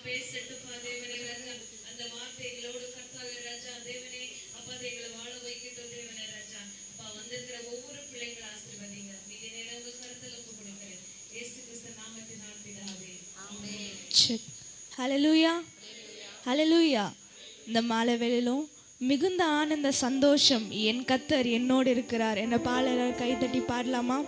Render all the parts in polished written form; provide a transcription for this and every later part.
பேசட்டுப்பா தேவனே ராஜா. அந்த வார்த்தைகளோடு கர்த்தாவே ராஜா தேவனே அப்பா எங்களை வாழ வைக்கட்டும் தேவனே ராஜா. அப்பா வந்திருக்கிற ஒவ்வொரு பிள்ளைங்களை ஆசீர்வதிங்க. மிக நேரம் உங்க கருத்துல ஒப்பு கொடுக்கிறேன். இயேசு கிறிஸ்து நாமத்தினால் பிதாவே ஆமென். ஹல்லேலூயா ஹல்லேலூயா. இந்த மாலை வேளையிலும் மிகுந்த ஆனந்த சந்தோஷம், என் கர்த்தர் என்னோடு இருக்கிறார் என்ற பாடலை கைதட்டி பாடலாமா?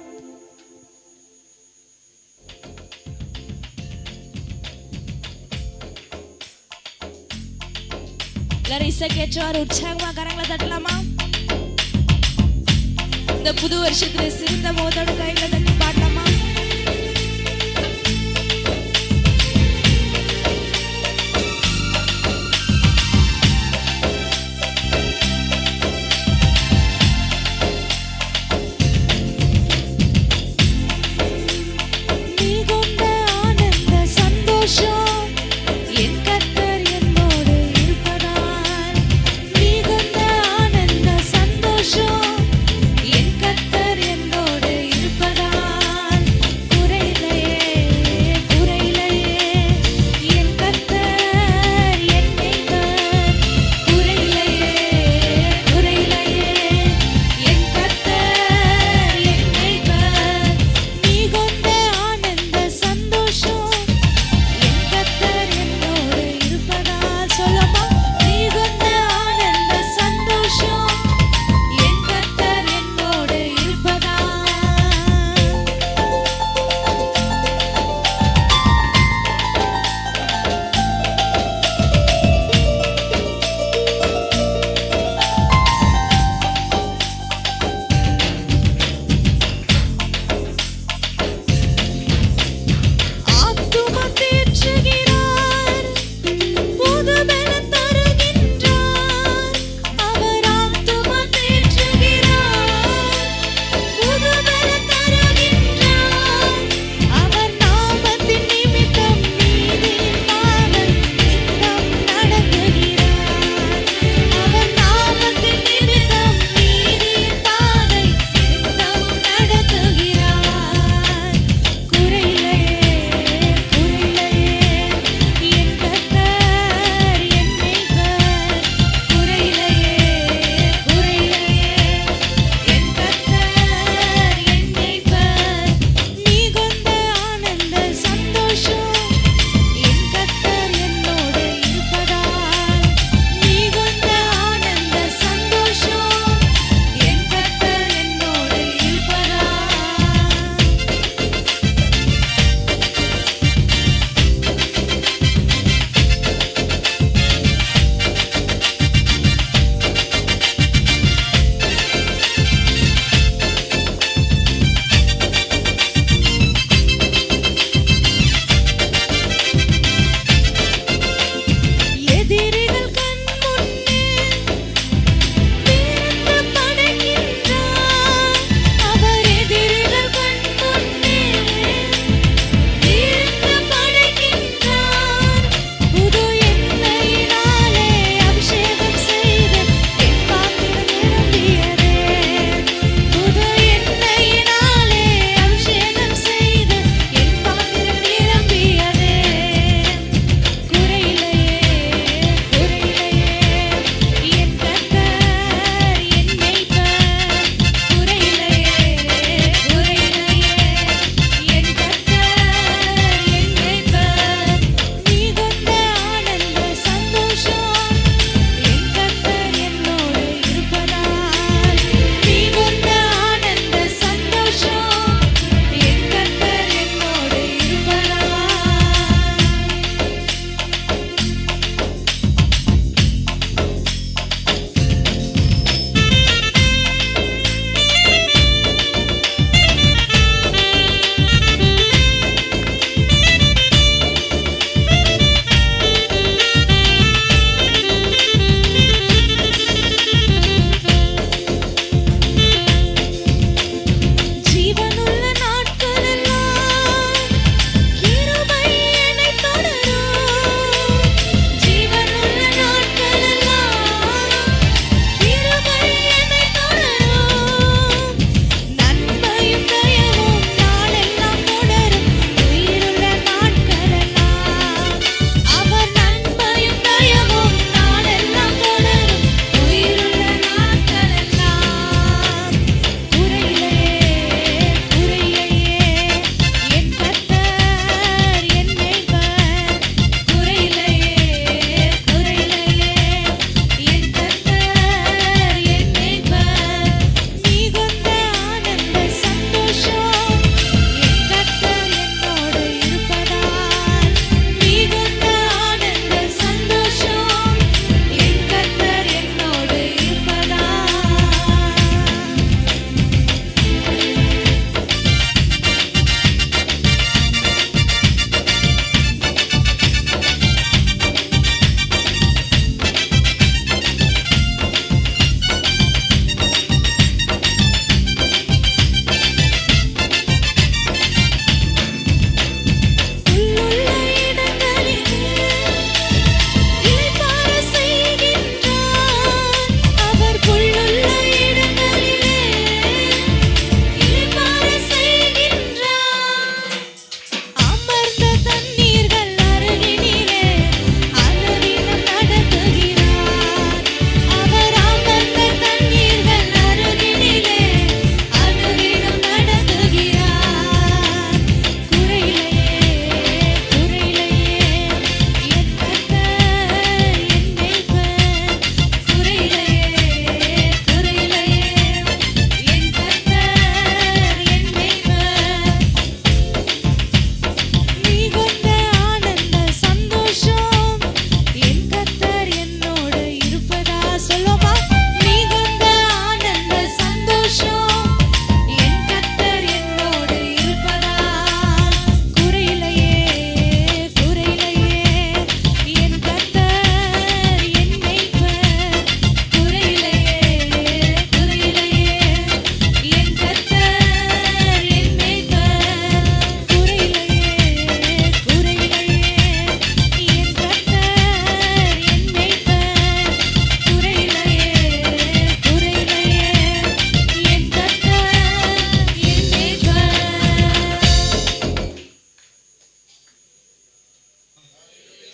எல்லாரும் இசைக்கேற்றவாறு உற்சாகமா கரங்களை தட்டலாமா? இந்த புது வருஷத்துல சிறந்த மோதோட கைகளை தட்டி பாடலாமா? என்னோடு இருப்பதா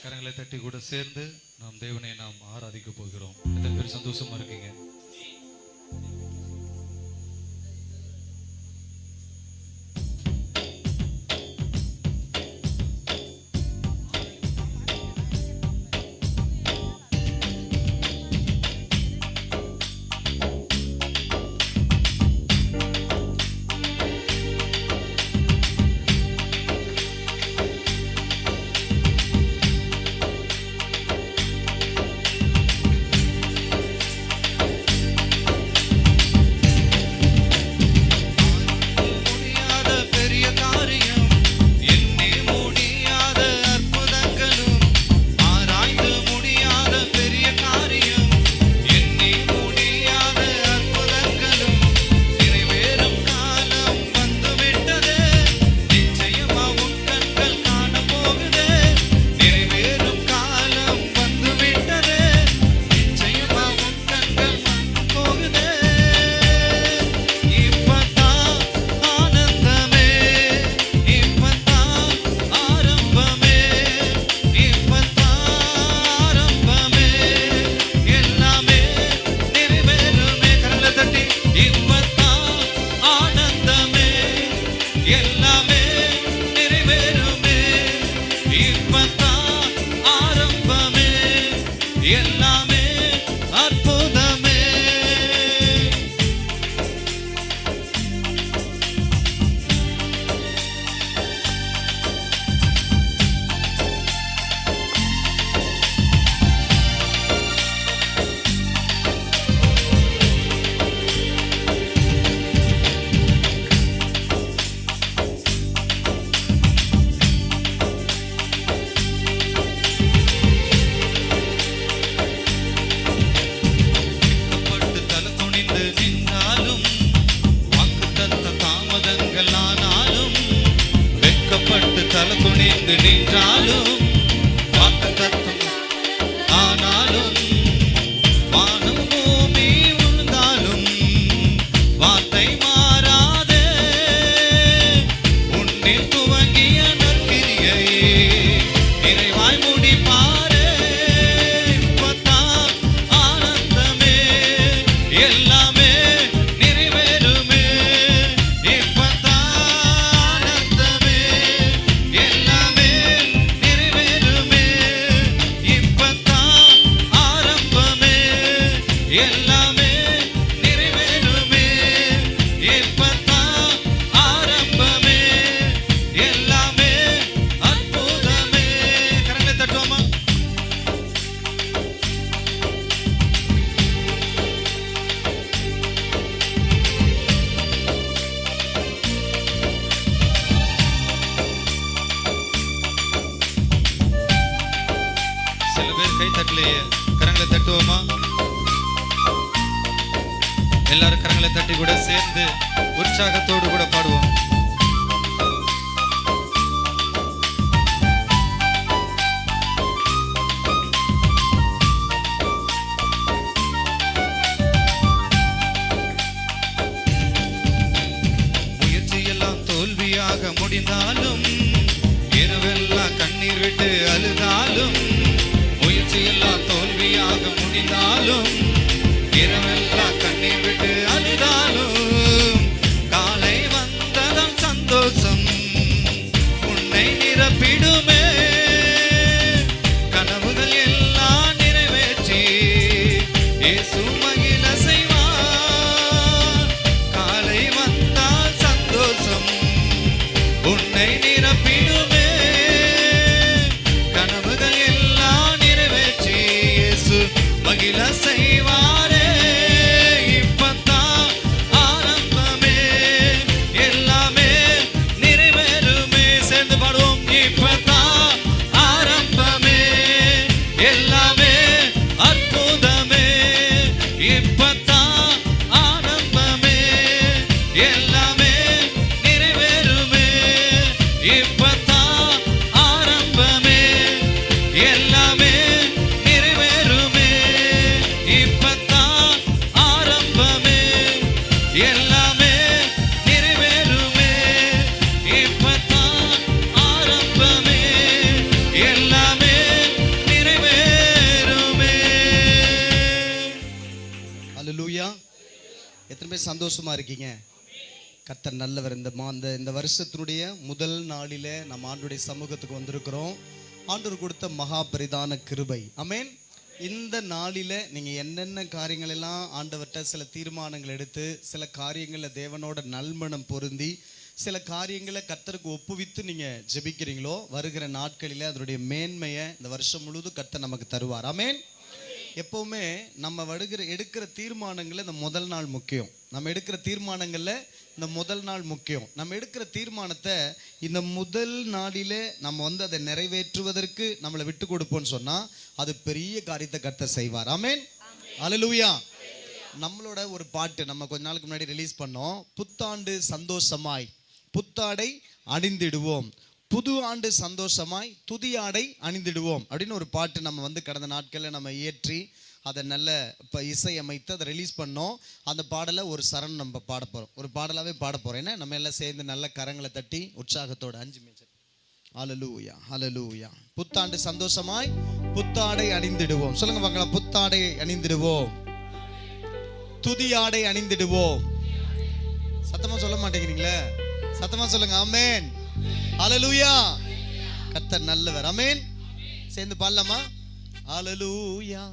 கரங்களை தட்டி கூட சேர்ந்து நாம் தேவனை நாம் ஆராதிக்க போகிறோம். எத்தனை பேர் சந்தோஷமா இருக்கீங்க? கரங்களை தட்டுவோமா? எல்லாரும் கரங்களை தட்டி கூட சேர்ந்து உற்சாகத்தோடு கூட பாடுவோம். முயற்சியெல்லாம் தோல்வியாக முடிந்தாலும், இரவெல்லாம் கண்ணீர் விட்டு அழுதாலும், முயற்சியெல்லாம் தோல்வியாக முடிந்தாலும், இரவெல்லாம் கண்ணீர் விட்டு அழுதாலும், காலை வந்ததன் சந்தோஷம் உன்னை நிரப்பிடுமே. கனவுகள் எல்லாம் நிறைவேற்றி இயேசு மகிழ செய்வார். காலை வந்தால் சந்தோஷம் உன்னை நிரப்பிடுமே. கனவுகள் எல்லாம் நிறைவேற்றி இயேசு மகிழ செய்வாரே. இப்பத்தான் ஆரம்பமே, எல்லாமே நிறைவேறுமே. சேர்ந்து பாடுவோம். இப்பத்தான் ஆரம்பமே, எல்லாமே அற்புதமே. இப்பத்தான் ஆரம்பமே, எல்லாமே நிறைவேறுமே. இப்பத்தான் ஆரம்பமே, எல்லாமே நிறைவேறுமே. இப்பத்தான் பேர் சந்தோஷமா இருக்கீங்க? கர்த்தர் நல்லவர். இந்த வருஷத்தினுடைய முதல் நாளிலே நம்ம ஆண்டவருடைய சமூகத்துக்கு வந்திருக்கிறோம். ஆண்டவர் கொடுத்த மகா பரிதான கிருபை. ஆமென். இந்த நாளில நீங்க என்னென்ன காரியங்கள் எல்லாம் ஆண்டவர்கிட்ட சில தீர்மானங்கள் எடுத்து, சில காரியங்களை தேவனோட நல்மனம் பொருந்தி, சில காரியங்களை கர்த்தருக்கு ஒப்புவித்து நீங்க ஜெபிக்கிறீங்களோ, வருகிற நாட்களிலே அதனுடைய மேன்மையை இந்த வருஷம் முழுவதும் கர்த்தர் நமக்கு தருவார். ஆமென். எப்பவுமே நம்ம எடுக்கிற தீர்மானங்கள்ல இந்த முதல் நாள் முக்கியம். நம்ம எடுக்கிற தீர்மானங்கள்ல இந்த முதல் நாள் முக்கியம். நம்ம எடுக்கிற தீர்மானத்தை இந்த முதல் நாளிலே நம்ம அதை நிறைவேற்றுவதற்கு நம்மளை விட்டு கொடுப்போம்னு சொன்னா அது பெரிய காரியத்தை கர்த்தர் செய்வார். ஆமென். அல்லேலூயா. நம்மளோட ஒரு பாட்டு நம்ம கொஞ்ச நாளுக்கு முன்னாடி ரிலீஸ் பண்ணோம். புத்தாண்டு சந்தோஷமாய் புத்தாடை அணிந்திடுவோம், புது ஆண்டு சந்தோஷமாய் துதியாடை அணிந்திடுவோம் அப்படின்னு ஒரு பாட்டு நம்ம கடந்த நாட்களில் நம்ம இயற்றி அதை நல்ல இசையமைத்து அதை ரிலீஸ் பண்ணோம். அந்த பாடலை ஒரு சரண் நம்ம பாட போகிறோம், ஒரு பாடலாகவே பாட போகிறோம். ஏன்னா நம்ம எல்லாம் சேர்ந்து நல்ல கரங்களை தட்டி உற்சாகத்தோட 5 மேஜர் ஹல்லேலூயா ஹல்லேலூயா. புத்தாண்டு சந்தோஷமாய் புத்தாடை அணிந்திடுவோம். சொல்லுங்க பார்க்கலாம். புத்தாடை அணிந்திடுவோம், துதியாடை அணிந்திடுவோம். சத்தமா சொல்ல மாட்டேங்கிறீங்களே, சத்தமா சொல்லுங்க. ஆமென். ஹல்லேலூயா. கர்த்தர் நல்லவர். ஆமென். சேர்ந்து பாடலாமா? ஹல்லேலூயா.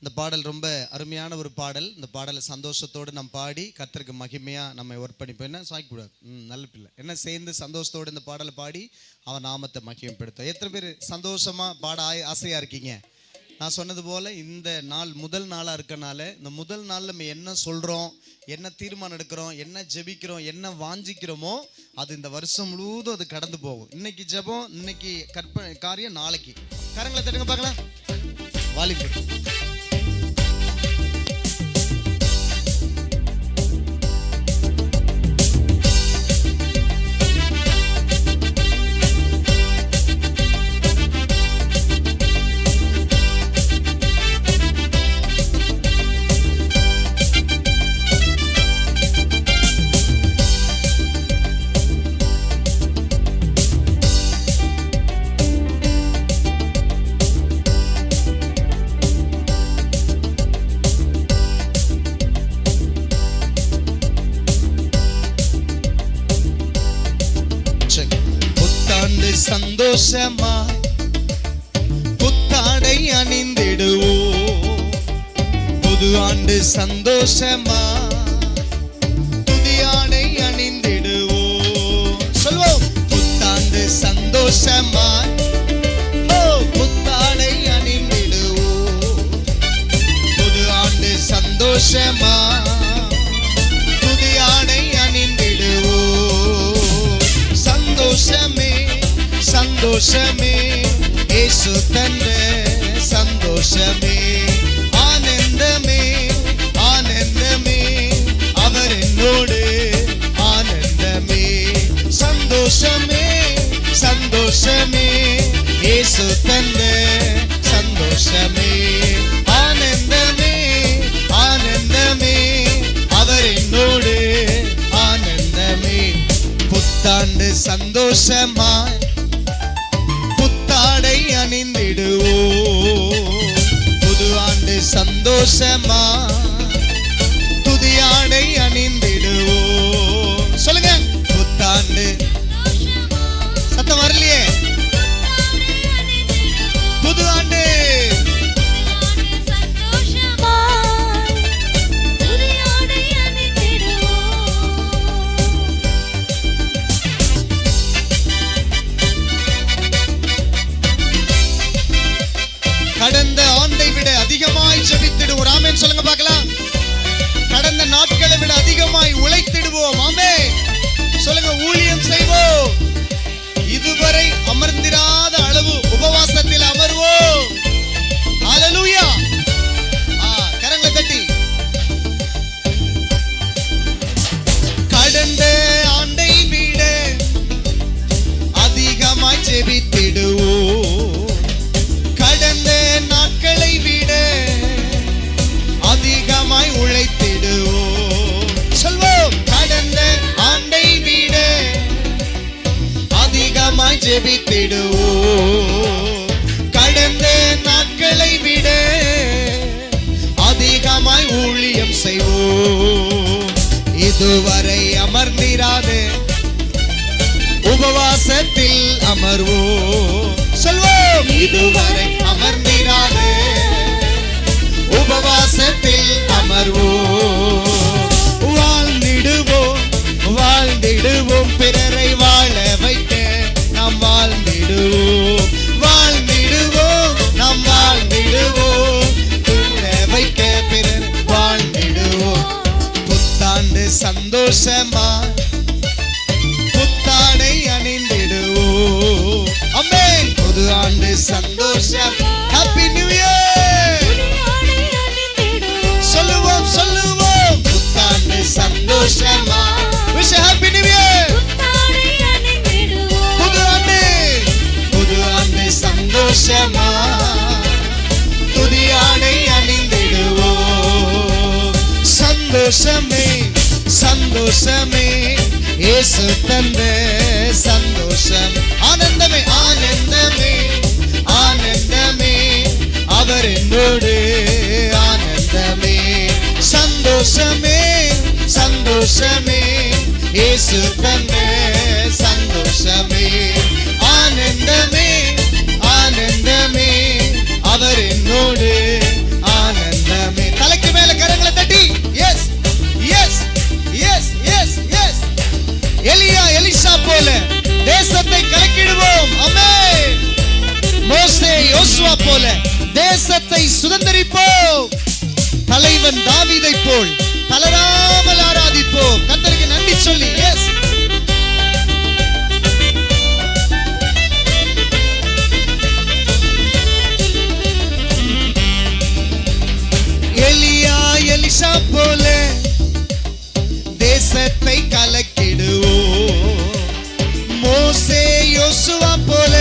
இந்த பாடல் ரொம்ப அருமையான ஒரு பாடல். இந்த பாடலை சந்தோஷத்தோடு நம்ம பாடி கர்த்தருக்கு மகிமையா நம்ம ஒர்ப்பணிப்போம். என்ன சாய்க்கூடாது, நல்ல பிள்ளை என்ன சேர்ந்து சந்தோஷத்தோடு இந்த பாடலை பாடி அவன் நாமத்தை மகிமைப்படுத்த. எத்தனை பேர் சந்தோஷமா பாட ஆசையா இருக்கீங்க? நான் சொன்னது போல இந்த நாள் முதல் நாளா இருக்கனால இந்த முதல் நாள் நம்ம என்ன சொல்றோம், என்ன தீர்மானம் எடுக்கிறோம், என்ன ஜெபிக்கிறோம், என்ன வாஞ்சிக்கிறோமோ அது இந்த வருஷம் முழுவதும் அது கடந்து போகும். இன்னைக்கு ஜெபம், இன்னைக்கு காரியம், நாளைக்கு. கரங்களை தட்டுங்க பார்க்கலாம். வாலிபர் சந்தோஷமாய் புத்தாடை அணிந்திடுவோம், புது ஆண்டு சந்தோஷமாய் துதியாடை அணிந்திடுவோம். சொல்வோம். புத்தாண்டு சந்தோஷமாய் புத்தாடை அணிந்திடுவோம், புது ஆண்டு சந்தோஷமாய் துதியாடை அணிந்திடுவோம். சந்தோஷமே சந்தோஷமே இயேசு தந்த சந்தோஷமே, ஆனந்தமே ஆனந்தமே அவர் என்னோடு ஆனந்தமே. சந்தோஷமே சந்தோஷமே இயேசு தந்த சந்தோஷமே, ஆனந்தமே ஆனந்தமே அவர் என்னோடு ஆனந்தமே. புத்தாண்டு சந்தோஷமாய் புத்தாடை அணிந்திடுவோம், புது ஆண்டு சந்தோஷமாய் துதியாடை அணிந்திடுவோம். சொல்லுங்க. புத்தாண்டு சத்தம் வரலையே. புது ஆண்டு கடந்த ஆண்டை விட அதிகமாய் ஜெபித்திடுவோம். ஆமென் சொல்லுங்க. வைத்திடுவோம். கடந்த நாட்களை விட அதிகமாய் ஊழியம் செய்வோம். இதுவரை அமர்ந்திராது உபவாசத்தில் அமர்வோம். சொல்வோம், இதுவரை அமர்ந்திராது உபவாசத்தில் அமர்வோம். வாழ்ந்திடுவோம், வாழ்ந்திடுவோம், பிறரை வாழ வைக்க நாம் வாழ்ந்திடுவோம். வாழ்ந்திடுவோம், நாம் வாழ்ந்திடுவோம், வாழ வைக்க பிறர் வாழ்ந்திடுவோம். புத்தாண்டு சந்தோஷமா புத்தாடை அணிந்திடுவோம். ஆமென். புது ஆண்டு சந்தோஷம். Happy new year. சொல்லுவோம் சொல்லுவோம், புத்தாண்டு சந்தோஷமா. Wish happy new year. புது ஆண்டு சந்தோஷமா புதிய ஆடை அணிந்திடுவோம். சந்தோஷமே சந்தோஷமே இயேசு தந்த சந்தோஷம். ஆனந்தமே ஆனந்தமே ஆனந்தமே அவர் என்னோடு. ஆனந்தமே சந்தோஷமே சந்தோஷமே இயேசு தந்த சந்தோஷமே. ஆனந்தமே ஆனந்தமே அவர் என்னோடு. ஆனந்தமே. தலைக்கு மேல கரங்களை தட்டி yes yes yes yes yes. Elijah Elisha போல தேசத்தை கலக்கிடுவோம். ஆமென். மோசே யோசுவா போல தேசத்தை சுதந்தரிப்போம். தலைவன் தாவீதை போல் தளராமல் ஆராதிப்போம். கர்த்தருக்கு நன்றி சொல்லி எஸ். எலியா எலிசா போல தேசத்தை கலக்கிடுவோம். மோசே யோசுவா போல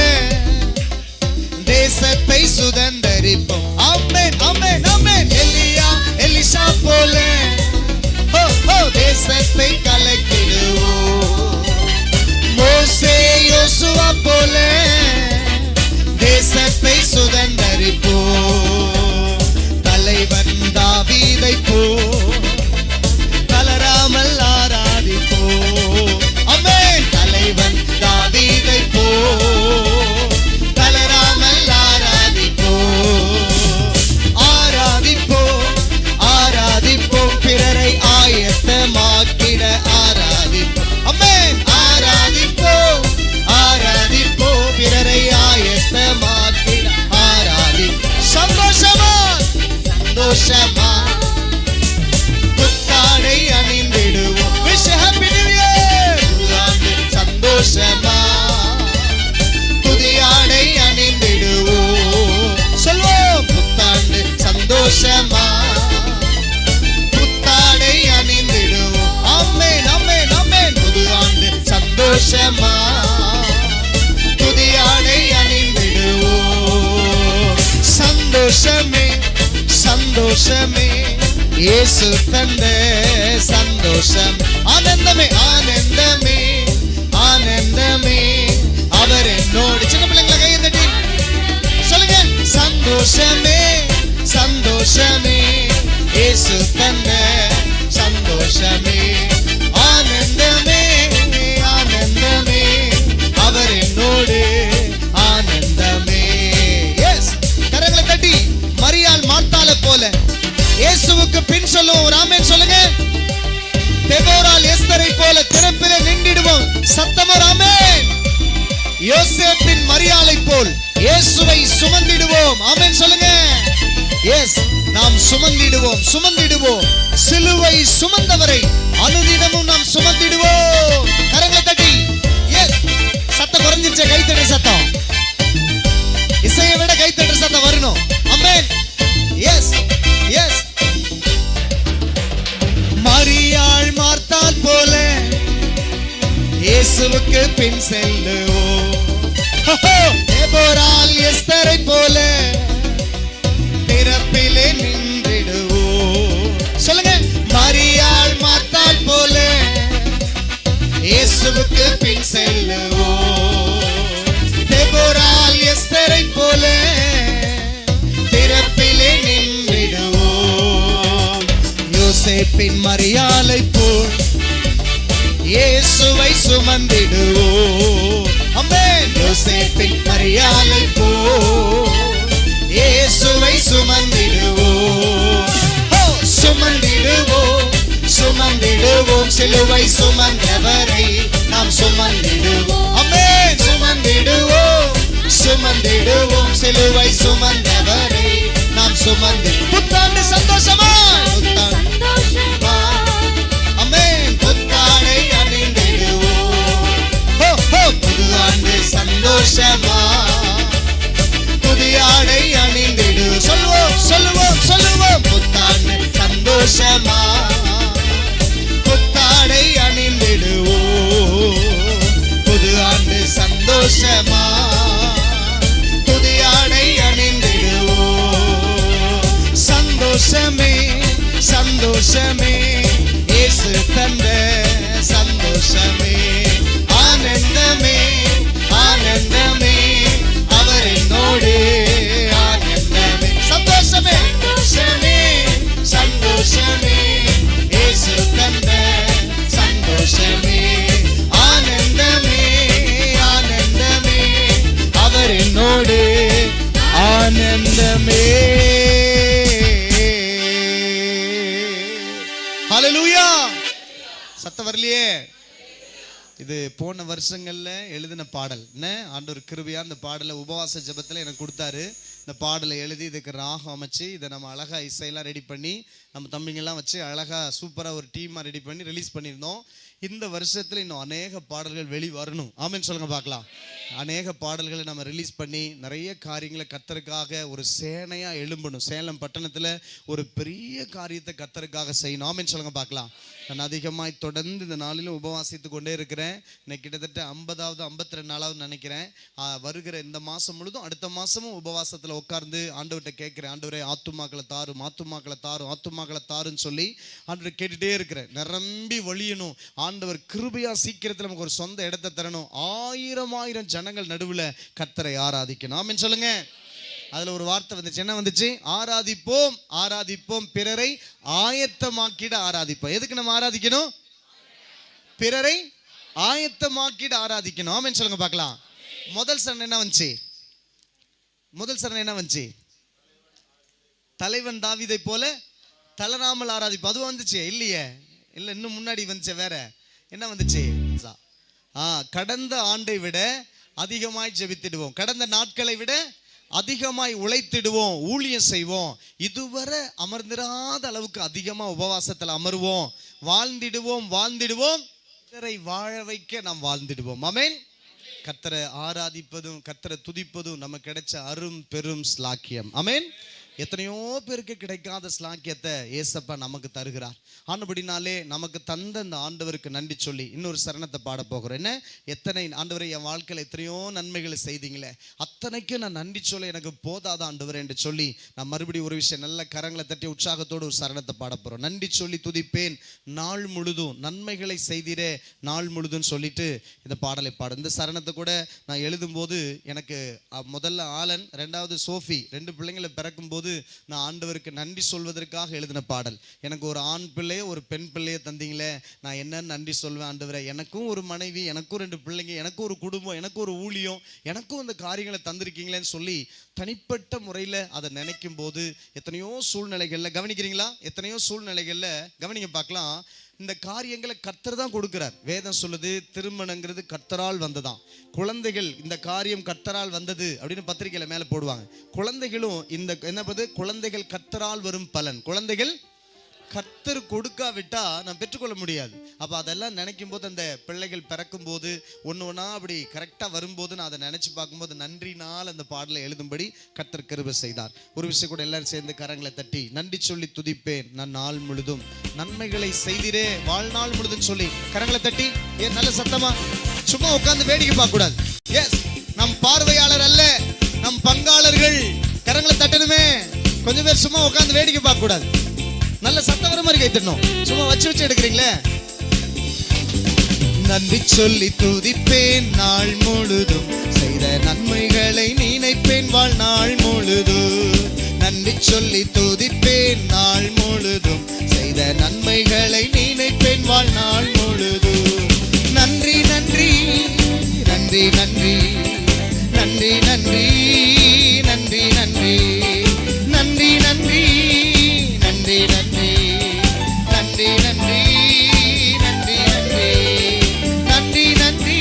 தேசத்தை சுதந்தரிப்போம். ஆமென் ஆமென் ஆமென். எலியா எலிசா போல தேசத்தை கலக்கிடுவோம். மோசே யோசுவா போல தேசத்தை சுதந்தரிப்போம். தலைவன் தாவீதை போல் தளராமல் ஆராதிப்போம். ஆமென். தலைவன் தாவீதை போல் தளராமல் ஆராதிப்போம். ஆராதிப்போம் ஆராதிப்போம், பிறரை ஆயத்தமாக்கிட ஆராதிப்போம். ஆமென். ஆராதிப்போம் ஆராதிப்போம், பிறரை ஆயத்தமாக்கிட ஆராதிப்போம். சந்தோஷமா சந்தோஷமா புத்தாடை அணிந்திடுவோம். Wish happy new year. புத்தாண்டு சந்தோஷமா புதிய ஆடை அணிந்திடுவோம். சொல்வோம், புத்தாண்டு சந்தோஷமா புத்தாடை அணிந்திடுவோம். ஆமென் ஆமென் ஆமென். புது ஆண்டு சந்தோஷமா புதிய ஆடை அணிந்திடுவோம். சந்தோஷமே சந்தோஷமே இயேசு தந்த சந்தோஷம். ஆனந்தமே ஆனந்தமே ஆனந்தமே அவர் என்னோடு. சின்ன பிள்ளைங்களை கையை தட்டி சொல்லுங்க, சந்தோஷமே சந்தோஷமே இயேசு தந்த சந்தோஷமே. ஆனந்தமே ஆனந்தமே அவர் என்னோடு. ஆனந்தமே. எஸ். கரங்களை தட்டி மரியாள் மார்த்தாள போல இயேசுவுக்கு பின் சொல்லுவோம். ராமேன் சொல்லுங்க. தெபோரால் எஸ்தரை போல திறப்பிலே நின்றிடுவோம். சத்தமோ ராமேன். யோசேப்பின் மரியாளை போல் இயேசுவை சுமந்திடுவோம். ஆமென் சொல்லுங்க. எஸ். நாம் சுமந்திடுவோம் சுமந்திடுவோம். சிலுவை சுமந்தவரை அனுதினமும் நாம் சுமந்திடுவோம். கரங்களை தட்டி எஸ். சத்தம் குறைஞ்சிருச்ச, கைத்தட்டு சத்தம். இசையை விட கைத்தட்டு சத்தம் வரணும். ஆமென். Yes yes. மரியாள் மார்த்தாள் போல இயேசுவுக்கு பின் செல்லுவோம். தெபோரால் எஸ்தரை போல திறப்பிலே நின்றிடுவோம். சொல்லுங்க, மரியாள் மார்த்தாள் போல இயேசுவுக்கு பின் செல்லுவோம். யோசேப்பின் மரியாளை போல் இயேசுவை சுமந்திடுவோம். ஆமென். யோசேப்பின் மரியாளை போல் இயேசுவை சுமந்திடுவோம். சுமந்திடுவோம், சுமந்திடுவோம், சிலுவை சுமந்தவரை நாம் சுமந்திடுவோம். ஆமென். சுமந்திடுவோம், சுமந்திடுவோம், சிலுவை சுமந்தவரை நாம் சுமந்திடுவோம். புத்தாண்டு சந்தோஷமாய், ஆமென். புத்தாடை அணிந்திடுவோம். புது ஆண்டு சந்தோஷமா, புதிய ஆடை அணிந்திடு. சொல்லுவோம் சொல்லுவோம் சொல்லுவோம். புத்தாண்டு சந்தோஷமா, புத்தாடை அணிந்திடுவோம். புது ஆண்டு சந்தோஷமா, புதிய ஆடை அணிந்திடுவோம். சந்தோஷமே சந்தோஷமே, இயேசு தந்த சந்தோஷமே. ஆனந்தமே ஆனந்தமே, அவர் என்னோடு ஆனந்தமே. சந்தோஷமே சந்தோஷமே சந்தோஷமே, இயேசு தந்த சந்தோஷமே. ஆனந்தமே ஆனந்தமே, அவர் என்னோடு ஆனந்தமே. ஹல்லேலூயா. சத்தம் வரலையே. இது போன வருஷங்கள்ல எழுதின பாடல். என்ன ஆண்டவர் கிருபையா இந்த பாடலை உபவாச ஜெபத்துல எனக்கு கொடுத்தாரு. இந்த பாடலை எழுதி இதுக்கு ராகம் அமைச்சு இதை நம்ம அழகா இசையெல்லாம் ரெடி பண்ணி நம்ம தம்பிங்கெல்லாம் வச்சு அழகா சூப்பரா ஒரு டீமா ரெடி பண்ணி ரிலீஸ் பண்ணியிருந்தோம். இந்த வருஷத்துல இன்னும் அநேக பாடல்கள் வெளி வரணும். ஆமென் சொல்லுங்க பார்க்கலாம். அநேக பாடல்களை நம்ம ரிலீஸ் பண்ணி நிறைய காரியங்களை கர்த்தருக்காக ஒரு சேனையா எழும்பணும். சேலம் பட்டணத்துல ஒரு பெரிய காரியத்தை கர்த்தருக்காக செய்யணும். ஆமென் சொல்லுங்க பார்க்கலாம். நான் அதிகமாய் தொடர்ந்து இந்த நாளிலும் உபவாசித்து கொண்டே இருக்கிறேன். இன்னைக்கு கிட்டத்தட்ட 50வது 52 நாளாவது நினைக்கிறேன். வருகிற இந்த மாசம் முழுதும் அடுத்த மாசமும் உபவாசத்துல உட்கார்ந்து ஆண்டவர்கிட்ட கேட்கிறேன். ஆண்டவரே ஆத்துமாக்களை தாரும், ஆத்துமாக்களை தாரும், ஆத்துமாக்களை தாருன்னு சொல்லி ஆண்டவர் கேட்டுட்டே இருக்கிறேன். நிரம்பி வழியணும். ஆண்டவர் கிருபையா சீக்கிரத்தில் நமக்கு ஒரு சொந்த இடத்தை தரணும். 1000 ஜனங்கள் நடுவுல கர்த்தரை ஆராதிக்கணும். ஆமென் சொல்லுங்க. அதுல ஒரு வார்த்தை வந்துச்சு. என்ன வந்துச்சு? ஆராதிப்போம் ஆராதிப்போம், பிறரை ஆயத்தமாக்கிட ஆராதிப்போம். எதுக்கு நம்ம ஆராதிக்கணும்? பிறரை ஆயத்தமாக்கிட ஆராதிக்கணும். ஆமென் சொல்லுங்க பார்க்கலாம். முதல் சரணம் என்ன வந்துச்சு? முதல் சரணம் என்ன வந்துச்சு? தலைவன் தாவீதை போல தளராமல் ஆராதிப்போம். அது வந்துச்சு இல்லையே? இல்ல, இன்னும் முன்னாடி வந்துச்சு. வேற என்ன வந்துச்சு? கடந்த ஆண்டை விட அதிகமாய் ஜெபித்திடுவோம், கடந்த நாட்களை விட அதிகமாய் உழைத்திடுவோம், ஊழியம் செய்வோம், இதுவரை அமர்ந்திராத அளவுக்கு அதிகமா உபவாசத்துல அமருவோம், வாழ்ந்திடுவோம் வாழ்ந்திடுவோம், கர்த்தரை வாழ வைக்க நாம் வாழ்ந்திடுவோம். ஆமென். கர்த்தரை ஆராதிப்பதும் கர்த்தரை துதிப்பதும் நமக்கு கிடைச்ச அரும் பெரும் ஸ்லாக்கியம். ஆமென். எத்தனையோ பேருக்கு கிடைக்காத ஸ்லாக்கியத்தை ஏசப்பா நமக்கு தருகிறார். ஆனபடினாலே நமக்கு தந்த இந்த ஆண்டவருக்கு நன்றி சொல்லி இன்னொரு சரணத்தை பாட போகிறோம். என்ன? எத்தனை ஆண்டவரை என் வாழ்க்கையில் எத்தனையோ நன்மைகளை செய்தீங்களே, அத்தனைக்கும் நான் நன்றி சொல்ல எனக்கு போதாத ஆண்டவர் என்று சொல்லி நான் மறுபடியும் ஒரு விஷயம் நல்ல கரங்களை தட்டி உற்சாகத்தோடு ஒரு சரணத்தை பாட போகிறோம். நன்றி சொல்லி துதிப்பேன் நாள் முழுதும், நன்மைகளை செய்திரே நாள் முழுதும் சொல்லிட்டு இந்த பாடலை பாடு. இந்த சரணத்தை கூட நான் எழுதும்போது எனக்கு முதல்ல ஆலன், ரெண்டாவது சோஃபி, 2 பிள்ளைங்களை பிறக்கும் போது நான் ஆண்டவருக்கு நன்றி சொல்வதற்காக எழுதின பாடல். எனக்கு ஒரு ஆண் பிள்ளைய ஒரு பெண் பிள்ளைய தந்தீங்களே, நான் என்ன நன்றி சொல்வேன் ஆண்டவரே. எனக்கும் ஒரு மனைவி, எனக்கும் 2 பிள்ளைங்க, எனக்கும் ஒரு குடும்பம், எனக்கும் ஒரு ஊழியம், எனக்கும் இந்த காரியங்களை தந்திருக்கீங்களேன்னு சொல்லி தனிப்பட்ட முறையில் அதை நினைக்கும் போது எத்தனையோ சூழ்நிலைகளில் கவனிக்கிறீங்களா? எத்தனையோ சூழ்நிலைகளில் கவனிங்க பார்க்கலாம். இந்த காரியங்களை கர்த்தர் தான் கொடுக்கிறார். வேதம் சொல்லுது திருமணங்கிறது கர்த்தரால் வந்ததான். குழந்தைகள் இந்த காரியம் கர்த்தரால் வந்தது அப்படின்னு பத்திரிகையில மேல போடுவாங்க. குழந்தைகளும் இந்த என்ன பண்ணுது? குழந்தைகள் கர்த்தரால் வரும் பலன். குழந்தைகள் கர்த்தர் கொடுக்காவிட்டா நாம் பெற்றுக்கொள்ள முடியாது. அப்போ அதெல்லாம் நினைக்கும் போது, அந்த பிள்ளைகள் பிறக்கும் போது ஒன்று ஒன்றா அப்படி கரெக்டாக வரும்போது நான் அதை நினச்சி பார்க்கும்போது நன்றினால் அந்த பாடலை எழுதும்படி கர்த்தர் கிருபை செய்தார். ஒரு விஷயம் கூட எல்லாரும் சேர்ந்து கரங்களை தட்டி நன்றி சொல்லி துதிப்பேன் நான் நாள் முழுதும், நன்மைகளை செய்திரே வாழ்நாள் முழுதும் சொல்லி கரங்களை தட்டி. ஏன் நல்ல சத்தமா? சும்மா உட்கார்ந்து வேடிக்கை பார்க்க கூடாது. எஸ், நம் பார்வையாளர் அல்ல, நம் பங்காளர்கள். கரங்களை தட்டணுமே. கொஞ்சம் பேர் சும்மா உட்கார்ந்து வேடிக்கை பார்க்க கூடாது. நல்ல சத்தம் வர மாதிரி கைத்தணும். சும்மா வச்சு எடுக்கிறீங்களே. நன்றி சொல்லி துதிப்பேன் நாள் முழுதும், செய்த நன்மைகளை நினைப்பேன் வாழ்நாள் முழுதும். நன்றி சொல்லி துதிப்பேன் நாள் முழுதும், செய்த நன்மை நன்றி நன்றி நன்றி நன்றி நன்றி நன்றி நன்றி நன்றி நன்றி நன்றி நன்றி நன்றி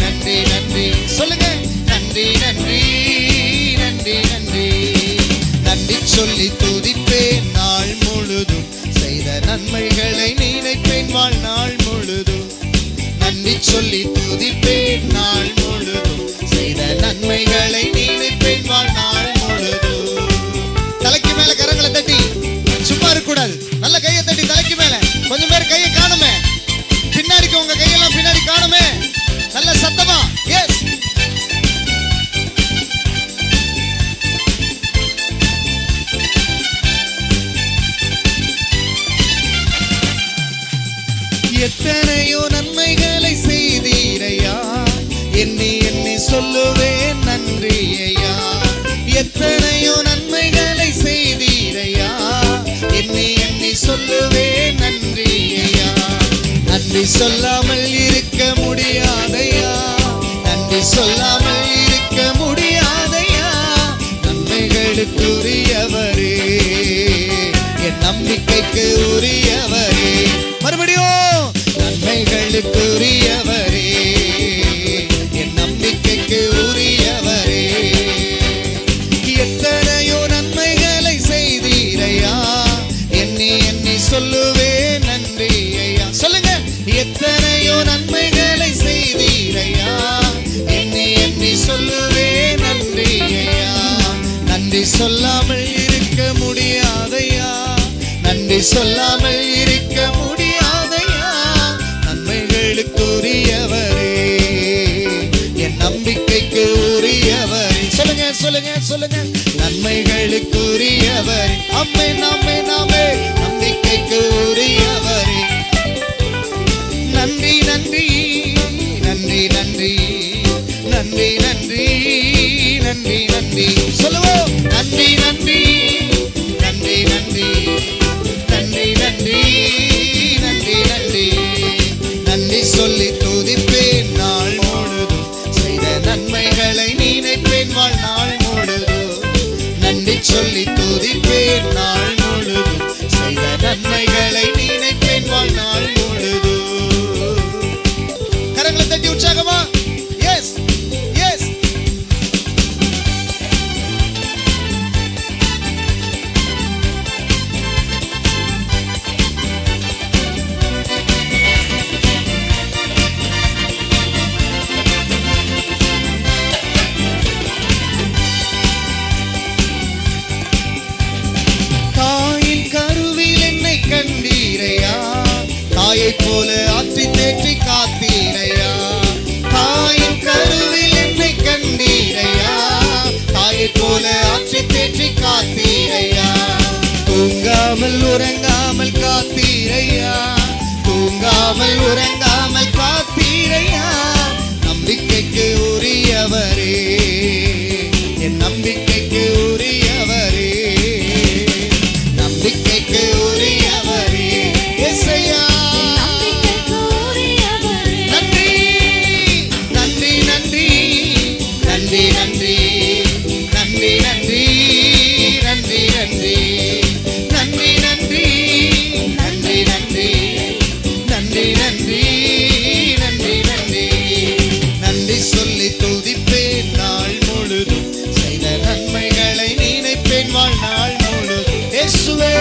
நன்றி நன்றி சொல்லுங்க நன்றி நன்றி நன்றி நன்றி நன்றி சொல்லி துதிப்பேன் நாள் முழுதும் செய்த நன்மைகளை நினைப்பேன் வாழ்நாள் முழுதும் நன்றி சொல்லி துதிப்பேன் நாள் முழுதும் செய்த நன்மைகளை நினைப்பேன் வாழ்நாள் முழுதும் தலைக்கு மேல கரங்களை தட்டி சும்மா இருக்க கூடாது நல்ல கையை தட்டி தலைக்கு மேல கொஞ்சம் பேர் கையை காணுமே பின்னாடிக்கு உங்க கையெல்லாம் பின்னாடி காணுமே நல்ல சத்தமா எஸ் எத்தனையோ நன்மைகளை செய்தீரையா எண்ணி எண்ணி சொல்லுவேன் நன்றி ஐயா எத்தனையோ நன்மைகளை செய்தீரையா எண்ணி எண்ணி சொல்லுவேன் நன்றி ஐயா நன்றி சொல்லாமல் இருக்க முடியாதையா நன்றி சொல்லாமல் இருக்க முடியாதையா நன்மைகளுக்குரியவரே என் நம்பிக்கைக்கு உரியவரே மறுபடியும் நன்மைகளுக்குரியவரே என் நம்பிக்கைக்கு உரியவரே எத்தனையோ நன்மைகளை செய்தீரையா எண்ணி எண்ணி சொல்லுவேன் நன்றி ஐயா சொல்லுங்க எத்தனையோ நன்மைகளை செய்தீரையா எண்ணி எண்ணி சொல்லுவேன் நன்றி ஐயா நன்றி சொல்லாமல் இருக்க முடியாதையா நன்றி சொல்லாமல் இருக்க முடியாதையா நன்மைகளுக்குரியவரே என் நம்பிக்கைக்கு உரியவரே சொல்லுங்க சொல்லுங்க சொல்லுங்க நன்மைகளுக்குரியவரே அம்மே நாமே நாமே நம்பிக்கைக்கு உரியவரே நன்றி நன்றி நன்றி நன்றி நன்றி நன்றி நன்றி நன்றி சொல்லுவோம் நன்றி நன்றி நன்றி நன்றி நன்றி நன்றி நன்றி நன்றி நன்றி சொல்லி துதிப்பேன் நாள் முழுதும் செய்த நன்மைகளை நினைப்பேன் வாழ்நாள் முழுதும் நன்றி சொல்லி துதிப்பேன் நாள் முழுதும் செய்த நன்மைகளை நினைப்பேன் வாழ்நாள் முழுதும் கரங்களை தட்டி உற்சாகமா எஸ் எஸ் தாயின் கருவில் என்னை கண்டீரையா தாயை போல ஆற்றி தேற்றி காத்தீரையா தாயின் கருவில் என்னை கண்டீரையா தாயை போல ஆற்றி தேற்றி காத்தீரையா தூங்காமல் உறங்காமல் காத்தீரையா தூங்காமல் உறங்காமல் காத்தீரையா நம்பிக்கைக்கு உரியவரே என் நம்பிக்கைக்கு உரியவரே நம்பிக்கைக்கு உரியவரே இயேசையா நன்றி நன்றி நன்றி நன்றி நன்றி நன்றி நன்றி நன்றி நன்றி நன்றி நன்றி நன்றி நன்றி நன்றி நன்றி நன்றி நன்றி நன்றி சொல்லி துதிப்பேன் நாள் முழுதும் செய்த நன்மைகளை நினைப்பேன் வாழ்நாள் முழுதும் இயேசுவே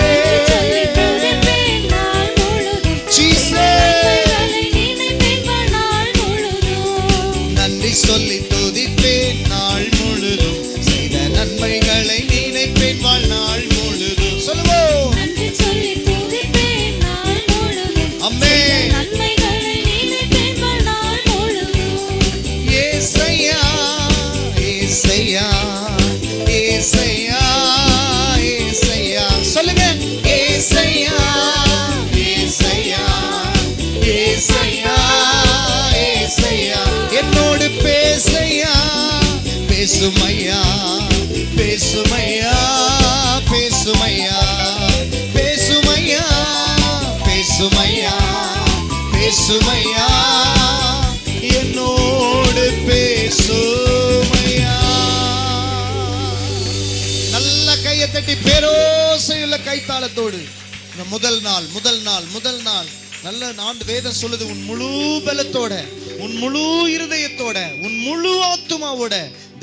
நன்றி சொல்லி துதிப்பேன் நாள் முழுதும் செய்த நன்மைகளை நினைப்பேன் வாழ்நாள் முழுதும் சொல்லுவோம் அம்மே ஏசையா ஏசையா ஏசையா ஏசையா சொல்லுங்க ஏசையா ஏசையா ஏசையா ஏசையா என்னோடு பேசையா பேசுமையா பேசுமையா பேசுமையா பேசுமையா பேசுமையா பேசுமையா என்னோடு பேசுமையா கைத்தாளத்தோடு இந்த முதல் நாள் நல்ல ஆண்டு வேதம் சொல்லுது, உன் முழு பலத்தோட, உன் முழு இருதயத்தோட, உன் முழு ஆத்துமாவோட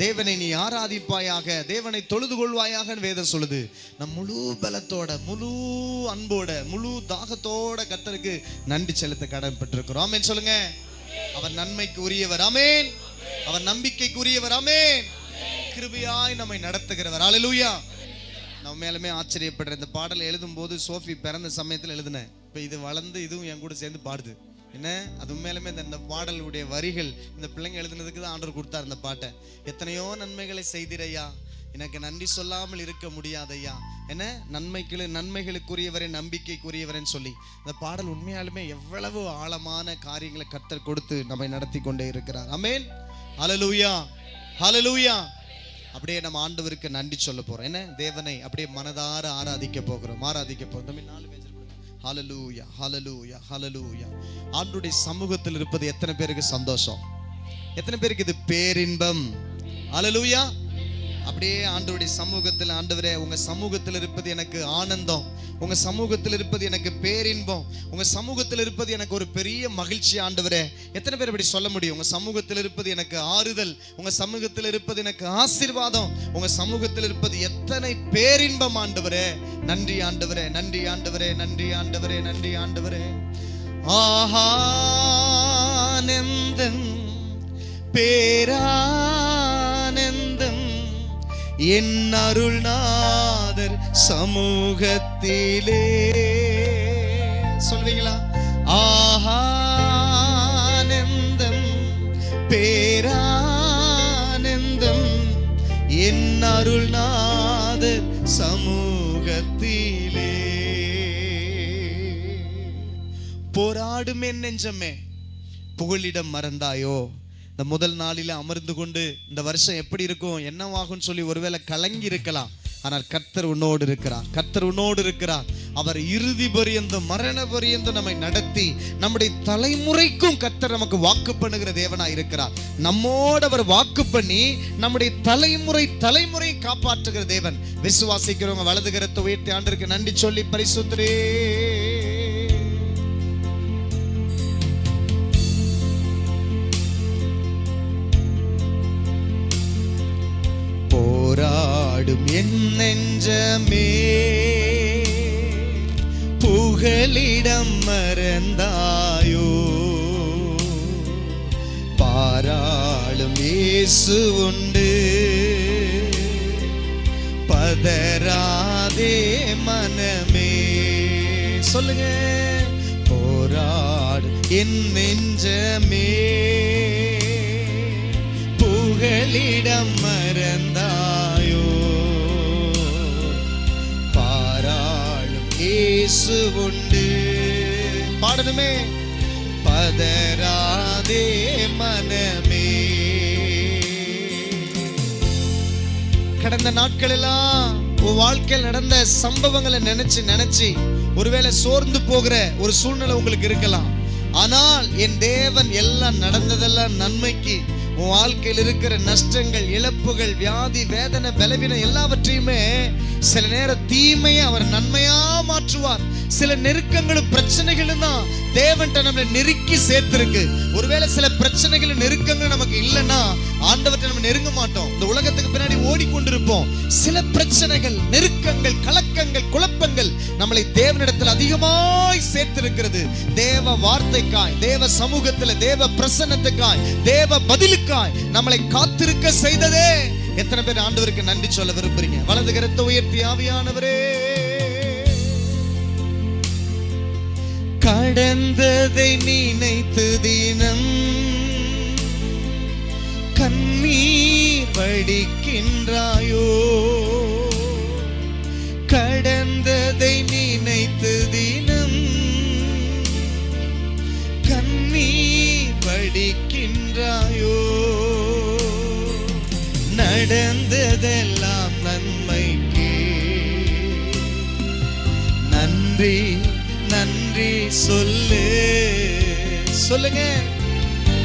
தேவனை நீ ஆராதிப்பாயாக, தேவனை தொழுது கொள்வாயாக வேதம் சொல்லுது. நம் முழு பலத்தோட, முழு அன்போட, முழு தாகத்தோட கர்த்தருக்கு நன்றி செலுத்த கடமைப்பட்டிருக்கிறோம். ஆமென் சொல்லுங்க. அவர் நன்மைக்கு உரியவர். ஆமென். அவர் நம்பிக்கைக்கு உரியவர். ஆமென். கிருபையாய் நம்மை நடத்துகிறவர். ஹல்லேலூயா. நம்ம மேலுமே ஆச்சரியப்படுற இந்த பாடலை எழுதும் போது சோஃபி பிறந்த சமயத்தில் எழுதினேன். இப்போ இது வளர்ந்து இதுவும் என் கூட சேர்ந்து பாடுது. என்ன அது உண்மையிலுமே இந்த பாடலுடைய வரிகள் இந்த பிள்ளைங்க எழுதுனதுக்கு தான் ஆண்டவர் கொடுத்தார் இந்த பாட்டை. எத்தனையோ நன்மைகளை செய்திரையா, எனக்கு நன்றி சொல்லாமல் இருக்க முடியாதையா, என்ன நன்மைகளுக்குரியவரே, நம்பிக்கைக்குரியவரேன்னு சொல்லி இந்த பாடல் உண்மையாலுமே எவ்வளவு ஆழமான காரியங்களை கர்த்தர் கொடுத்து நம்மை நடத்தி கொண்டே இருக்கிறார். ஆமென். ஹல்லேலூயா, ஹல்லேலூயா. அப்படியே நம்ம ஆண்டவருக்கு நன்றி சொல்ல போறோம். என்ன தேவனை அப்படியே மனதார ஆராதிக்க போகிறோம். தம்பி 4 பேஜ் கொடுங்க. ஹல்லேலூயா, ஹல்லேலூயா, ஹல்லேலூயா. ஆண்டவருடைய சமூகத்தில் இருப்பது எத்தனை பேருக்கு சந்தோஷம்? எத்தனை பேருக்கு இது பேரின்பம்? ஹல்லேலூயா. அப்படியே ஆண்டவருடைய சமூகத்தில், ஆண்டவரே உங்க சமூகத்தில் இருப்பது எனக்கு ஆனந்தம், உங்க சமூகத்தில் இருப்பது எனக்கு பேரின்பம், உங்க சமூகத்தில் இருப்பது எனக்கு ஒரு பெரிய மகிழ்ச்சி. ஆண்டவரே எத்தனை பேர் இப்படி சொல்ல முடியும்? உங்க சமூகத்தில் இருப்பது எனக்கு ஆறுதல், உங்க சமூகத்தில் இருப்பது எனக்கு ஆசீர்வாதம், உங்க சமூகத்தில் இருப்பது எத்தனை பேரின்பம். ஆண்டவரே நன்றி ஆண்டவரே, நன்றி ஆண்டவரே, நன்றி ஆண்டவரே, நன்றி ஆண்டவரே. ஆனந்தம் பேரானந்தம் என் அருள்நாதர் சமூகத்திலே. சொல்வீங்களா? ஆனந்தம் பேரானந்தம் என் அருள்நாதர் சமூகத்திலே. போராடும் என் நெஞ்சமே புகழிடம் மறந்தாயோ. இந்த முதல் நாளில அமர்ந்து கொண்டு இந்த வருஷம் எப்படி இருக்கும், என்னவாகும் சொல்லி ஒருவேளை கலங்கி இருக்கலாம். ஆனால் கர்த்தர் உன்னோடு இருக்கிறார். கர்த்தர் உன்னோடு இருக்கிறார். அவர் இறுதி பரியந்தம், மரண பரியந்தம் நம்மை நடத்தி நம்முடைய தலைமுறைக்கும் கர்த்தர் நமக்கு வாக்கு பண்ணுகிற தேவனாய் இருக்கிறார். நம்மோடு அவர் வாக்கு பண்ணி நம்முடைய தலைமுறை காப்பாற்றுகிற தேவன். விசுவாசிக்கிறவங்க வலது கரத்தை உயர்த்தி ஆண்டவருக்கு நன்றி சொல்லி பரிசுத்தரே. போராடும் என் நெஞ்சமே புகலிடம் மறந்தாயோ. பாராளும் இயேசு உண்டு, பதறாதே மனமே. சொல்லுங்க. போராடும் என் நெஞ்சமே புகலிடம் மறந்தாயோ. பாராளும் இயேசு உண்டு. பாடணுமே. பதறாதே மனமே. கடந்த நாட்கள் எல்லாம் உன் வாழ்க்கையில் நடந்த சம்பவங்களை நினைச்சு ஒருவேளை சோர்ந்து போகிற ஒரு சூழ்நிலை உங்களுக்கு இருக்கலாம். ஆனால் என் தேவன் எல்லாம் நடந்ததெல்லாம் நன்மைக்கு. உன் வாழ்க்கையில் இருக்கிற நஷ்டங்கள், இழப்புகள், வியாதி, வேதனை, பலவீனம் எல்லாவற்றையுமே சில நேரம் தீமையை அவர் நன்மையா மாற்றுவார். சில நெருக்கங்களும் பிரச்சனைகளும் தான் தேவன்ட்ட நம்மளை நெருக்கி சேர்த்திருக்கு. ஒருவேளை சில பிரச்சனைகள் நெருக்கங்கள் நமக்கு இல்லைன்னா ஆண்டவர்ட்ட நம்ம நெருங்க மாட்டோம். இந்த உலகத்துக்கு பின்னாடி ஓடிக்கொண்டிருப்போம். சில பிரச்சனைகள், நெருக்கங்கள், கலக்கங்கள், குழப்பங்கள் நம்மளை தேவனிடத்தில் அதிகமாய் சேர்த்திருக்கிறது. தேவ வார்த்தைக்காய், தேவ சமூகத்துல, தேவ பிரசன்னத்துக்காய், தேவ பதிலுக்காய் நம்மளை காத்திருக்க செய்ததே. எத்தனை பேர் ஆண்டவருக்கு நன்றி சொல்ல விரும்புறீங்க? வலது கரத்தை உயர்த்தி ஆவியானவரே. கடந்ததை நினைத்து தினம் கண்ணீர் வடிக்கின்றாயோ. கடந்ததை நினைத்து தினம் கண்ணீர் வடிக்கின்றாயோ. நடந்ததெல்லாம் நன்மைக்கே. நன்றி நன்றி சொல்லு. சொல்லுங்க.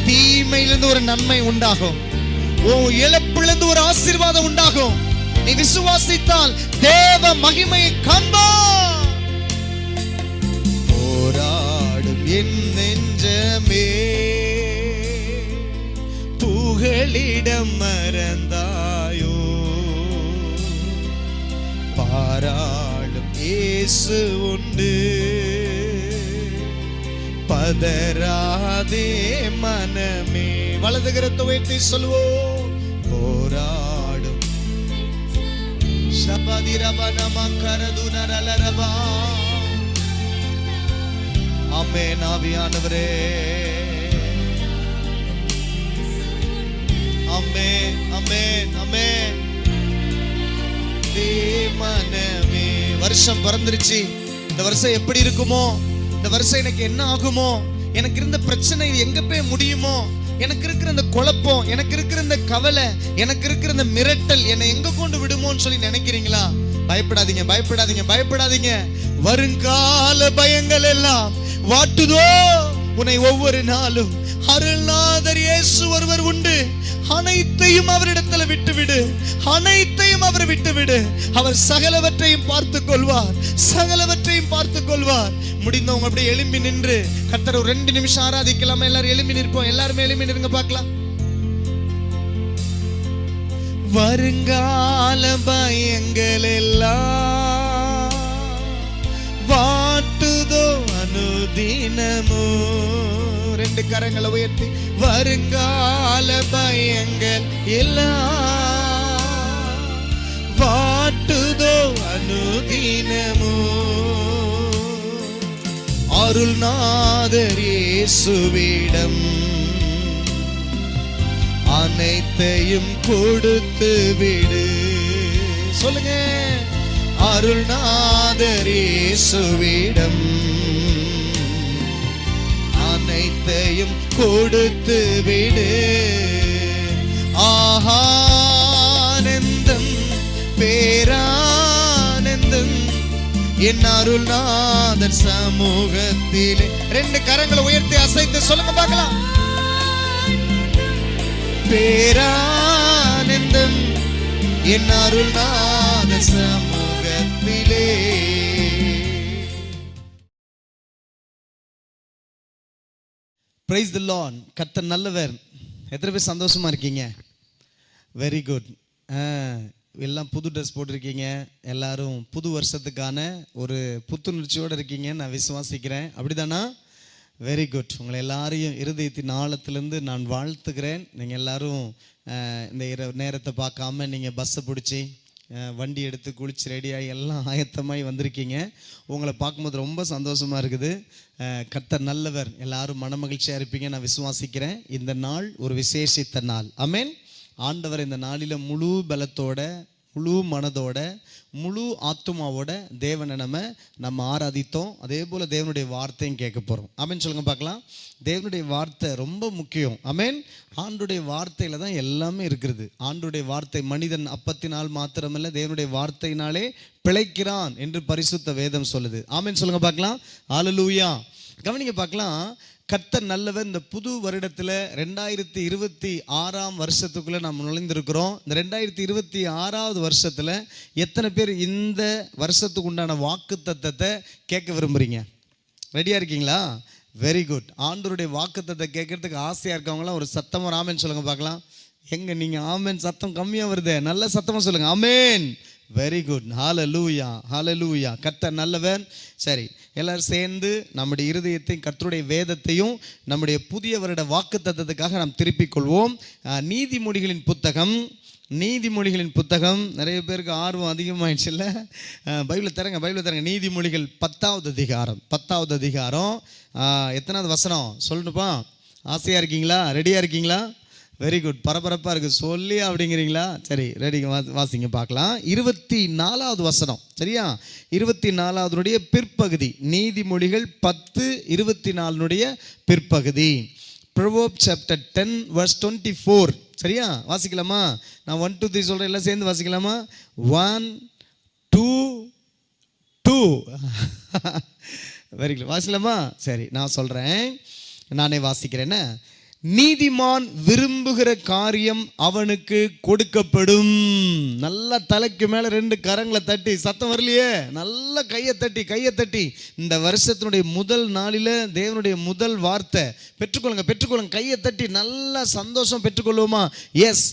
தீமையிலிருந்து ஒரு நன்மை உண்டாகும். இழப்பிலிருந்து ஒரு ஆசீர்வாதம் உண்டாகும். நீ விசுவாசித்தால் தேவ மகிமையை காண்பாய். போராடும் என் நெஞ்சமே, புகலிடம் மறந்தாயோ, பாராளும் இயேசு உண்டு, பதராதே மனமே. வலது கரத்தை உயர்த்தி சொல்வோம். போராடும் ஷபதிரபனமகரதுனரலரபா. ஆமென். ஆவியானவரே, ஆமென், ஆமென், ஆமென். மனமே, வருஷம் பிறந்துருச்சு. இந்த வருஷம் எப்படி இருக்குமோ, இந்த வருஷம் எனக்கு என்ன ஆகுமோ, எனக்கு இருந்த பிரச்சனை எங்க போய் முடியுமோ, எனக்கு இருக்கிற இந்த குழப்பம், எனக்கு இருக்கிற இந்த கவலை, எனக்கு இருக்கிற இந்த மிரட்டல் என்னை எங்க கொண்டு விடுமோன்னு சொல்லி நினைக்கிறீங்களா? பயப்படாதீங்க, பயப்படாதீங்க, பயப்படாதீங்க. வருங்கால பயங்கள் எல்லாம் வாட்டுதோ உன்னை ஒவ்வொரு நாளும். அருள்நாதர் இயேசு ஒருவர் உண்டு, அனைத்தையும் அவரிடத்துல விட்டுவிடு, அனைத்தையும் அவர் விட்டுவிடு. அவர் சகலவற்றையும் பார்த்துக் கொள்வார், சகலவற்றையும் பார்த்துக் கொள்வார். முடிந்தவங்க அப்படியே எழும்பி நின்று கர்த்தரை ஒரு 2 நிமிஷம் ஆராதிக்கலாமா? எல்லாரும் எழும்பி நிற்போம். எல்லாருமே எழும்பி நிற்க பார்க்கலாம். வருங்கால பயங்கள் எல்லாம் வாட்டுதோ அனுதினமோ. 2 கரங்களை உயர்த்தி. வருங்கால பயங்கள் எல்லாம் வாட்டுதோ அனுதினமோ. அருள்நாதர் இயேசுவிடம் அனைத்தையும் கொடுத்து விடு. சொல்லுங்க. அருள்நாதர் இயேசுவிடம் அனைத்தையும் கொடுத்து விடு. ஆனந்தம் பேரானந்தம் என் அருள்நாதர் சமூகத்திலே. 2 கரங்களை உயர்த்தி அசைத்து சொல்லுங்க பார்க்கலாம். பேரானந்தம் என் அருள்நாதர் சமூகத்திலே. Praise the Lord. கர்த்தர் நல்லவர். எத்தனை பேர் சந்தோஷமா இருக்கீங்க? Very good. எல்லாம் புது ட்ரெஸ் போட்டிருக்கீங்க. எல்லாரும் புது வருஷத்துக்கான ஒரு புத்துணர்ச்சியோடு இருக்கீங்க நான் விசுவாசிக்கிறேன். அப்படிதானா? Very good. உங்களை எல்லாரையும் இருதயத்தின் ஆழத்திலேருந்து நான் வாழ்த்துக்கிறேன். நீங்கள் எல்லாரும் இந்த நேரத்தை பார்க்காம நீங்கள் பஸ்ஸை பிடிச்சி வண்டி எடுத்து குளிச்சு ரெடியாகி எல்லாம் ஆயத்தமாகி வந்திருக்கீங்க. உங்களை பார்க்கும்போது ரொம்ப சந்தோஷமாக இருக்குது. கர்த்தர் நல்லவர். எல்லாரும் மனமகிழ்ச்சியாக இருப்பீங்க நான் விசுவாசிக்கிறேன். இந்த நாள் ஒரு விசேஷித்த நாள். ஆமென். ஆண்டவர் இந்த நாளில் முழு பலத்தோட, முழு மனதோட, முழு ஆத்துமாவோட தேவனை நம்ம ஆராதித்தோம். அதே போல் தேவனுடைய வார்த்தையும் கேட்க போகிறோம். ஆமென் சொல்லுங்க பார்க்கலாம். தேவனுடைய வார்த்தை ரொம்ப முக்கியம். ஆமென். ஆண்டுடைய வார்த்தையில் தான் எல்லாமே இருக்கிறது. ஆண்டுடைய வார்த்தை மனிதன் அப்பத்தினால் மாத்திரமல்ல தேவனுடைய வார்த்தையினாலே பிழைக்கிறான் என்று பரிசுத்த வேதம் சொல்லுது. ஆமென் சொல்லுங்க பார்க்கலாம். ஹல்லேலூயா. கவனிங்க பார்க்கலாம். கர்த்தர் நல்லவர். இந்த புது வருடத்தில் 2026ஆம் வருஷத்துக்குள்ளே நாம் நுழைந்திருக்கிறோம். இந்த 2026ஆவது வருஷத்தில் எத்தனை பேர் இந்த வருஷத்துக்கு உண்டான வாக்கு தத்தத்தை கேட்க விரும்புகிறீங்க? ரெடியாக இருக்கீங்களா? Very good. ஆண்டவருடைய வாக்கு தத்தத்தை கேட்கறதுக்கு ஆசையாக இருக்கவங்களாம் ஒரு சத்தமாக ஆமென் சொல்லுங்க பார்க்கலாம். எங்க நீங்கள் ஆமென் சத்தம் கம்மியாக வருது, நல்ல சத்தமாக சொல்லுங்க. Amen. Very good. Hallelujah, hallelujah. கர்த்தர் நல்லவர். சரி, எல்லாரும் சேர்ந்து நம்முடைய இருதயத்தையும் கர்த்தருடைய வேதத்தையும் நம்முடைய புதிய வருட வாக்கு தத்தத்துக்காக நாம் திருப்பிக் கொள்வோம். நீதிமொழிகளின் புத்தகம், நீதிமொழிகளின் புத்தகம். நிறைய பேருக்கு ஆர்வம் அதிகமாகிடுச்சு இல்லை? பைபிளை தரங்க. நீதிமொழிகள் 10வது அதிகாரம். 10வது அதிகாரம் எத்தனாவது வசனம் சொல்லணுப்பா? ஆசையாக இருக்கீங்களா? ரெடியாக இருக்கீங்களா? Very good. பரபரப்பாக இருக்குது. சொல்லி அப்படிங்கிறீங்களா? சரி, ரெடி, வாசிங்க பார்க்கலாம். 24வது வசனம். சரியா? 24வது பிற்பகுதி. நீதிமொழிகள் 10:24 பிற்பகுதி. Proverbs chapter 10 verse 24. சரியா? வாசிக்கலாமா? நான் 1 2 3 சொல்கிறேன், எல்லாம் சேர்ந்து வாசிக்கலாமா? 1 2 2. Very good. வாசிக்கலாமா? சரி, நான் சொல்கிறேன், நானே வாசிக்கிறேன்னு. நீதிமான் விரும்புகிற காரியம் அவனுக்கு கொடுக்கப்படும். நல்லா தலைக்கு மேல 2 கரங்களை தட்டி, சத்தம் வரலையே, நல்லா கையை தட்டி இந்த வருஷத்தினுடைய முதல் நாளில தேவனுடைய முதல் வார்த்தை பெற்றுக்கொள்ளுங்க. கையை தட்டி நல்லா சந்தோஷம் பெற்றுக்கொள்வோமா? எஸ்,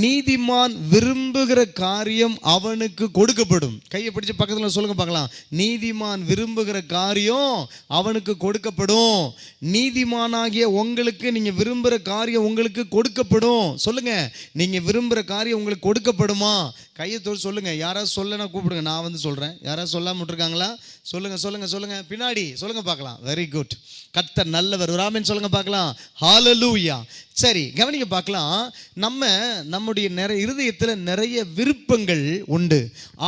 நீதிமான் விரும்புகிற காரியம் அவனுக்கு கொடுக்கப்படும். கையை பிடிச்சு பக்கத்துல சொல்லுங்க பார்க்கலாம். நீதிமான் விரும்புகிற காரியம் அவனுக்கு கொடுக்கப்படும். நீதிமானாகிய உங்களுக்கு நீங்க விரும்புகிற காரியம் உங்களுக்கு கொடுக்கப்படும். சொல்லுங்க, நீங்க விரும்புகிற காரியம் உங்களுக்கு கொடுக்கப்படுமா? கையை தோடு சொல்லுங்க. யாராவது சொல்லனா கூப்பிடுங்க, நான் வந்து சொல்றேன். யாராவது சொல்லாம விட்டுருக்காங்களா? சொல்லுங்க. பின்னாடி சொல்லுங்க பார்க்கலாம். Very good. கர்த்தர் நல்லவர். ஒரு ஆமென் சொல்லுங்க பார்க்கலாம். ஹalleluya. சரி, கவனிங்க பார்க்கலாம். நம்முடைய இருதயத்தில் நிறைய விருப்பங்கள் உண்டு.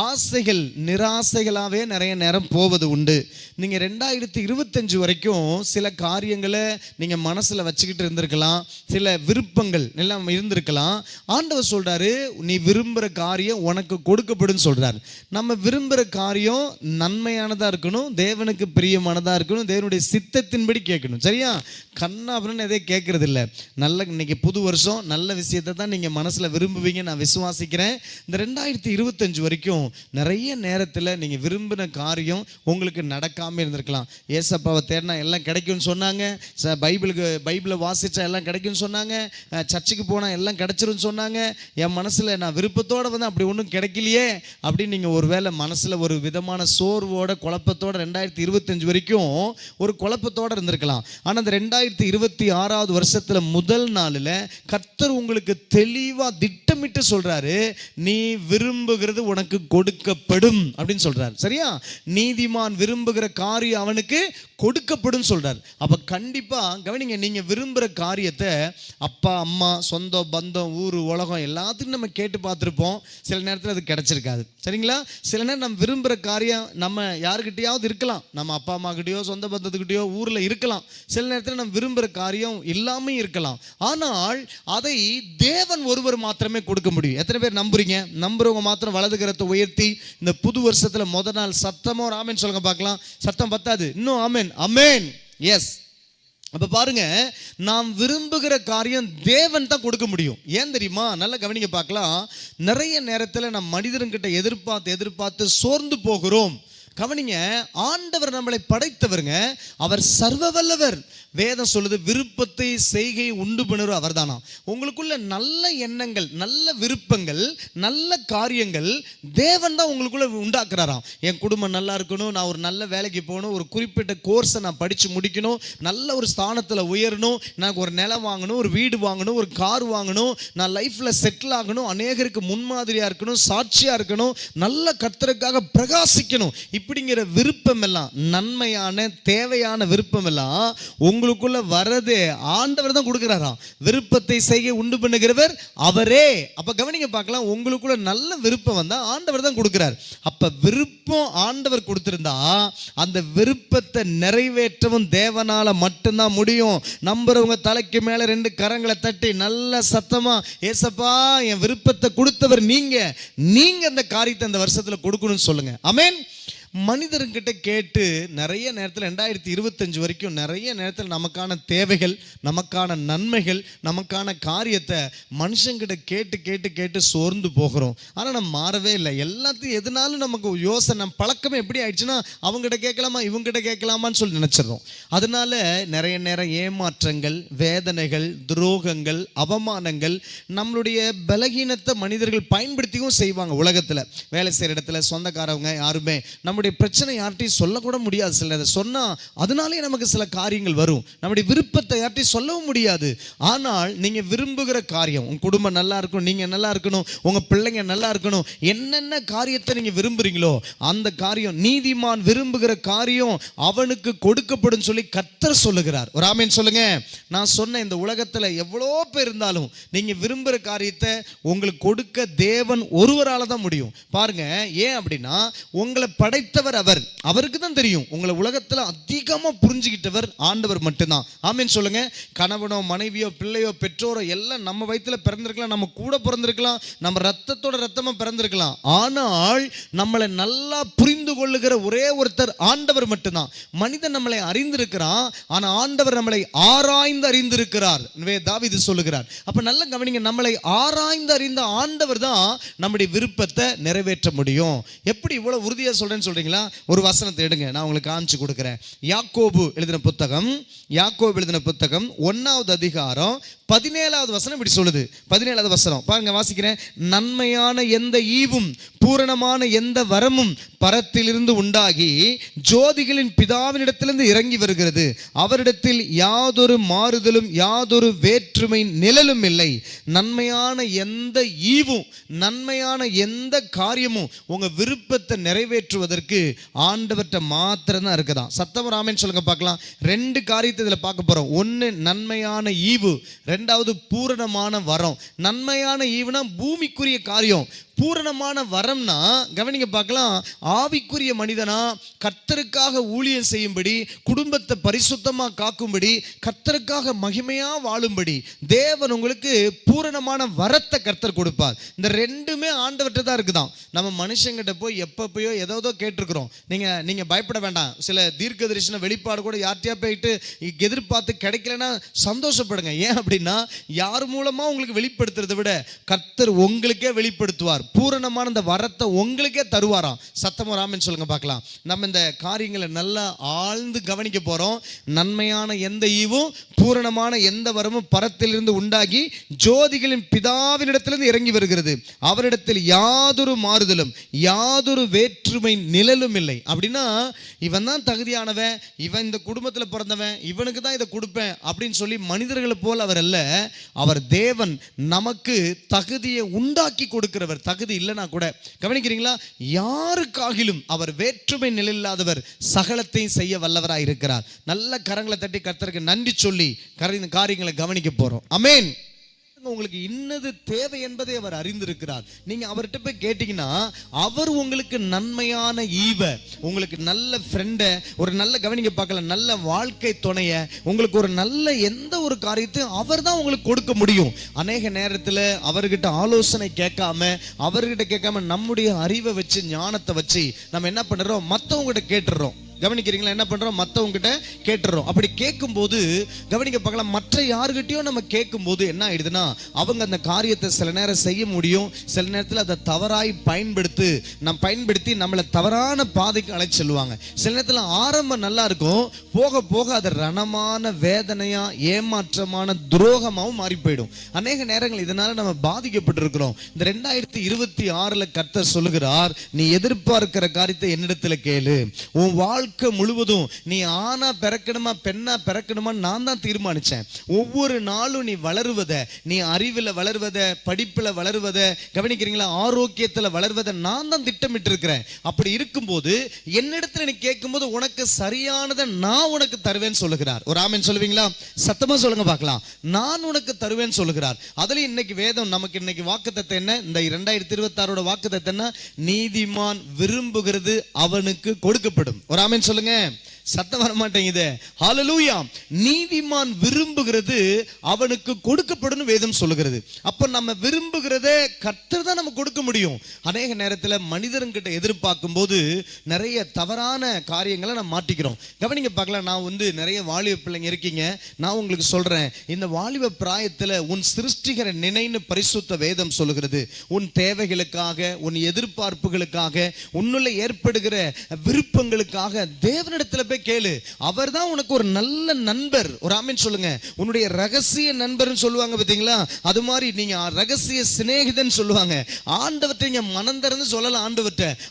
ஆசைகள் நிராசைகளாகவே நிறைய நேரம் போவது உண்டு. நீங்கள் 2025 வரைக்கும் சில காரியங்களை நீங்கள் மனசில் வச்சுக்கிட்டு இருந்திருக்கலாம். சில விருப்பங்கள் எல்லாம் இருந்திருக்கலாம். ஆண்டவர் சொல்கிறாரு, நீ விரும்புகிற காரியம் உனக்கு கொடுக்கப்படும் சொல்கிறார். நம்ம விரும்புகிற காரியம் நன்மையானதாக இருக்கணும், தேவனுக்கு பிரியமானதாக இருக்கணும், தேவனுடைய சித்தத்தின்படி கேட்கணும். சரியா? கண்ணா அப்படின்னு எதை கேட்கறது இல்லை. இன்னைக்கு புது வருஷம் நல்ல விஷயத்தை தான் நீங்க மனசுல விரும்புவீங்க, நான் விசுவாசிக்கிறேன். இந்த 2025 வரைக்கும் நிறைய நேரத்தில் நீங்க விரும்பின காரியம் உங்களுக்கு நடக்காம இருந்திருக்கலாம். ஏசப்பாவை தேடினா எல்லாம் கிடைக்கும்னு சொன்னாங்க, பைபிளை வாசிச்சா எல்லாம் கிடைக்கும்னு சொன்னாங்க, சர்ச்சுக்கு போனா எல்லாம் கிடைச்சிரும்னு சொன்னாங்க. என் மனசுல நான் விருப்பத்தோட வந்து அப்படி ஒன்றும் கிடைக்கலையே அப்படின்னு நீங்க ஒருவேளை மனசுல ஒரு விதமான சோர்வோட குழப்பத்தோட 2025 வரைக்கும் ஒரு குழப்பத்தோட இருந்திருக்கலாம். ஆனா அந்த 2026வது வருஷத்துல முதல் நாளில் கர்த்தர் உங்களுக்கு தெளிவா திட்டமிட்டு சொல்றாரு, நீ விரும்புகிறது உனக்கு கொடுக்கப்படும் அப்படின்னு சொல்றாரு. சரியா? நீதிமான் விரும்புகிற காரியம் அவனுக்கு கொடுக்கப்படும் சொல்றாரு. அப்ப கண்டிப்பா கவனிங்க, நீங்க விரும்புகிற காரியத்தை அப்பா அம்மா சொந்த பந்தம் ஊர் உலகம் எல்லாத்துக்கும் நம்ம கேட்டு பார்த்துருப்போம். சில நேரத்தில் அது கிடைச்சிருக்காது. சரிங்களா? சில நேரம் நம்ம விரும்புகிற காரியம் நம்ம யாருக்கிட்டையாவது இருக்கலாம், நம்ம அப்பா அம்மா கிட்டயோ சொந்த பந்தத்துக்கிட்டயோ ஊர்ல இருக்கலாம். சில நேரத்தில் நம்ம விரும்புகிற காரியம் இல்லாமல் இருக்கலாம். ஆனால் அதை தேவன் ஒருவர் மாத்திரமே கொடுக்க முடியும். எத்தனை பேர் நம்புறீங்க? நம்புறவங்க மாத்திரம் வலது கரத்தை உயர்த்தி இந்த புது வருஷத்துல முதல் நாள் சத்தமா ஒரு ஆமென் சொல்லுங்க பார்க்கலாம். சத்தம் பத்தாது, இன்னும் ஆமென். ஆமென். எஸ். அப்ப பாருங்க, நாம் விரும்புகிற காரியம் தேவன் தான் கொடுக்க முடியும். ஏன் தெரியுமா? நல்லா கவனிங்க பார்க்கலாம். நிறைய நேரத்தில் நம்ம மனிதர்கிட்ட எதிர்பார்த்து சோர்ந்து போகிறோம். கவனிங்க, ஆண்டவர் நம்மளை படைத்தவருங்க, அவர் சர்வ வல்லவர். வேதம் சொல்லுது, விருப்பத்தை செய்கை உண்டு பண்ணுற அவர் தானா. உங்களுக்குள்ள நல்ல எண்ணங்கள், நல்ல விருப்பங்கள், நல்ல காரியங்கள் தேவன் தான் உங்களுக்குள்ள உண்டாக்குறாராம். என் குடும்பம் நல்லா இருக்கணும், நான் ஒரு நல்ல வேலைக்கு போகணும், ஒரு குறிப்பிட்ட கோர்ஸை நான் படித்து முடிக்கணும், நல்ல ஒரு ஸ்தானத்தில் உயரணும், நான் ஒரு நிலம் வாங்கணும், ஒரு வீடு வாங்கணும், ஒரு கார் வாங்கணும், நான் லைஃப்பில் செட்டில் ஆகணும், அநேகருக்கு முன்மாதிரியாக இருக்கணும், சாட்சியாக இருக்கணும், நல்ல கர்த்தருக்காக பிரகாசிக்கணும். இப்படிங்கிற விருப்பம் எல்லாம், நன்மையான தேவையான விருப்பம் எல்லாம் உங்களுக்குள்ள வரதே ஆண்டவர் தான் கொடுக்கிறாராம். விருப்பத்தை செய்ய உண்டு பண்ணுகிறவர் அவரே. அப்ப கவனிங்க பார்க்கலாம், உங்களுக்குள்ள நல்ல விருப்பம் வந்தா ஆண்டவர் தான் கொடுக்கிறார். அப்ப விருப்பம் ஆண்டவர் கொடுத்திருந்தா அந்த விருப்பத்தை நிறைவேற்றவும் தேவனால மட்டும்தான் முடியும். நம்புறவங்க தலைக்கு மேல 2 கரங்களை தட்டி நல்ல சத்தமா, ஏசப்பா என் விருப்பத்தை கொடுத்தவர் நீங்க அந்த காரியத்தை அந்த வருஷத்துல கொடுக்கணும்னு சொல்லுங்க. ஆமென். மனிதர்கிட்ட கேட்டு நிறைய நேரத்தில் 2025 வரைக்கும் நிறைய நேரத்தில் நமக்கான தேவைகள், நமக்கான நன்மைகள், நமக்கான காரியத்தை மனுஷங்கிட்ட கேட்டு சோர்ந்து போகிறோம். ஆனால் நம்ம மாறவே இல்லை. எல்லாத்தையும் எதுனாலும் நமக்கு யோசனை, நம்ம பழக்கமே எப்படி ஆயிடுச்சுன்னா அவங்ககிட்ட கேட்கலாமா இவங்ககிட்ட கேட்கலாமான்னு சொல்லி நினச்சிடறோம். அதனால நிறைய நேரம் ஏமாற்றங்கள், வேதனைகள், துரோகங்கள், அவமானங்கள், நம்மளுடைய பலகீனத்தை மனிதர்கள் பயன்படுத்தியும் செய்வாங்க. உலகத்தில் வேலை செய்கிற இடத்துல சொந்தக்காரவங்க யாருமே நம்முடைய பிரச்சனை யார்ட்டையும் சொல்லக்கூட முடியாது. சில சொன்னா அதனாலே நமக்கு சில காரியங்கள் வரும். நம்முடைய விருப்பத்தை யார்ட்டையும் சொல்லவும் முடியாது. ஆனால் நீங்க விரும்புகிற காரியம், உங்க குடும்பம் நல்லா இருக்கணும், நீங்க நல்லா இருக்கணும், உங்க பிள்ளைங்க நல்லா இருக்கணும், என்னென்ன காரியத்தை நீங்க விரும்புறீங்களோ அந்த காரியம், நீதிமான் விரும்புகிற காரியம் அவனுக்கு கொடுக்கப்படும் சொல்லி கர்த்தர் சொல்லுகிறார். ஒரு ஆமென் சொல்லுங்க. நான் சொன்ன இந்த உலகத்துல எவ்வளோ பேர் இருந்தாலும் நீங்க விரும்புகிற காரியத்தை உங்களுக்கு கொடுக்க தேவன் ஒருவரால தான் முடியும். பாருங்க, ஏன் அப்படின்னா உங்களை படைத்த படைத்தவர் அவர். அவருக்கு தான் தெரியும். உங்களை உலகத்துல அதிகமா புரிஞ்சுக்கிட்டவர் ஆண்டவர் மட்டும்தான். ஆமென் சொல்லுங்க. கணவனோ மனைவியோ பிள்ளையோ பெற்றோரோ எல்லாம் நம்ம வயித்துல பிறந்திருக்கலாம், நம்ம கூட பிறந்திருக்கலாம், நம்ம ரத்தத்தோட ரத்தமா பிறந்திருக்கலாம். ஆனால் நம்மளை நல்லா புரிந்து கொள்ளுகிற ஒரே ஒருத்தர் ஆண்டவர் மட்டும்தான். மனிதன் நம்மளை அறிந்திருக்கிறான், ஆனா ஆண்டவர் நம்மளை ஆராய்ந்து அறிந்திருக்கிறார். தாவீது சொல்லுகிறார். அப்ப நல்ல கவனிங்க, நம்மளை ஆராய்ந்து அறிந்த ஆண்டவர் தான் நம்முடைய விருப்பத்தை நிறைவேற்ற முடியும். எப்படி இவ்வளவு உறுதியா சொல்றேன்னு சொல்றீங்களா? ஒரு வசனத்தை எடுங்க, நான் உங்களுக்கு காமிச்சு கொடுக்கிறேன். யாக்கோபு எழுதின புத்தகம் 1வது அதிகாரம் 17வது வசனம் இப்படி சொல்லுது. 17வது வசனம் பாருங்க, வாசிக்கிறேன். நன்மையான எந்த ஈவும் பூரணமான எந்த வரமும் பரத்திலிருந்து உண்டாகி ஜோதிகளின் பிதாவினிடத்திலிருந்து இறங்கி வருகிறது. அவரிடத்தில் யாதொரு மாறுதலும் யாதொரு வேற்றுமை நிழலும் இல்லை. நன்மையான எந்த ஈவும் நன்மையான எந்த காரியமும் உங்க விருப்பத்தை நிறைவேற்றுவதற்கு ஆண்டவர்கிட்ட மாத்திரம் தான் இருக்குதான். சத்தம் ராமன் சொல்லுங்க பார்க்கலாம். 2 காரியத்தை இதுல பார்க்க போறோம். ஒன்னு நன்மையான ஈவு, 2வது பூரணமான வரம். நன்மையான ஈவுனா பூமிக்குரிய காரியம், பூரணமான வரம்னா கவனிங்க பார்க்கலாம், ஆவிக்குரிய மனிதனா கர்த்தருக்காக ஊழியம் செய்யும்படி, குடும்பத்தை பரிசுத்தமா காக்கும்படி, கர்த்தருக்காக மகிமையா வாழும்படி தேவன் உங்களுக்கு பூரணமான வரத்தை கர்த்தர் கொடுப்பார். இந்த ரெண்டுமே ஆண்டவர்கிட்ட தான் இருக்குதான். நம்ம மனுஷங்கிட்ட போய் எப்பப்பயோ ஏதோ கேட்டிருக்கிறோம். நீங்க பயப்பட வேண்டாம். சில தீர்க்க தரிசன வெளிப்பாடு கூட யார்கிட்டயா போயிட்டு எதிர்பார்த்து கிடைக்கலன்னா சந்தோஷப்படுங்க. ஏன் அப்படின்னா, யார் மூலமா உங்களுக்கு வெளிப்படுத்துறதை விட கர்த்தர் உங்களுக்கே வெளிப்படுத்துவார். பூரணமான இந்த வரத்தை உங்களுக்கே தருவாராம். சத்தமா ராமன் சொல்லுங்க பார்க்கலாம். நம்ம இந்த காரியங்களை நல்லா ஆழ்ந்து கவனிக்க போறோம். நன்மையான எந்த ஈவும் பூரணமான எந்த வரமும் பரத்திலிருந்து உண்டாகி ஜோதிகளின் பிதாவினிடத்திலிருந்து இறங்கி வருகிறது. அவரிடத்தில் யாதொரு மாறுதலும் யாதொரு வேற்றுமை நிழலும் இல்லை. அப்படின்னா இவன் தான் தகுதியானவன், இவன் இந்த குடும்பத்தில் பிறந்தவன், இவனுக்கு தான் இதை கொடுப்பேன் அப்படின்னு சொல்லி மனிதர்களை போல் அவர் அல்ல. அவர் தேவன், நமக்கு தகுதியை உண்டாக்கி கொடுக்கிறவர். தகுதி இல்லைனா கூட கவனிக்கிறீங்களா, யாருக்காகிலும் அவர் வேற்றுமை நிலையில்லாதவர், சகலத்தையும் செய்ய வல்லவராய் இருக்கிறார். நல்ல கரங்களை தட்டி கர்த்தருக்கு நன்றி சொல்லி காரியங்களை கவனிக்க போறோம். ஆமென். உங்களுக்கு இன்னது தேவை என்பதை அவர் அறிந்திருக்கிறார். நீங்க அவர்கிட்ட போய் கேட்டீங்கன்னா அவர் உங்களுக்கு நன்மையான ஈவ, உங்களுக்கு நல்ல ஃப்ரெண்ட, ஒரு நல்ல கவனிக்க பார்க்கலாம், நல்ல வாழ்க்கை துணைய, உங்களுக்கு ஒரு நல்ல எந்த ஒரு காரியத்தையும் அவர் தான் உங்களுக்கு கொடுக்க முடியும். அநேக நேரத்தில் அவர்கிட்ட ஆலோசனை கேட்காம நம்முடைய அறிவை வச்சு ஞானத்தை வச்சு நம்ம என்ன பண்றோம், மற்றவங்ககிட்ட கேட்டுறோம். கவனிக்கிறீங்களா? என்ன பண்றோம், மற்றவங்கிட்ட கேட்டுறோம். அப்படி கேட்கும்போது கவனிக்க பார்க்கலாம், மற்ற யாருக்கிட்டையும் நம்ம கேட்கும்போது என்ன ஆயிடுதுன்னா, அவங்க அந்த காரியத்தை சில நேரம் செய்ய முடியும், சில நேரத்தில் அதை தவறாய் பயன்படுத்தி நம்மளை தவறான பாதைக்கு அழைச்சு செல்லுவாங்க. சில நேரத்தில் ஆரம்பம் நல்லா இருக்கும், போக போக அது ரணமான வேதனையா ஏமாற்றமான துரோகமாகவும் மாறி போயிடும். அநேக நேரங்கள் இதனால நம்ம பாதிக்கப்பட்டிருக்கிறோம். இந்த 2026 கர்த்தர் சொல்லுகிறார், நீ எதிர்பார்க்கிற காரியத்தை என்னிடத்துல கேளு. உன் வாழ்க்கை முழுவதும் நீ ஆணா பிறக்கணுமா பெண்ணா பிறக்கணுமா நான் தான் தீர்மானிச்சேன். ஒவ்வொரு நாளும் நீ வளருவத, நீ அறிவில் வளருவத, படிப்புல வளருவத, கவனிக்கிறீங்களா, ஆரோக்கியத்துல வளருவத நான் தான் திட்டமிட்டு இருக்கிறேன். அப்படி இருக்கும்போது என்னிடத்துல நீ கேட்கும்போது உனக்கு சரியானதை நான் உனக்கு தருவேன்னு சொல்லுகிறார். ஒரு ஆமென் சொல்லுவீங்களா? சத்தமா சொல்லுங்க பார்க்கலாம். நான் உனக்கு தருவேன்னு சொல்லுகிறார். அதுல இன்னைக்கு வேதம் நமக்கு இன்னைக்கு வாக்குத்தத்தம் என்ன? இந்த 2026 வாக்குத்தத்தம் என்ன? நீதிமான் விரும்புகிறது அவனுக்கு கொடுக்கப்படும். ஒரு ஆமென் சொல்லுங்க. சத்தம் வர மாட்டேங்குது. ஹல்லேலூயா. நீதிமான் விரும்புகிறது அவனுக்கு கொடுக்கப்படும் வேதம் சொல்லுகிறது. அப்ப நம்ம விரும்புகிறதே கர்த்தர் தான் நமக்கு கொடுக்க முடியும். அநேக நேரத்தில் மனிதர்கிட்ட எதிர்பார்க்கும் போது நிறைய தவறான காரியங்களை நம்ம மாட்டிக்கிறோம். கவனிங்க பார்க்கலாம். நான் நிறைய வாலிப பிள்ளைங்க இருக்கீங்க, நான் உங்களுக்கு சொல்றேன், இந்த வாலிப பிராயத்தில் உன் சிருஷ்டிகரை நினைன்னு பரிசுத்த வேதம் சொல்லுகிறது. உன் தேவைகளுக்காக, உன் எதிர்பார்ப்புகளுக்காக, உன்னுள்ள ஏற்படுகிற விருப்பங்களுக்காக தேவனிடத்தில் கேளு. அவர் தான் உனக்கு ஒரு நல்ல நண்பர். ஒரு ஆமென் சொல்லுங்க. உன்னுடைய ரகசிய நண்பர்னு சொல்லுவாங்க பாத்தீங்களா, அது மாதிரி நீங்க ரகசிய சிநேகிதன் சொல்லுவாங்க. ஆண்டவர்கிட்ட நீங்க மனம் திறந்து சொல்லலாம்.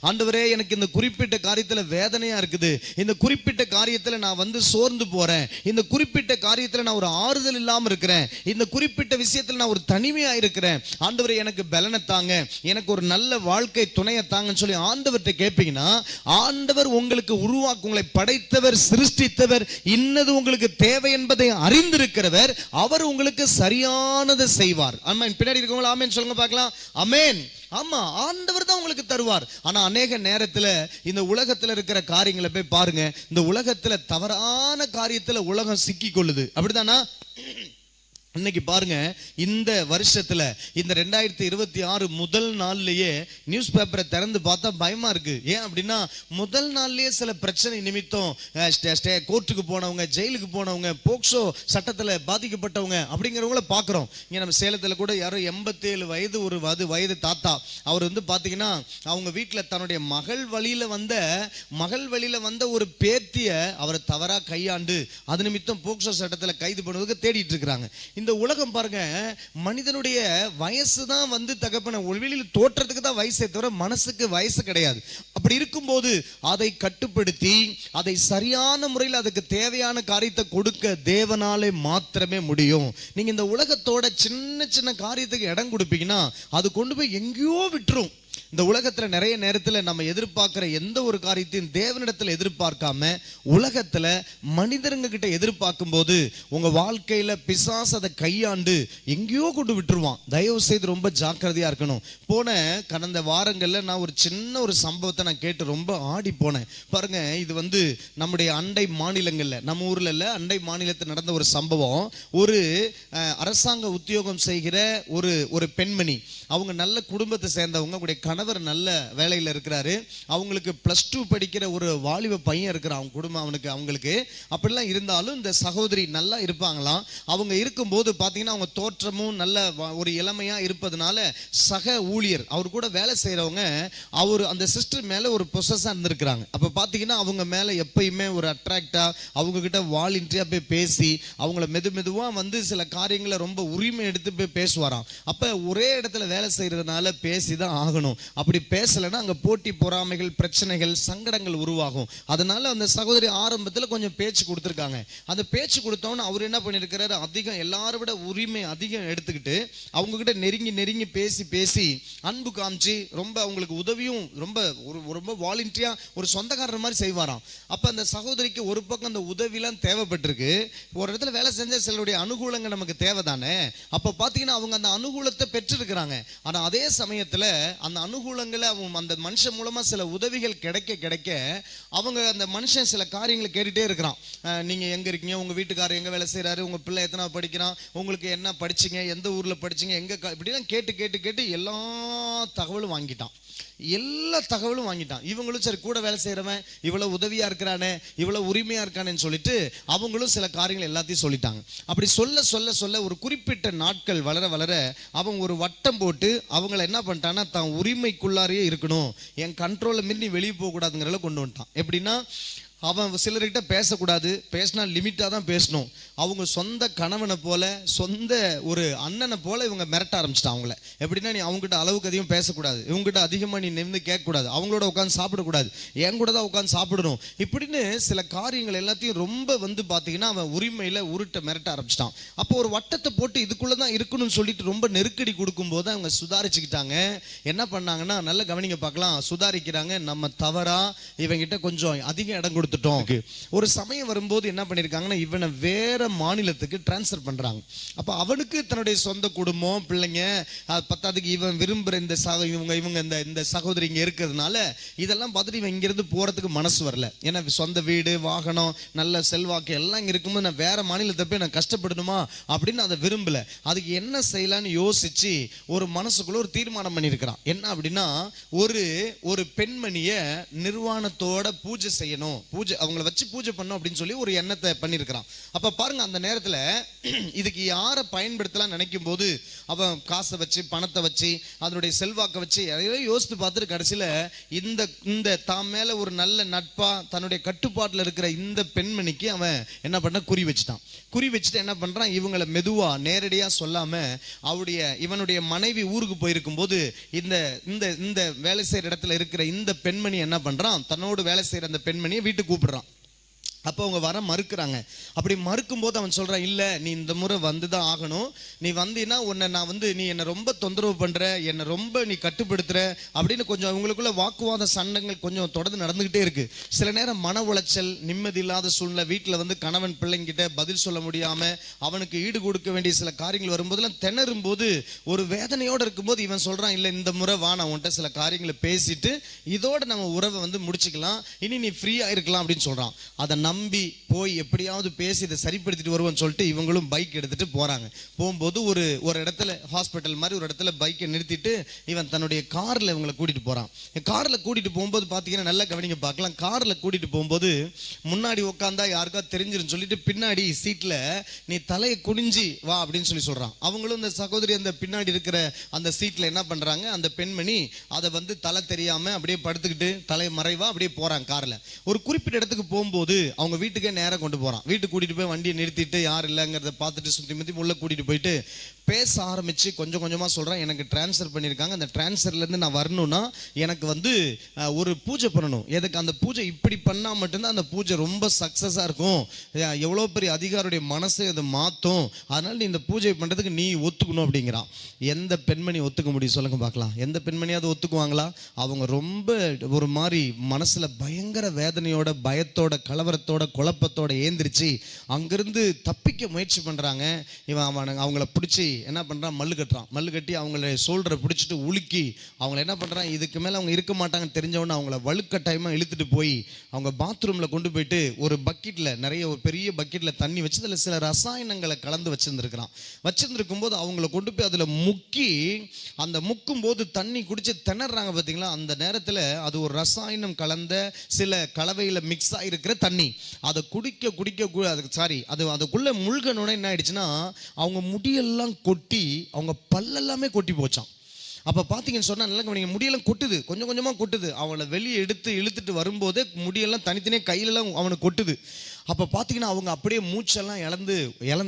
ஆண்டவரே, எனக்கு இந்த குறிப்பிட்ட காரியத்துல வேதனையா இருக்குது, இந்த குறிப்பிட்ட காரியத்துல நான் சோர்ந்து போறேன், இந்த குறிப்பிட்ட காரியத்துல நான் ஒரு ஆறுதல் இல்லாம இருக்கிறேன், இந்த குறிப்பிட்ட விஷயத்துல நான் ஒரு தனிமையா இருக்கிறேன். ஆண்டவரே, எனக்கு பலனை தாங்க, எனக்கு ஒரு நல்ல வாழ்க்கை துணையை தாங்கன்னு சொல்லி ஆண்டவர்கிட்ட கேட்பீங்கன்னா, ஆண்டவர் உங்களுக்கு உங்களை படைத்தவர், சிருஷ்டித்தவர், இன்னது உங்களுக்கு தேவை என்பதை அறிந்திருக்கிறவர், அவர் உங்களுக்கு சரியானதை செய்வார். ஆமென். பின்னாடி இருக்கவங்க ஆமென் சொல்லுங்க பார்க்கலாம். ஆமென். ஆமா, ஆண்டவர் தான் உங்களுக்கு தருவார். ஆனா அநேக நேரத்துல இந்த உலகத்துல இருக்கிற காரியங்களை போய் பாருங்க. இந்த உலகத்துல தவறான காரியத்துல உலகம் சிக்கி கொள்ளுது, அப்படிதானா? இன்னைக்கு பாருங்க, இந்த வருஷத்துல இந்த 2026 முதல் நாள்லயே நியூஸ் பேப்பரை திறந்து பார்த்தா பயமா இருக்கு. ஏன் அப்படின்னா, முதல் நாள்லயே சில பிரச்சனை நிமித்தம் கோர்ட்டுக்கு போனவங்க, ஜெயிலுக்கு போனவங்க, போக்சோ சட்டத்துல பாதிக்கப்பட்டவங்க அப்படிங்கிறவங்கள பாக்குறோம். இங்க நம்ம சேலத்துல கூட யாரோ 87 வயது ஒரு வயது தாத்தா, அவர் வந்து பாத்தீங்கன்னா அவங்க வீட்டுல தன்னுடைய மகள் வழியில வந்த ஒரு பேத்திய அவரை தவறா கையாண்டு அது நிமித்தம் போக்சோ சட்டத்துல கைது பண்ணுவதற்கு தேடிட்டு இருக்கிறாங்க. இந்த உலகம் பாருங்க, மனிதனுடைய வயசு தான் வந்து தகப்பன வெளியில் தோற்றத்துக்கு தான் வயசே தவிர மனசுக்கு வயசு கிடையாது. அப்படி இருக்கும்போது அதை கட்டுப்படுத்தி அதை சரியான முறையில் அதுக்கு தேவையான காரியத்தை கொடுக்க தேவனாலே மாத்திரமே முடியும். நீங்க இந்த உலகத்தோட சின்ன சின்ன காரியத்துக்கு இடம் கொடுப்பீங்கன்னா அது கொண்டு போய் எங்கேயோ விட்டுரும். இந்த உலகத்துல நிறைய நேரத்துல நம்ம எதிர்பார்க்கிற எந்த ஒரு காரியத்தையும் தேவனிடத்துல எதிர்பார்க்காம உலகத்துல மனிதருங்க கிட்ட எதிர்பார்க்கும் போது உங்க வாழ்க்கையில பிசாசு அதை கையாண்டு எங்கேயோ கொண்டு விட்டுருவான். தயவு செய்து ரொம்ப ஜாக்கிரதையா இருக்கணும். கடந்த வாரங்கள்ல நான் ஒரு சின்ன ஒரு சம்பவத்தை நான் கேட்டு ரொம்ப ஆடி போனேன். பாருங்க, இது வந்து நம்முடைய அண்டை மாநிலங்கள்ல, நம்ம ஊர்ல இல்ல, அண்டை மாநிலத்தில் நடந்த ஒரு சம்பவம். ஒரு அரசாங்க உத்தியோகம் செய்கிற ஒரு பெண்மணி, அவங்க நல்ல குடும்பத்தை சேர்ந்தவங்க, அவங்களுடைய கணவர் நல்ல வேலையில் இருக்கிறாரு. அவங்களுக்கு +2 படிக்கிற ஒரு வாலிப பையன் இருக்கிறான். அவங்க குடும்பம் அவங்களுக்கு அப்படிலாம் இருந்தாலும் இந்த சகோதரி நல்லா இருப்பாங்களாம். அவங்க இருக்கும்போது பார்த்தீங்கன்னா அவங்க தோற்றமும் நல்ல ஒரு இளமையா இருப்பதனால சக ஊழியர் அவர் கூட வேலை செய்யறவங்க அந்த சிஸ்டர் மேல ஒரு பொசஸா இருந்திருக்கிறாங்க. அப்ப பார்த்தீங்கன்னா அவங்க மேல எப்பயுமே ஒரு அட்ராக்டா அவங்க கிட்ட வாலண்டியா போய் பேசி அவங்கள மெதுவா வந்து சில காரியங்களை ரொம்ப உரிமை எடுத்து போய் பேசுவாராம். அப்ப ஒரே இடத்துல வேலை செய்யறதுனால பேசிதான் ஆகணும். அப்படி பேசலைன்னா அங்க போட்டி பொறாமைகள், பிரச்சனைகள், சங்கடங்கள் உருவாகும். அதனால அந்த சகோதரி ஆரம்பத்துல கொஞ்சம் பேச்சு கொடுத்துருக்காங்க. அந்த பேச்சு கொடுத்தோன்னு அவர் என்ன பண்ணிருக்கிறாரு, அதிகம் எல்லாரும் விட உரிமை அதிகம் எடுத்துக்கிட்டு அவங்க கிட்ட நெருங்கி பேசி அன்பு காமிச்சு ரொம்ப அவங்களுக்கு உதவியும் ரொம்ப வாலண்டியா ஒரு சொந்தக்காரர் மாதிரி செய்வாராம். அப்ப அந்த சகோதரிக்கு ஒரு பக்கம் அந்த உதவிலாம் தேவைப்பட்டிருக்கு. ஒரு இடத்துல வேலை செஞ்ச சிலருடைய அனுகூலங்கள் நமக்கு தேவைதானே. அப்ப பாத்தீங்கன்னா அவங்க அந்த அனுகூலத்தை பெற்றிருக்கிறாங்க. ஆனா அதே சமயத்துல அந்த அனுகூலங்களை அந்த மனுஷன் மூலமா சில உதவிகள் கிடைக்க அவங்க அந்த மனுஷன் சில காரியங்களை கேட்டுட்டே இருக்கிறான். நீங்க எங்க இருக்கீங்க, உங்க வீட்டுக்காரர் எங்க வேலை செய்யறாரு, உங்க பிள்ளை எத்தனை படிக்கிறான், உங்களுக்கு என்ன படிச்சீங்க, எந்த ஊர்ல படிச்சீங்க, எங்க இப்படிலாம் கேட்டு எல்லா தகவலும் வாங்கிட்டான். இவங்களும் சரி கூட வேலை செய்யறவன் இவ்வளவு உதவியா இருக்கிறானே, இவ்வளவு உரிமையா இருக்கானேன்னு சொல்லிட்டு அவங்களும் சில காரியங்கள் எல்லாத்தையும் சொல்லிட்டாங்க. அப்படி சொல்ல ஒரு குறிப்பிட்ட நாட்கள் வளர அவங்க ஒரு வட்டம் போட்டு அவங்கள என்ன பண்ணிட்டான்னா தான் உரிமைக்குள்ளாரையே இருக்கணும், என் கண்ட்ரோலை மீறி வெளியே போக கூடாதுங்கிறத கொண்டு வந்துட்டான். எப்படின்னா அவன் சிலர்கிட்ட பேசக்கூடாது, பேசினா லிமிட்டாக தான் பேசணும். அவங்க சொந்த கணவனை போல, சொந்த ஒரு அண்ணனை போல இவங்க மிரட்ட ஆரம்பிச்சிட்டான் அவங்கள. எப்படின்னா நீ அவங்ககிட்ட அளவுக்கு அதிகம் பேசக்கூடாது, இவங்ககிட்ட அதிகமாக நீ நின்று கேட்கக்கூடாது, அவங்களோட உட்காந்து சாப்பிடக்கூடாது, என் கூட தான் உட்காந்து சாப்பிடணும், இப்படின்னு சில காரியங்கள் எல்லாத்தையும் ரொம்ப வந்து பார்த்தீங்கன்னா அவன் உரிமையில் மிரட்ட ஆரம்பிச்சிட்டான். அப்போ ஒரு வட்டத்தை போட்டு இதுக்குள்ளே தான் இருக்கணும்னு சொல்லிட்டு ரொம்ப நெருக்கடி கொடுக்கும்போது அவங்க சுதாரிச்சுக்கிட்டாங்க. என்ன பண்ணாங்கன்னா, நல்ல கவனிங்க பார்க்கலாம், சுதாரிக்கிறாங்க. நம்ம தவறா இவங்கிட்ட கொஞ்சம் அதிக இடம் கொடுத்து ஒரு சமயம் வரும்போது என்ன பண்ணிருக்காங்கன்னா இவனை வேற மாநிலத்துக்கு டிரான்ஸ்ஃபர் பண்றாங்க. அப்ப அவனுக்கு தன்னுடைய சொந்த குடும்பம், பிள்ளைங்க, பத்தாவதுக்கு இவன் விரும்புற இந்த சகோதரி இங்க இருக்கிறதுனால இதெல்லாம் பார்த்துட்டு இவன் இங்கிருந்து போறதுக்கு மனசு வரல. ஏன்னா சொந்த வீடு, வாகனம், நல்ல செல்வாக்கு எல்லாம் இங்க இருக்கும்போது நான் வேற மாநிலத்தை போய் நான் கஷ்டப்படணுமா அப்படின்னு அதை விரும்பல. அதுக்கு என்ன செய்யலான்னு யோசிச்சு ஒரு மனசுக்குள்ள ஒரு தீர்மானம் பண்ணிருக்கிறான். என்ன அப்படின்னா ஒரு பெண்மணிய நிர்வாணத்தோட பூஜை செய்யணும், அவங்கள வச்சு பூஜை பண்ணும் அப்படின்னு சொல்லி ஒரு எண்ணத்தை பண்ணிருக்கிறான். அப்ப பாருங்க, அந்த நேரத்துல இதுக்கு யாரை பயன்படுத்தலாம் நினைக்கும் போது அவன் காசை வச்சு, பணத்தை வச்சு, அதனுடைய செல்வாக்கை வச்சு யோசித்து பார்த்துட்டு கடைசியில இந்த தான் மேல ஒரு நல்ல நட்பா தன்னுடைய கட்டுப்பாட்டுல இருக்கிற இந்த பெண்மணிக்கு அவன் என்ன பண்ண குறி வச்சுட்டு என்ன பண்றான், இவங்களை மெதுவா நேரடியா சொல்லாம இவனுடைய மனைவி ஊருக்கு போயிருக்கும் போது இந்த வேலை செய்யற இடத்துல இருக்கிற இந்த பெண்மணி என்ன பண்றான், தன்னோடு வேலை செய்யற அந்த பெண்மணியை வீட்டுக்கு கூப்பிடுறான். அப்போ அவங்க வர மறுக்கிறாங்க. அப்படி மறுக்கும்போது அவன் சொல்கிறான், இல்லை நீ இந்த முறை வந்து தான் ஆகணும், நீ வந்தீன்னா உன்னை நான் வந்து நீ என்னை ரொம்ப தொந்தரவு பண்ணுற, என்னை ரொம்ப நீ கட்டுப்படுத்துகிற அப்படின்னு கொஞ்சம் அவங்களுக்குள்ள வாக்குவாத சண்டைகள் கொஞ்சம் தொடர்ந்து நடந்துக்கிட்டே இருக்குது. சில நேரம் மன உளைச்சல், நிம்மதி இல்லாத சூழ்நிலை, வீட்டில் வந்து கணவன் பிள்ளைங்கிட்ட பதில் சொல்ல முடியாமல் அவனுக்கு ஈடு கொடுக்க வேண்டிய சில காரியங்கள் வரும்போதெல்லாம் திணறும் போது ஒரு வேதனையோடு இருக்கும்போது இவன் சொல்கிறான், இல்லை இந்த முறை வா, நான் உன்கிட்ட சில காரியங்களை பேசிட்டு இதோட நம்ம உறவை வந்து முடிச்சுக்கலாம், இனி நீ ஃப்ரீயாக இருக்கலாம் அப்படின்னு சொல்கிறான். அதை நம்பி போய் எப்படியாவது பேசி இதை சரிப்படுத்திட்டு வருவோம்னு சொல்லிட்டு இவங்களும் பைக் எடுத்துட்டு போறாங்க. போகும்போது ஒரு இடத்துல ஹாஸ்பிட்டல் மாதிரி ஒரு இடத்துல பைக்கை நிறுத்திட்டு இவன் தன்னுடைய கார்ல இவங்களை கூட்டிட்டு போறான். கார்ல கூட்டிட்டு போகும்போது பாத்தீங்கன்னா நல்லா கவனிங்க பார்க்கலாம். கார்ல கூட்டிட்டு போகும்போது முன்னாடி உட்காந்தா யாருக்கா தெரிஞ்சிருன்னு சொல்லிட்டு பின்னாடி சீட்ல நீ தலையை குனிஞ்சி வா அப்படின்னு சொல்றான். அவங்களும் இந்த சகோதரி அந்த பின்னாடி இருக்கிற அந்த சீட்ல என்ன பண்றாங்க, அந்த பெண்மணி அதை வந்து தலை தெரியாம அப்படியே படுத்துக்கிட்டு தலை மறைவா அப்படியே போறாங்க கார்ல. ஒரு குறிப்பிட்ட இடத்துக்கு போகும்போது அவங்க வீட்டுக்கே நேரம் கொண்டு போறான். வீட்டுக்கு கூட்டிட்டு போய் வண்டியை நிறுத்திட்டு யார் இல்லைங்கிறத பார்த்துட்டு சுத்தி முத்தி உள்ள கூட்டிட்டு போயிட்டு பேச ஆரம்பிச்சு கொஞ்சம் கொஞ்சமா சொல்றான், எனக்கு டிரான்ஸ்ஃபர் பண்ணியிருக்காங்க, அந்த டிரான்ஸ்ஃபர்ல இருந்து நான் வரணும்னா எனக்கு வந்து ஒரு பூஜை பண்ணணும், எதுக்கு அந்த பூஜை இப்படி பண்ணா மட்டும்தான் அந்த பூஜை ரொம்ப சக்சஸா இருக்கும், எவ்வளோ பெரிய அதிகாரியுடைய மனசை அதை மாற்றும், அதனால நீ இந்த பூஜை பண்றதுக்கு நீ ஒத்துக்கணும் அப்படிங்கிறான். எந்த பெண்மணி ஒத்துக்க முடியும் சொல்லுங்க பார்க்கலாம்? எந்த பெண்மணியாவது ஒத்துக்குவாங்களா? அவங்க ரொம்ப ஒரு மாதிரி மனசுல பயங்கர வேதனையோட, பயத்தோட, கலவரத்தோட, குழப்பத்தோட ஏந்திரிச்சு அங்கிருந்து தப்பிக்க முயற்சி பண்றாங்க. இவன் அவங்கள பிடிச்சி என்ன பண்றான், மல்லு கட்டுறான். மல்லு கட்டி அவங்கள சோல்டரை பிடிச்சிட்டு உலுக்கி அவங்கள என்ன பண்றான், இதுக்கு மேல அவங்க இருக்க மாட்டாங்கன்னு தெரிஞ்சவொன்னு அவங்கள வலுக்கட்டாயமா இழுத்துட்டு போய் அவங்க பாத்ரூம்ல கொண்டு போயிட்டு ஒரு பக்கெட்ல நிறைய ஒரு பெரிய பக்கெட்ல தண்ணி வச்சு அதில் சில ரசாயனங்களை கலந்து வச்சிருந்திருக்கும் போது அவங்கள கொண்டு போய் அதுல முக்கி அந்த முக்கும் போது தண்ணி குடிச்சு திணறாங்க பார்த்தீங்களா? அந்த நேரத்தில் அது ஒரு ரசாயனம் கலந்த சில கலவையில் மிக்ஸ் ஆகிருக்கிற தண்ணி. அதை அதுக்குள்ள முழுகணுன்னு என்ன ஆயிடுச்சுன்னா அவங்க முடியெல்லாம் கொட்டி அவங்க பல்லெல்லாமே கொட்டி போச்சான். அப்போ பார்த்தீங்கன்னு சொன்னால் நல்லா கவனிங்க, முடியெல்லாம் கொட்டுது, கொஞ்சம் கொஞ்சமாக கொட்டுது. அவளை வெளியே இழுத்துட்டு வரும்போதே முடியெல்லாம் தனித்தனியாக கையிலலாம் அவனுக்கு கொட்டுது. அப்போ பார்த்தீங்கன்னா அவங்க அப்படியே மூச்செல்லாம்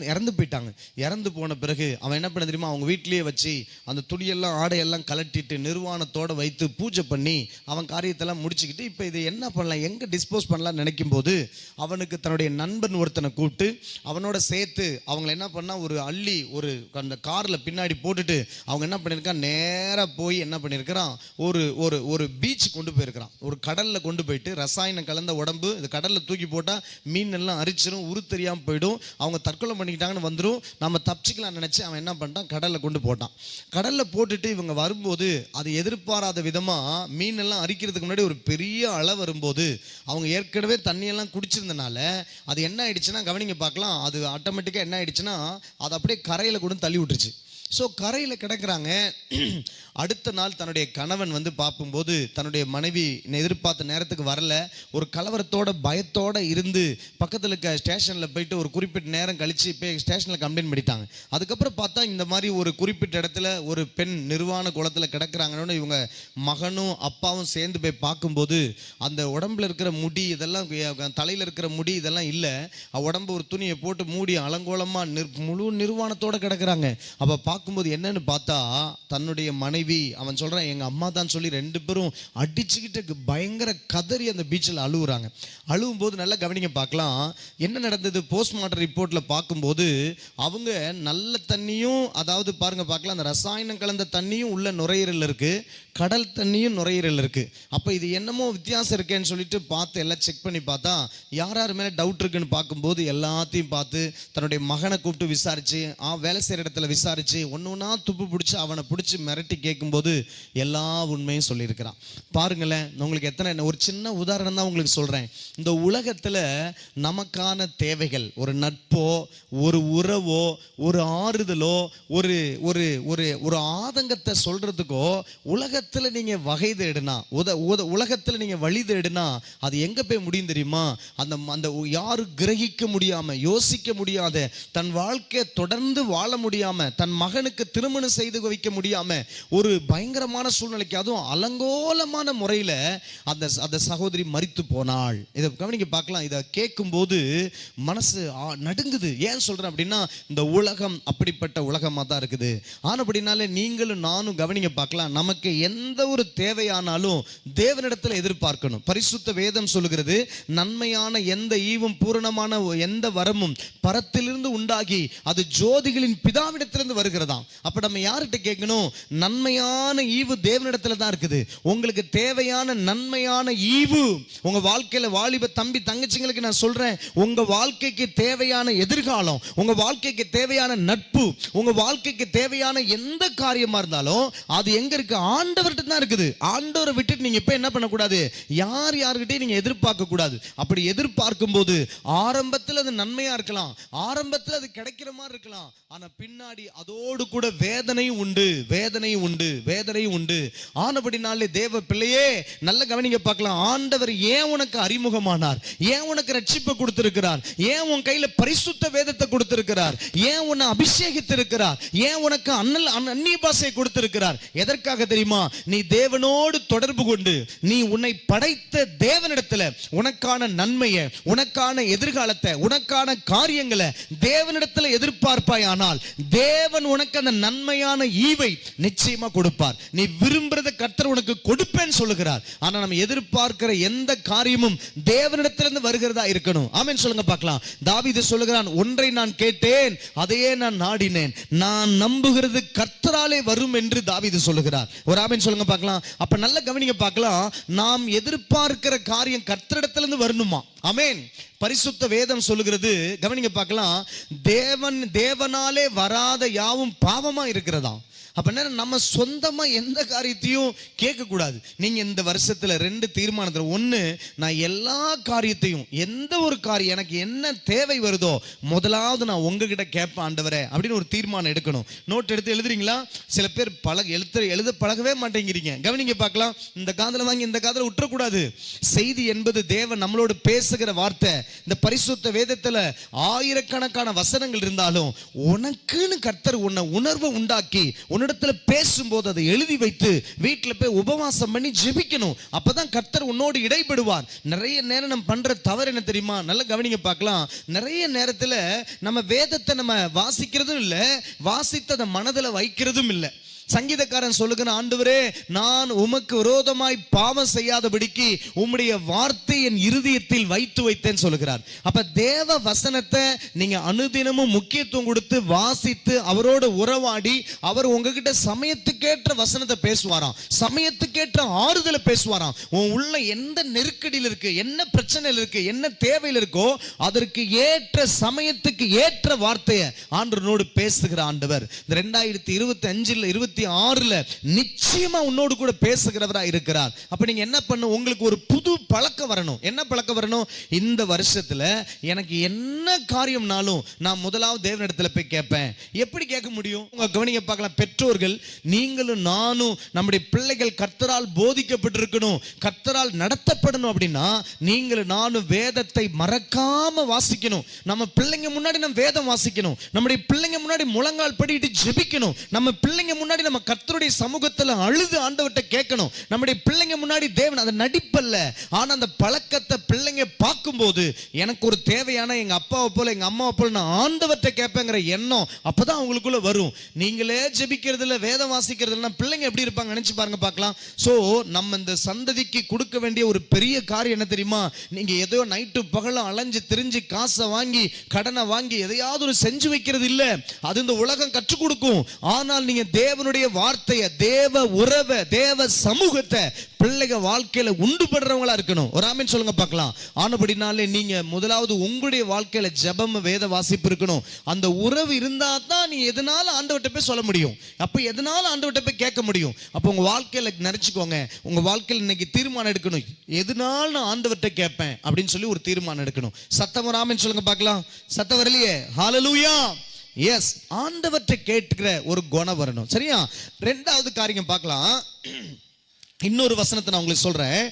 இறந்து போயிட்டாங்க. இறந்து போன பிறகு அவன் என்ன பண்ண தெரியுமா, அவங்க வீட்லேயே வச்சு அந்த துணியெல்லாம் ஆடையெல்லாம் கலட்டிட்டு நிர்வாணத்தோடு வைத்து பூஜை பண்ணி அவன் காரியத்தெல்லாம் முடிச்சுக்கிட்டு இப்போ இதை என்ன பண்ணலாம், எங்கே டிஸ்போஸ் பண்ணலாம்னு நினைக்கும் போது அவனுக்கு தன்னுடைய நண்பன் ஒருத்தனை கூப்பிட்டு அவனோட சேர்த்து அவங்கள என்ன பண்ணால் ஒரு அள்ளி ஒரு அந்த காரில் பின்னாடி போட்டுட்டு அவங்க என்ன பண்ணியிருக்கான், நேராக போய் என்ன பண்ணியிருக்கிறான், ஒரு பீச் கொண்டு போயிருக்கிறான். ஒரு கடலில் கொண்டு போயிட்டு ரசாயனம் கலந்த உடம்பு இது கடலில் தூக்கி போட்டால் மீன் எல்லாம் அரிச்சிரும், உரு தெரியாமல் போயிடும், அவங்க தற்கொலை பண்ணிக்கிட்டாங்கன்னு வந்துடும், நம்ம தப்பிச்சிக்கலாம் நினைச்சு அவன் என்ன பண்ணிட்டான், கடலில் கொண்டு போட்டான். கடலில் போட்டுட்டு இவங்க வரும்போது அது எதிர்பாராத விதமாக மீன் எல்லாம் அரிக்கிறதுக்கு முன்னாடி ஒரு பெரிய அலை வரும்போது அவங்க ஏற்கனவே தண்ணியெல்லாம் குடிச்சிருந்தனால அது என்ன ஆயிடுச்சுன்னா, கவனிங்க பார்க்கலாம், அது ஆட்டோமேட்டிக்காக என்ன ஆயிடுச்சுன்னா அது அப்படியே கரையில் கூட தள்ளி விட்டுருச்சு. ஸோ கரையில் கிடக்கிறாங்க. அடுத்த நாள் தன்னுடைய கணவன் வந்து பார்க்கும்போது தன்னுடைய மனைவி எதிர்பார்த்த நேரத்துக்கு வரல. ஒரு கலவரத்தோட பயத்தோடு இருந்து பக்கத்தில் இருக்க ஸ்டேஷனில் போயிட்டு ஒரு குறிப்பிட்ட நேரம் கழித்து போய் ஸ்டேஷனில் கம்ப்ளைண்ட் பண்ணிட்டாங்க. அதுக்கப்புறம் பார்த்தா இந்த மாதிரி ஒரு குறிப்பிட்ட இடத்துல ஒரு பெண் நிர்வாண குளத்தில் கிடக்கிறாங்கன்னு இவங்க மகனும் அப்பாவும் சேர்ந்து போய் பார்க்கும்போது அந்த உடம்புல இருக்கிற முடி இதெல்லாம், தலையில் இருக்கிற முடி இதெல்லாம் இல்லை, உடம்பு ஒரு துணியை போட்டு மூடி அலங்கோலமாக முழு நிர்வாணத்தோடு கிடக்கிறாங்க. அப்போ பார்க்கும்போது என்னன்னு பார்த்தா தன்னுடைய மனைவி, அவன் சொல்றான் எங்க அம்மா தான் சொல்லி ரெண்டு பேரும் அடிச்சுக்கிட்டு பயங்கர கதறி அந்த பீச்சில் அழுகுறாங்க. அழுவும் போது நல்லா கவனிங்க பார்க்கலாம் என்ன நடந்தது. போஸ்ட்மார்ட்டம் ரிப்போர்ட்ல பார்க்கும்போது அவங்க நல்ல தண்ணியும், அதாவது பாருங்க பார்க்கலாம், அந்த ரசாயனம் கலந்த தண்ணியும் உள்ள நுரையீரல் இருக்கு, கடல் தண்ணியும் நுரையீரல் இருக்கு. அப்போ இது என்னமோ வித்தியாசம் இருக்கேன்னு சொல்லிட்டு பார்த்து எல்லாம் செக் பண்ணி பார்த்தா யார் மேலே டவுட் இருக்குன்னு பார்க்கும்போது எல்லாத்தையும் பார்த்து தன்னுடைய மகனை கூப்பிட்டு விசாரிச்சு, வேலை செய்கிற இடத்துல விசாரிச்சு, ஒன்று ஒன்றா துப்பு பிடிச்சி அவனை பிடிச்சி மிரட்டி கேட்கும்போது எல்லா உண்மையும் சொல்லியிருக்கிறான். பாருங்களேன், உங்களுக்கு எத்தனை ஒரு சின்ன உதாரணம் தான் உங்களுக்கு சொல்கிறேன். இந்த உலகத்தில் நமக்கான தேவைகள், ஒரு நட்போ, ஒரு உறவோ, ஒரு ஆறுதலோ, ஒரு ஒரு ஒரு ஒரு ஆதங்கத்தை சொல்கிறதுக்கோ உலகத்தில் நீங்கள் வகை தேடுனா, உலகத்தில் நீங்கள் வழி தேடுனா அது எங்கே போய் முடியும் தெரியுமா? அந்த யாரும் கிரகிக்க முடியாமல், யோசிக்க முடியாத, தன் வாழ்க்கையை தொடர்ந்து வாழ முடியாமல், தன் மகன் மகனுக்கு திருமணம் செய்து வைக்க முடியாம ஒரு பயங்கரமான சூழ்நிலைக்கு, அதுவும் அலங்கோலமான முறையில அந்த சகோதரி மரித்து போனாள். இதை கவனிக்க பார்க்கலாம். இதை கேட்கும் போது மனசு நடுங்குது. ஏன் சொல்றேன் அப்படின்னா, இந்த உலகம் அப்படிப்பட்ட உலகமா தான் இருக்குது. ஆனபடினாலே நீங்களும் நானும் கவனிக்க பார்க்கலாம். நமக்கு எந்த ஒரு தேவையானாலும் தேவனிடத்தில் எதிர்பார்க்கணும். பரிசுத்த வேதம் சொல்லுகிறது, நன்மையான எந்த ஈவும் பூரணமான எந்த வரமும் பரத்திலிருந்து உண்டாகி அது ஜோதிகளின் பிதாவிடத்திலிருந்து வருகிறதாம். அப்ப நம்ம யார்கிட்ட கேட்கணும்? நன்மையான ஈவு தேவனிடத்துல தான் இருக்குது. உங்களுக்கு தேவையான நன்மையான ஈவு உங்க வாழ்க்கையில, வாலிப தம்பி தங்கச்சிங்களுக்கு நான் சொல்றேன், உங்க வாழ்க்கைக்கு தேவையான எதிர்காலம், உங்க வாழ்க்கைக்கு தேவையான நட்பு, உங்க வாழ்க்கைக்கு தேவையான எந்த காரியமா இருந்தாலும் அது எங்க இருக்கு? ஆண்டவர்கிட்ட தான் இருக்குது. ஆண்டவரை விட்டுட்டு நீங்க இப்ப என்ன பண்ணக்கூடாது? யார்கிட்டயும் நீங்க எதிர்பார்க்க கூடாது. அப்படி எதிர்பார்க்கும் போது ஆரம்பத்தில் அது நன்மையா இருக்கலாம், ஆரம்பத்தில் அது கிடைக்கிற மாதிரி இருக்கலாம், ஆனா பின்னாடி அதோடு கூட வேதனையும் உண்டு, வேதனையும் உண்டு, வேதனையும் உண்டு. ஆனபடினாலே தேவ பிள்ளையே நல்ல கவனிங்க பார்க்கலாம். ஆண்டவர் ஏன் உனக்கு அறிமுகமானார்? ஏன் உனக்கு ரட்சிப்பை கொடுத்திருக்கிறார்? ஏன் உன் கையில பரிசுத்த வேதத்தை கொடுத்திருக்கிறார்? ஏன் உன்னை அபிஷேகித்திருக்கிறார்? ஏன் உனக்கு அந்நிய பாஷை கொடுத்திருக்கிறார்? எதற்காக தெரியுமா? நீ தேவனோடு தொடர்பு கொண்டு நீ உன்னை படைத்த தேவனிடத்துல உனக்கான நன்மையை, உனக்கான எதிர்காலத்தை, உனக்கான காரியங்களை தேவனிடத்துல எதிர்பார்ப்பாயானால் தேவன் உனக்கு அந்த நன்மையான ஈவை நிச்சயமா கொடுப்பார். நீ விரும்புறத கர்த்தர் உனக்கு கொடுப்பேன்னு சொல்லுகிறார். ஆனா நம்ம எதிர்பார்க்கிற எந்த காரியமும் தேவனிடத்திலிருந்து வருகிறதா இருக்கணும். ஆமென் சொல்லுங்க பார்க்கலாம். தாவீது சொல்லுகிறான், ஒன்றை நான் கேட்டேன், அதையே நான் நாடினேன், நான் நம்புகிறது கர்த்தராலே வரும் என்று தாவீது சொல்லுகிறார். ஒரு ஆமென் சொல்லுங்க பார்க்கலாம். அப்ப நல்ல கவனிங்க பார்க்கலாம். நாம் எதிர்பார்க்கிற காரியம் கர்த்தரிடத்திலிருந்து வரணுமா? ஆமென். பரிசுத்த வேதம் சொல்லுகிறது, கவனிங்க பார்க்கலாம், தேவனாலே வராத யாவும் பாவமா இருக்கிறதா. அப்ப நம்ம சொந்தமா எந்த காரியத்தையும் கேட்க கூடாது. நீங்க இந்த வருஷத்துல 2 தீர்மானத்துல, ஒண்ணு, நான் எல்லா காரியத்தையும், எந்த ஒரு காரியம் எனக்கு என்ன தேவை வருதோ முதலாவது நான் உங்ககிட்ட கேட்பேன் ஆண்டவரே அப்படின்னு ஒரு தீர்மானம் எடுக்கணும். நோட் எடுத்து எழுதுறீங்களா? சில பேர் எழுத பழகவே மாட்டேங்கிறீங்க. கவனிங்க பார்க்கலாம். இந்த காதுல வாங்கி இந்த காதுல விட்டுறக்கூடாது. செய்தி என்பது தேவன் நம்மளோடு பேசுகிற வார்த்தை. இந்த பரிசுத்த வேதத்துல ஆயிரக்கணக்கான வசனங்கள் இருந்தாலும் உனக்குன்னு கர்த்தர் உன்னை உணர்வை உண்டாக்கி இடத்துல பேசும்போது அதை எழுதி வைத்து வீட்டில் போய் உபவாசம் பண்ணி ஜெபிக்கணும். அப்பதான் கர்த்தர் உன்னோடு இடைபடுவார். நிறைய நேரம் நம்ம பண்ற தவறு என்ன தெரியுமா? நல்ல கவனிங்க பார்க்கலாம். நிறைய நேரத்துல நம்ம வேதத்தை நம்ம வாசிக்கிறதும் இல்லை, வாசித்ததை மனதில் வைக்கிறதும் இல்லை. சங்கீதக்காரன் சொல்லுகிற, ஆண்டவரே நான் உமக்கு விரோதமாய் பாவம் செய்யாதபடிக்கு உம்முடைய வார்த்தை என் இருதயத்தில் வைத்து வைத்தேன் சொல்லுகிறார். அப்ப தேவ வசனத்தை நீங்க அனுதினமும் முக்கியத்துவம் கொடுத்து வாசித்து அவரோட உறவாடி அவர் உங்ககிட்ட சமயத்துக்கேற்ற வசனத்தை பேசுவாராம், சமயத்துக்கேற்ற ஆறுதலை பேசுவாராம். உன் உள்ள எந்த நெருக்கடியில் இருக்கு, என்ன பிரச்சனையில் இருக்கு, என்ன தேவையில் இருக்கோ அதற்கு ஏற்ற சமயத்துக்கு ஏற்ற வார்த்தையை ஆண்டவரோடு பேசுகிற ஆண்டவர். இந்த 2025 26ல நிச்சயமா உன்னோடு கூட பேசுகிறவரா இருக்கிறார். அப்ப நீங்க என்ன பண்ணணும்? உங்களுக்கு ஒரு புது பழக்கம் வரணும். என்ன பழக்கம் வரணும்? இந்த வருஷத்துல எனக்கு என்ன காரியம்னாலும் நான் முதலாவது தேவனிடத்துல போய் கேட்பேன். எப்படி கேட்க முடியும்? உங்க கவனிங்க பார்க்கலாம். பெற்றோர்கள், நீங்களும் நானும் நம்முடைய பிள்ளைகள் கர்த்தரால் போதிக்கப்பட்டிருக்கணும், கர்த்தரால் நடத்தப்படணும் அப்படின்னா நீங்களும் நானும் வேதத்தை மறக்காம வாசிக்கணும். நம்ம பிள்ளைங்க முன்னாடி நம்ம வேதம் வாசிக்கணும். நம்முடைய பிள்ளைங்க முன்னாடி முழங்கால் படிட்டு ஜெபிக்கணும். நம்ம பிள்ளைங்க முன்னாடி நம்ம கர்த்தருடைய சமூகத்துல அழுது ஆண்டவர்கிட்ட கேட்கணும். நம்முடைய பிள்ளைங்க முன்னாடி தேவன், அது நடிப்பல்ல, ஆனா அந்த பழக்கத்தை பிள்ளைங்க பார்க்கும்போது எனக்கு ஒரு தேவையான எங்க அப்பாவை போல எங்க அம்மாவை போல நான் ஆண்டவர்கிட்ட கேட்பேங்கிற எண்ணம் அப்பதான் அவங்களுக்குள்ள வரும். நீங்களே ஜெபிக்கிறதுல வேதம் வாசிக்கிறதுல பிள்ளைங்க எப்படி இருப்பாங்க நினைச்சு பாருங்க பார்க்கலாம். சோ நம்ம இந்த சந்ததிக்கு கொடுக்க வேண்டிய ஒரு பெரிய காரியம் என்ன தெரியுமா? நீங்க ஏதோ நைட்டு பகலும் அலைஞ்சு திரிஞ்சு காசை வாங்கி கடனை வாங்கி எதையாவது ஒரு செஞ்சு வைக்கிறது இல்ல. அது இந்த உலகம் கற்றுக் கொடுக்கும். ஆனால் நீங்க தேவனுடைய வார்த்தையை, தேவ உறவை, தேவ சமூகத்தை பிள்ளைங்க வாழ்க்கையில உண்டு படுறவங்களா இருக்கணும். ஒரு ஆமென் சொல்லுங்க பார்க்கலாம். ஆனபடினாலே நீங்க முதலாவது உங்களுடைய வாழ்க்கையில ஜெபம், வேத வாசிப்பு இருக்கணும். அந்த உறவு இருந்தா தான் நீ எதனால ஆண்டவர்கிட்ட போய் சொல்ல முடியும். அப்ப எதனால ஆண்டவர்கிட்ட போய் கேட்க முடியும். அப்ப உங்க வாழ்க்கையில நினைச்சுக்கோங்க, உங்க வாழ்க்கையில இன்னைக்கு தீர்மானம் எடுக்கணும். எதனால நான் ஆண்டவர்கிட்ட கேட்பேன் அப்படின்னு சொல்லி ஒரு தீர்மானம் எடுக்கணும். சத்தம் ஒரு ஆமென் சொல்லுங்க பார்க்கலாம். சத்தம் வரலையே? ஹல்லேலூயா. எஸ், ஆண்டவற்றை கேட்கிற ஒரு குணம் வரணும். சரியா? 2வது காரியம் பார்க்கலாம். இன்னொரு வசனத்தை நான் உங்களுக்கு சொல்றேன்.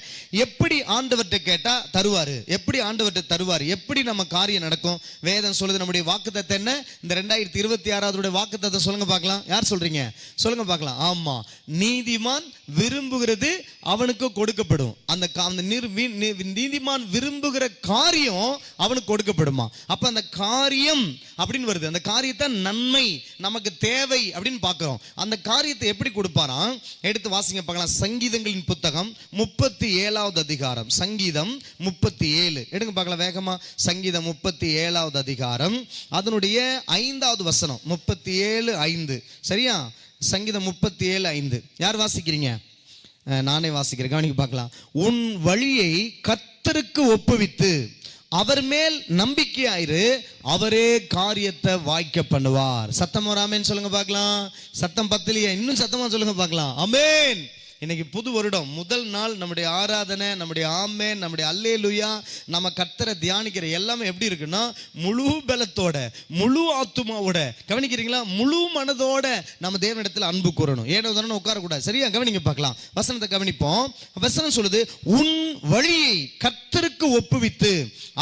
எப்படி ஆண்டவர்கிட்ட கேட்டா தருவாரு, எப்படி ஆண்டவர்கிட்ட தருவாரு, எப்படி நம்ம காரியம் நடக்கும். வேதம் சொல்லுது. நம்முடைய வாக்குத்தத்தம் என்ன? இந்த 2026 வாக்குத்தத்தம் சொல்லுங்க பார்க்கலாம். யார் சொல்றீங்க? சொல்லுங்க பார்க்கலாம். ஆமா, நீதிமான் விரும்புகிறது அவனுக்கு கொடுக்கப்படும். அந்த நீதிமான் விரும்புகிற காரியம் அவனுக்கு கொடுக்கப்படுமா? அப்ப அந்த காரியம் அப்படின்னு வருது. அந்த காரியத்தை நன்மை நமக்கு தேவை அப்படின்னு பார்க்கிறோம். அந்த காரியத்தை எப்படி கொடுப்பாராம்? எடுத்து வாசிங்க பார்க்கலாம். சங்கீதங்களின் புத்தகம் 37வது அதிகாரம். சங்கீதம் 37 எடுங்க பார்க்கலாம் வேகமா. சங்கீதம் 37வது அதிகாரம் அதனுடைய 5வது வசனம். 37:5 சரியா? சங்கீதம் 37:5 யார் வாசிக்கிறீங்க? நானே வாசிக்கிறேன். கவனிக்க பார்க்கலாம். உன் வழியை கர்த்தருக்கு ஒப்புவித்து அவர் மேல் நம்பிக்கையாயிரு, அவரே காரியத்தை வாய்க்க பண்ணுவார். சத்தம் வராமேன்னு சொல்லுங்க பார்க்கலாம். சத்தம் பத்தலையா? இன்னும் சத்தமா சொல்லுங்க பார்க்கலாம். ஆமென். இன்னைக்கு புது வருடம், முதல் நாள் நம்முடைய ஆராதனை, நம்முடைய ஆமென், நம்முடைய அல்லேலூயா, நம்ம கர்த்தரை தியானிக்கிற எல்லாமே எப்படி இருக்குன்னா முழு பலத்தோட, முழு ஆத்துமாவோட, கவனிக்கிறீங்களா? முழு மனதோட நம்ம தேவனிடத்தில் அன்பு கூறணும். ஏனோ தானே உட்காரக்கூடாது. சரியா? கவனிங்க பார்க்கலாம். வசனத்தை கவனிப்போம். வசனம் சொல்லுது, உன் வழியை கர்த்தருக்கு ஒப்புவித்து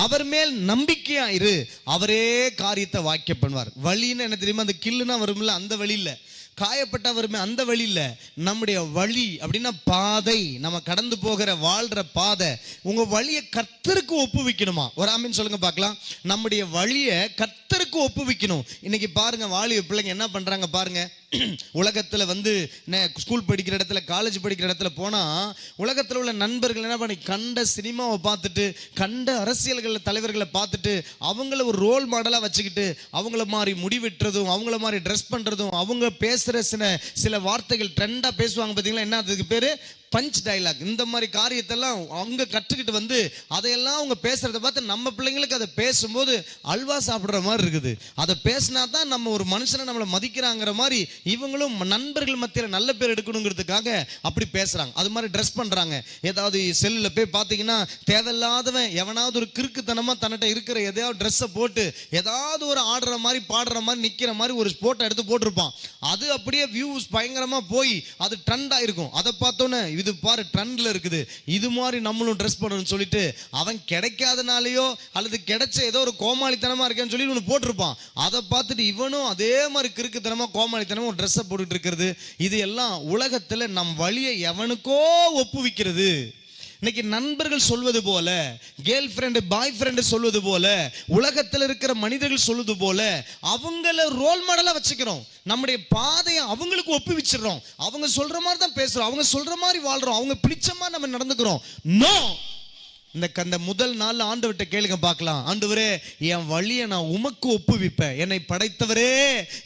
அவர் மேல் நம்பிக்கையாயிரு, அவரே காரியத்தை வாய்க்க பண்ணுவார். வழின்னு என்ன தெரியுமா? அந்த கில்லுனா வரும்ல, அந்த வழி இல்லை. காயப்பட்ட வருமே அந்த வழி இல்லை. நம்முடைய வழி அப்படின்னா பாதை, நம்ம கடந்து போகிற வாழ்ற பாதை. உங்க வழியை கர்த்தருக்கு ஒப்புவிக்கணுமா? ஒரு ஆமீன் சொல்லுங்க பார்க்கலாம். நம்முடைய வழியை கர்த்தருக்கு ஒப்புவிக்கணும். இன்னைக்கு பாருங்க, வாலிப பிள்ளைங்க என்ன பண்றாங்க பாருங்க. உலகத்துல ஸ்கூல் படிக்கிற இடத்துல, காலேஜ் படிக்கிற இடத்துல போனா உலகத்துல உள்ள நண்பர்கள் என்ன பண்ணி கண்ட சினிமாவை பார்த்துட்டு, கண்ட அரசியல்கள் தலைவர்களை பார்த்துட்டு அவங்கள ஒரு ரோல் மாடலா வச்சுக்கிட்டு அவங்கள மாதிரி முடிவெட்டுறதும், அவங்கள மாதிரி ட்ரெஸ் பண்றதும், அவங்க பேசுற சில வார்த்தைகள் ட்ரெண்டா பேசுவாங்க பார்த்தீங்களா? என்ன அதுக்கு பேரு? Punch dialogue. இந்த மாதிரி காரியத்தெல்லாம் அவங்க கற்றுக்கிட்டு அதையெல்லாம் அவங்க பேசுறத பார்த்து நம்ம பிள்ளைங்களுக்கு அதை பேசும்போது அல்வா சாப்பிடுற மாதிரி இருக்குது. அதை பேசினா தான் நம்ம ஒரு மனுஷனை நம்மளை மதிக்கிறாங்கிற மாதிரி இவங்களும் நண்பர்கள் மத்தியில் நல்ல பேர் எடுக்கணுங்கிறதுக்காக அப்படி பேசுறாங்க. அது மாதிரி ட்ரெஸ் பண்றாங்க. ஏதாவது செல்லில் போய் பார்த்தீங்கன்னா தேவையில்லாதவன் எவனாவது ஒரு கிறுக்குத்தனமா தன்னிட்ட இருக்கிற எதையாவது ட்ரெஸ்ஸை போட்டு ஏதாவது ஒரு ஆடுற மாதிரி பாடுற மாதிரி நிற்கிற மாதிரி ஒரு போட்டோ எடுத்து போட்டிருப்பான். அது அப்படியே வியூஸ் பயங்கரமா போய் அது ட்ரெண்ட் ஆயிருக்கும். அதை பார்த்தோன்னே இது பாரு ட்ரெண்ட்ல இருக்குது, இது மாதிரி நம்மளும் ட்ரெஸ் பண்ணணும்னு சொல்லிட்டு அவன் கிடைக்காதனாலேயோ அல்லது கிடைச்ச ஏதோ ஒரு கோமாளித்தனமா இருக்கேன்னு சொல்லி இவனு போட்டிருப்பான். அதை பார்த்துட்டு இவனும் அதே மாதிரி கிறுக்குத்தனமா கோமாளித்தனமா ஒரு ட்ரெஸ்ஸை போட்டுட்டு இருக்கிறது. இது எல்லாம் உலகத்துல நம் வழியை எவனுக்கோ ஒப்புவிக்கிறது. இன்னைக்கு நண்பர்கள் சொல்வது போல, கேர்ள் ஃப்ரெண்டு பாய் ஃப்ரெண்டு சொல்வது போல, உலகத்தில் இருக்கிற மனிதர்கள் சொல்வது போல அவங்கள ரோல் மாடலா வச்சுக்கிறோம். நம்முடைய பாதையை அவங்களுக்கு ஒப்புவிச்சிடறோம். அவங்க சொல்ற மாதிரி தான் பேசுறோம், அவங்க சொல்ற மாதிரி வாழ்றோம், அவங்க பிடிச்ச மாதிரி நம்ம நடந்துக்கிறோம். நோ, இந்த முதல் நாள் ஆண்டவர்கிட்ட கேளுங்க பார்க்கலாம். ஆண்டவரே, என் வழியை நான் உமக்கு ஒப்புவிப்பேன். என்னை படைத்தவரே,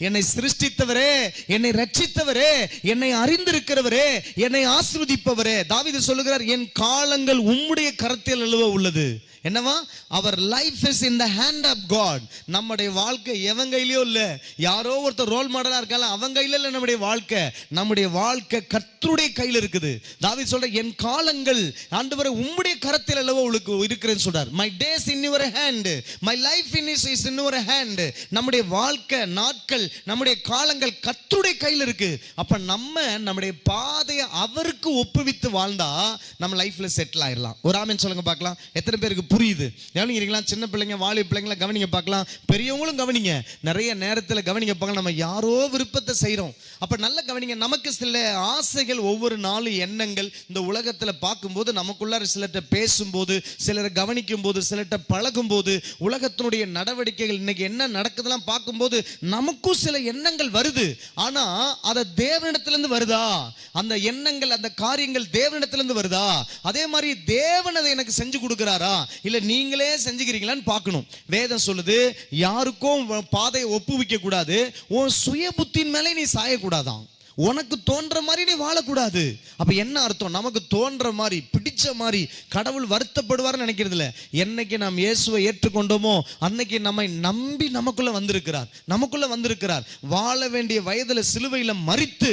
என்னை சிருஷ்டித்தவரே, என்னை ரட்சித்தவரே, என்னை அறிந்திருக்கிறவரே, என்னை ஆசீர்வதிப்பவரே. தாவீது சொல்லுகிறார், என் காலங்கள் உம்முடைய கரத்தில் அல்லவா உள்ளது. என்னவா? அவர் life is in the hand of God. நம்முடைய வாழ்க்கை எவன் கையிலயோ இல்ல, யாரோ ஒருத்தர் ரோல் மாடலா இருக்கால அவங்க கையில இல்ல. நம்முடைய வாழ்க்கை கர்த்தருடைய கையில் இருக்குது. தாவீது சொல்ற, என் காலங்கள் ஆண்டவரே உம்முடைய கரத்தில் அல்லவா உங்களுக்கு இருக்கிறேன்னு சொல்றார். My days in your hand, my life is in your hand. நம்முடைய வாழ்க்கை நாட்கள், நம்முடைய காலங்கள் கர்த்தருடைய கையில் இருக்கு. அப்ப நம்முடைய பாதையை அவருக்கு ஒப்புவித்து வாழ்ந்தா நம்ம லைஃப்ல செட்டில் ஆயிடலாம். ஒரு ஆமென் சொல்லுங்க பார்க்கலாம். எத்தனை பேருக்கு புரியுது? கவனிக்கிறீங்களா? சின்ன பிள்ளைங்க, வாலிப பிள்ளைங்களை கவனிங்க பார்க்கலாம். பெரியவங்களும் கவனிங்க. நிறைய நேரத்தில் கவனிங்க பார்க்கலாம். நம்ம யாரோ விருப்பத்தை செய்கிறோம். அப்போ நல்ல கவனிங்க. நமக்கு சில ஆசைகள், ஒவ்வொரு நாளும் எண்ணங்கள் இந்த உலகத்தில் பார்க்கும்போது, நமக்குள்ளார சிலர்கிட்ட பேசும்போது, சிலரை கவனிக்கும் போது, சிலர்கிட்ட பழகும் போது, உலகத்தினுடைய நடவடிக்கைகள் இன்னைக்கு என்ன நடக்குதுலாம் பார்க்கும்போது நமக்கும் சில எண்ணங்கள் வருது. ஆனால் அதை தேவனிடத்திலிருந்து வருதா? அந்த எண்ணங்கள், அந்த காரியங்கள் தேவனிடத்திலிருந்து வருதா? அதே மாதிரி தேவன் அதை எனக்கு செஞ்சு கொடுக்கிறாரா, இல்ல நீங்களே செஞ்சுக்கிறீங்களான்னு பார்க்கணும். வேதம் சொல்லுது, யாருக்கும் பாதையை ஒப்புவிக்க கூடாது, உன் சுய புத்தியின் மேலே நீ சாயக்கூடாதான். உனக்கு தோன்ற மாதிரி நீ வாழக்கூடாது. அப்ப என்ன அர்த்தம்? நமக்கு தோன்ற மாதிரி, பிடிச்ச மாதிரி கடவுள் வருத்தப்படுவார்னு நினைக்கிறது இல்லை. என்னைக்கு நாம் இயேசுவை ஏற்றுக்கொண்டோமோ அன்னைக்கு நம்மை நம்பி நமக்குள்ள வந்திருக்கிறார். வாழ வேண்டிய வயதுல சிலுவையில மரித்து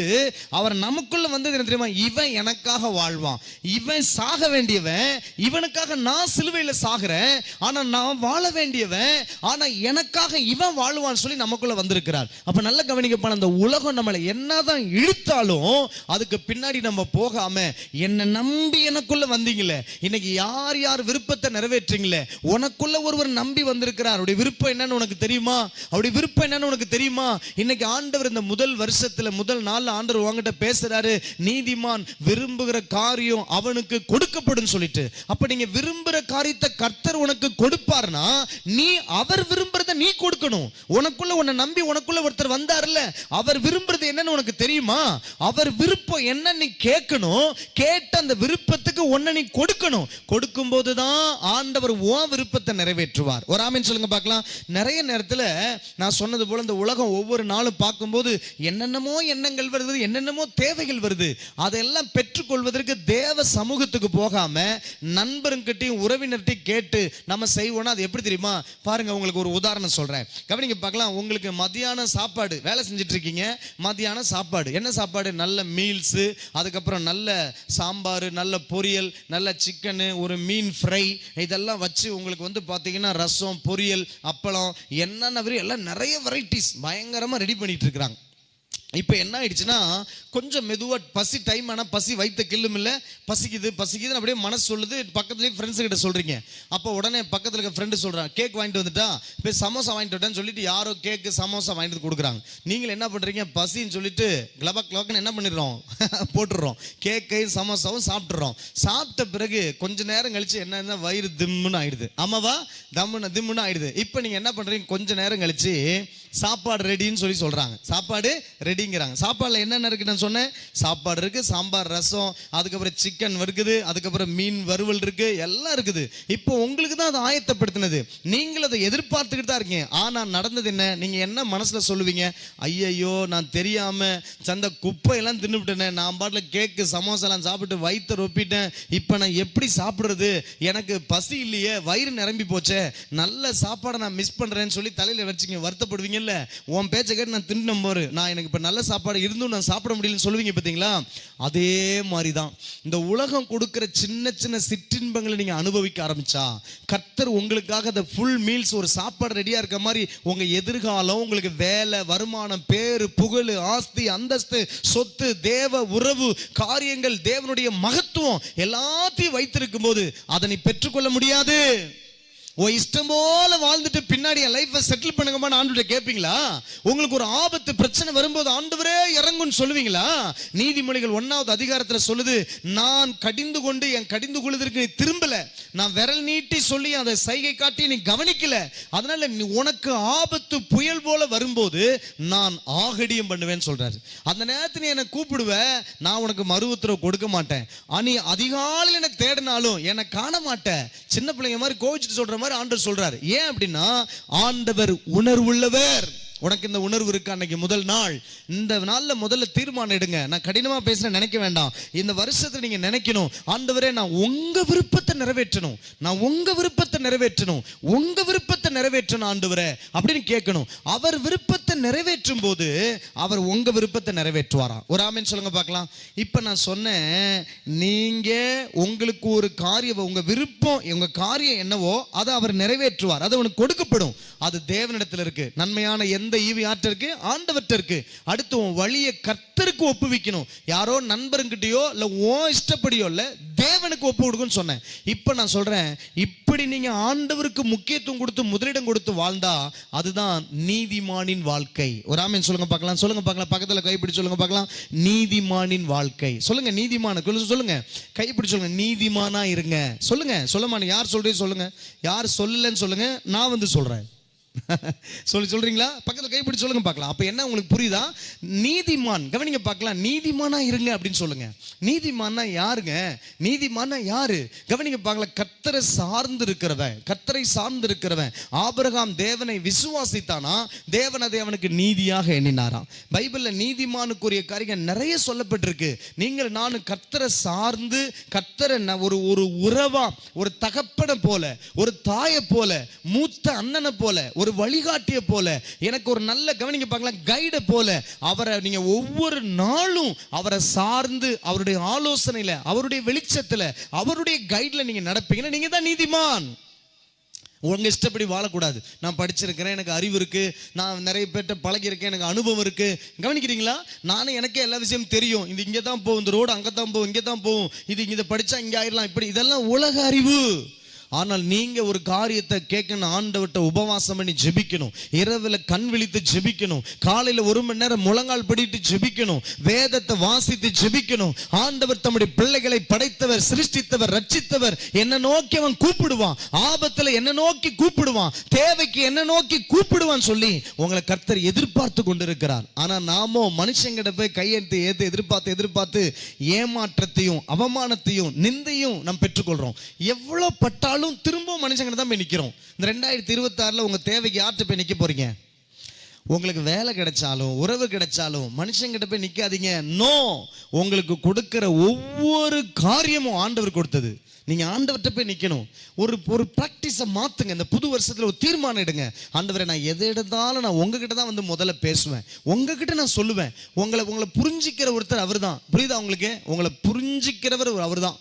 அவர் நமக்குள்ள வந்தது என்ன தெரியுமா? இவன் எனக்காக வாழ்வான், இவன் சாக வேண்டியவன், இவனுக்காக நான் சிலுவையில சாகிறேன், ஆனா நான் வாழ வேண்டியவன், ஆனா எனக்காக இவன் வாழ்வான்னு சொல்லி நமக்குள்ள வந்திருக்கிறார். அப்ப நல்ல கவனிக்கப்பா, அந்த உலகம் நம்மளை என்னதான் இழுத்தாலும் அதுக்கு பின்னாடி நம்ம போகாம என்ன நம்பி எனக்குள்ள வந்தீங்களே, இன்னைக்கு யார் யார் விருப்பத்தை நிறைவேற்றீங்களே, உனக்குள்ள ஒருவர் நம்பி வந்திருக்கிறார். அவருடைய விருப்பம் என்னன்னு உனக்கு தெரியுமா? அவருடைய விருப்பம் என்னன்னு உனக்கு தெரியுமா? இன்னைக்கு ஆண்டவர் இந்த முதல் வருஷத்துல முதல் நாள் ஆண்டவர் உங்ககிட்ட பேசுறாரு, நீதிமான் விரும்புகிற காரியம் அவனுக்கு கொடுக்கப்படும் சொல்லிட்டு. அப்ப நீங்க விரும்புற காரியத்தை கர்த்தர் உனக்கு கொடுப்பார்னா நீ அவர் விரும்புறத நீ கொடுக்கணும். உனக்குள்ள உன்னை நம்பி உனக்குள்ள ஒருத்தர் வந்தார்ல, அவர் விரும்புறது என்னன்னு உனக்கு தெரியுமா? அவர் விருப்பம் என்ன நீ கேட்கணும். கேட்ட அந்த விருப்பத்துக்கு ஒன்ன நீ கொடுக்கணும். கொடுக்கும் போதுதான் ஆண்டவர் உன் விருப்பத்தை நிறைவேற்றுவார். ஒரு ஆமென் சொல்லுங்க பார்க்கலாம். நிறைய நேரத்துல நான் சொன்னது போல இந்த உலகம் ஒவ்வொரு நாளும் பார்க்கும்போது என்னென்னமோ எண்ணங்கள் வருது, என்னென்னமோ தேவைகள் வருது. அதெல்லாம் பெற்றுக்கொள்வதற்கு தேவ சமூகத்துக்கு போகாம நண்பர்கிட்டையும் உறவினர்கிட்டையும் கேட்டு நம்ம செய்வோம்னா அது எப்படி தெரியுமா? பாருங்க, உங்களுக்கு ஒரு உதாரணம் சொல்றேன், கவனிங்க பார்க்கலாம். உங்களுக்கு மதியான சாப்பாடு வேலை செஞ்சுட்டு இருக்கீங்க, மதியான சாப்பாடு என்ன சாப்பாடு? நல்ல மீல்ஸ், அதுக்கப்புறம் நல்ல சாம்பார், நல்ல பொரியல், நல்ல சிக்கனு, ஒரு மீன் ஃப்ரை, இதெல்லாம் வச்சு உங்களுக்கு வந்து பார்த்தீங்கன்னா ரசம், பொரியல், அப்பளம், என்னென்ன எல்லாம் நிறைய வெரைட்டிஸ் பயங்கரமாக ரெடி பண்ணிட்டு இருக்கிறாங்க. இப்போ என்ன ஆயிடுச்சுன்னா கொஞ்சம் மெதுவாக பசி டைம், ஆனால் பசி வைத்த கில்லும் இல்லை, பசிக்குது பசிக்குதுன்னு அப்படியே மனசு சொல்லுது. பக்கத்துலேயே ஃப்ரெண்ட்ஸு கிட்ட சொல்கிறீங்க. அப்போ உடனே பக்கத்தில் இருக்க ஃப்ரெண்டு சொல்கிறான், கேக் வாங்கிட்டு வந்துட்டா, இப்போ சமோசா வாங்கிட்டு விட்டேன்னு சொல்லிட்டு யாரோ கேக்கு சமோசா வாங்கிட்டு கொடுக்குறாங்க. நீங்கள் என்ன பண்ணுறீங்க? பசின்னு சொல்லிட்டு கிளபக்னு என்ன பண்ணிடுறோம்? போட்டுடுறோம். கேக்கையும் சமோசாவும் சாப்பிட்றோம். சாப்பிட்ட பிறகு கொஞ்ச நேரம் கழிச்சு என்ன, வயிறு திம்முன்னு ஆயிடுது. ஆமாவா? திம்முன்னு ஆயிடுது. இப்போ நீங்கள் என்ன பண்ணுறீங்க? கொஞ்ச நேரம் கழிச்சு சாப்பாடு ரெடின்னு சொல்லி சொல்கிறாங்க. சாப்பாடு ரெடிங்கிறாங்க. சாப்பாடில் என்னென்ன இருக்குது நான் சொன்னேன்? சாப்பாடு இருக்குது, சாம்பார், ரசம், அதுக்கப்புறம் சிக்கன் இருக்குது, அதுக்கப்புறம் மீன் வறுவல் இருக்குது, எல்லாம் இருக்குது. இப்போ உங்களுக்கு தான் அதை ஆயத்தப்படுத்தினது, நீங்கள் அதை எதிர்பார்த்துக்கிட்டு தான் இருக்கீங்க. ஆனால் நடந்தது என்ன? நீங்கள் என்ன மனசில் சொல்லுவீங்க? ஐயையோ, நான் தெரியாமல் சந்த குப்பையெல்லாம் தின்னுவிட்டேனே, நான் பாட்டில் கேக்கு சமோசாலாம் சாப்பிட்டு வயிற்று ரொப்பிட்டேன், இப்போ நான் எப்படி சாப்பிட்றது? எனக்கு பசி இல்லையே, வயிறு நிரம்பி போச்சே, நல்ல சாப்பாடை நான் மிஸ் பண்ணுறேன்னு சொல்லி தலையில் வச்சுங்க வருத்தப்படுவீங்க. உன் பேச்சை கேட்டு நான் தின்னும் போது நான் எனக்கு இப்ப நல்ல சாப்பாடு இருந்தும் நான் சாப்பிட முடியலன்னு சொல்லுவீங்க பார்த்தீங்களா? அதே மாதிரிதான் இந்த உலகம் கொடுக்கிற சின்ன சின்ன சிற்றின்பங்களை நீங்க அனுபவிக்க ஆரம்பிச்சா கர்த்தர் உங்களுக்காக அந்த ஃபுல் மீல்ஸ், ஒரு சாப்பாடு ரெடியா இருக்க மாதிரி உங்க எதிர்காலம், உங்களுக்கு வேலை, வருமானம், பேரு, புகழ், ஆஸ்தி, அந்தஸ்து, சொத்து, தேவ உறவு, காரியங்கள், தேவனுடைய மகத்துவம் எல்லாத்தையும் வைத்திருக்கும் போது அதை நீ பெற்றுக்கொள்ள முடியாது. இஷ்டம் போல வாழ்ந்துட்டு பின்னாடி என் லைஃபை செட்டில் பண்ணுங்கம்மா ஆண்டவரே கேட்பீங்களா? உங்களுக்கு ஒரு ஆபத்து பிரச்சனை வரும்போது ஆண்டவரே இறங்குன்னு சொல்லுவீங்களா? நீதிமொழிகள் 1வது அதிகாரத்தில் சொல்லுது, நான் கடிந்து கொண்டு என் கடிந்து கொள்வதற்கு நீ திரும்பல, நான் விரல் நீட்டி சொல்லி அதை சைகை காட்டி நீ கவனிக்கல, அதனால உனக்கு ஆபத்து புயல் போல வரும்போது நான் ஆகடியம் பண்ணுவேன்னு சொல்றாரு. அந்த நேரத்தில் நீ என்னை கூப்பிடுவ, நான் உனக்கு மறு உத்தரவு கொடுக்க மாட்டேன். நீ அதிகாலையில் என்னை தேடினாலும் என்னை காண மாட்டேன். சின்ன பிள்ளைங்க மாதிரி கோவிச்சுட்டு சொல்ற மாதிரி ஆண்டவர் சொல்றாரு. ஏன் அப்படின்னா ஆண்டவர் உணர்வுள்ளவர். உனக்கு இந்த உணர்வு இருக்கு. அன்னைக்கு முதல் நாள், இந்த நாள்ல முதல்ல தீர்மானம் எடுங்க. நான் கடினமா பேசுறேன் நினைக்க வேண்டாம். இந்த வருஷத்துல நீங்க நினைக்கணும், ஆண்டவரே நான் உங்க விருப்பத்தை நிறைவேற்றணும், நான் உங்க விருப்பத்தை நிறைவேற்றணும், உங்க விருப்பத்தை நிறைவேற்றணும் ஆண்டவரே அப்படின்னு கேட்கணும். அவர் விருப்பத்தை நிறைவேற்றும் போது அவர் உங்க விருப்பத்தை நிறைவேற்றுவாராம். ஒரு ஆமென் சொல்லுங்க பார்க்கலாம். இப்ப நான் சொன்னேன், நீங்க உங்களுக்கு ஒரு காரியம், உங்க விருப்பம், உங்க காரியம் என்னவோ அதை அவர் நிறைவேற்றுவார். அது உனக்கு கொடுக்கப்படும். அது தேவனிடத்தில் இருக்கு. நன்மையான எந்த ஈவி யார்ட்ட இருக்கு? ஆண்டவர்ட்ட இருக்கு. அடுத்து உன் வழியை கர்த்தருக்கு ஒப்புவிக்கணும். யாரோ நண்பர்கிட்டயோ இல்ல உன் இஷ்டப்படியோ இல்ல, தேவனுக்கு ஒப்பு கொடுக்குன்னு சொன்னேன். இப்ப நான் சொல்றேன், இப்படி நீங்க ஆண்டவருக்கு முக்கியத்துவம் கொடுத்து முதலிடம் கொடுத்து வாழ்ந்தா அதுதான் நீதிமானின் வாழ்க்கை. ஒரு ஆமென் சொல்லுங்க பார்க்கலாம். சொல்லுங்க பார்க்கலாம். பக்கத்துல கைப்பிடி சொல்லுங்க பார்க்கலாம். நீதிமானின் வாழ்க்கை. சொல்லுங்க, நீதிமான சொல்லுங்க, கைப்பிடி சொல்லுங்க, நீதிமானா இருங்க. சொல்லுங்க, சொல்லமான யார் சொல்றீங்க சொல்லுங்க, யார் சொல்லலன்னு சொல்லுங்க, நான் வந்து சொல்றேன். சொல்றீங்களா? பக்கத்துல கைப்பிடி சொல்லுங்க பார்க்கலாம். அப்ப என்ன உங்களுக்கு புரியுதா? நீதிமான், கவனிங்க பார்க்கலாம். நீதிமானா இருங்க அப்படின்னு சொல்லுங்க. நீதிமானா யாருங்க? நீதிமானா யாரு? கவனிங்க பார்க்கலாம். கர்த்தரை சார்ந்து இருக்கிறவன், கர்த்தரை சார்ந்து இருக்கிறவன். ஆபிரகாம் தேவனை விசுவாசித்தானா, தேவன் அதை அவனுக்கு நீதியாக எண்ணினாராம். பைபிள்ல நீதிமானுக்குரிய காரியம் நிறைய சொல்லப்பட்டிருக்கு. நீங்கள் நானும் கர்த்தரை சார்ந்து, கர்த்தரை ஒரு உறவா, ஒரு தகப்பனை போல, ஒரு தாயை போல, மூத்த அண்ணனை போல, ஒரு வழிகாட்டிய போல, எனக்கு ஒரு நல்ல, கவனிங்க பார்க்கலாம், கைட போல அவரை நீங்க ஒவ்வொரு நாளும் அவரை சார்ந்து, அவருடைய ஆலோசனையில, அவருடைய வெளிச்சத்துல, அவருடைய கைட்ல நீங்க நடப்பீங்கன்னா நீங்க தான் நீதிமான். உங்க இஷ்டப்படி வாழக்கூடாது. நான் படிச்சிருக்கிறேன், எனக்கு அறிவு இருக்கு, நான் நிறைய பேர்கிட்ட பழகியிருக்கேன், எனக்கு அனுபவம் இருக்கு. கவனிக்கிறீங்களா? நானும் எனக்கே எல்லா விஷயமும் தெரியும். இது இங்கே தான் போகும், இந்த ரோடு அங்கே தான் போகும், இங்கே தான் போகும், இது இதை படிச்சா இங்கே ஆயிடலாம், இப்படி இதெல்லாம் உலக அறிவு. ஆனால் நீங்க ஒரு காரியத்தை கேட்கணும், ஆண்டவர்கிட்ட உபவாசம் பண்ணி ஜெபிக்கணும், இரவுல கண் விழித்து ஜெபிக்கணும், காலையில 1 மணி நேரம் முழங்கால் படிட்டு ஜெபிக்கணும், வேதத்தை வாசித்து ஜெபிக்கணும். ஆண்டவர் தம்முடைய பிள்ளைகளை படைத்தவர், சிருஷ்டித்தவர், ரட்சித்தவர். என்ன நோக்கி அவன் கூப்பிடுவான், ஆபத்துல என்ன நோக்கி கூப்பிடுவான், தேவைக்கு என்ன நோக்கி கூப்பிடுவான் சொல்லி உங்களை கர்த்தர் எதிர்பார்த்து கொண்டிருக்கிறார். ஆனா நாமோ மனுஷங்கிட்ட போய் கையெழுத்து எதிர்பார்த்து ஏமாற்றத்தையும் அவமானத்தையும் நிந்தையும் நாம் பெற்றுக்கொள்றோம். எவ்வளவு பட்டாலும் திரும்ப மனுஷங்க தான் போய் நிக்கிறோம். இந்த 2026 உங்க தேவைக்கு யார்கிட்ட போய் நிக்க போறீங்க? உங்களுக்கு வேலை கிடைச்சாலும் உறவு கிடைச்சாலும் மனுஷங்கிட்ட போய் நிக்காதீங்க. நோ, உங்களுக்கு கொடுக்கிற ஒவ்வொரு காரியமும் ஆண்டவர் கொடுத்தது. நீங்க ஆண்டவர்கிட்ட போய் நிக்கணும். ஒரு பிராக்டிஸை மாத்துங்க. இந்த புது வருஷத்துல ஒரு தீர்மானம் எடுங்க. ஆண்டவரை, நான் எதை எடுத்தாலும் நான் உங்ககிட்ட தான் வந்து முதல்ல பேசுவேன், உங்ககிட்ட நான் சொல்லுவேன். உங்களை புரிஞ்சிக்கிற ஒருத்தர் அவர் தான். புரியுதா உங்களுக்கு? உங்களை புரிஞ்சிக்கிறவர் அவர் தான்.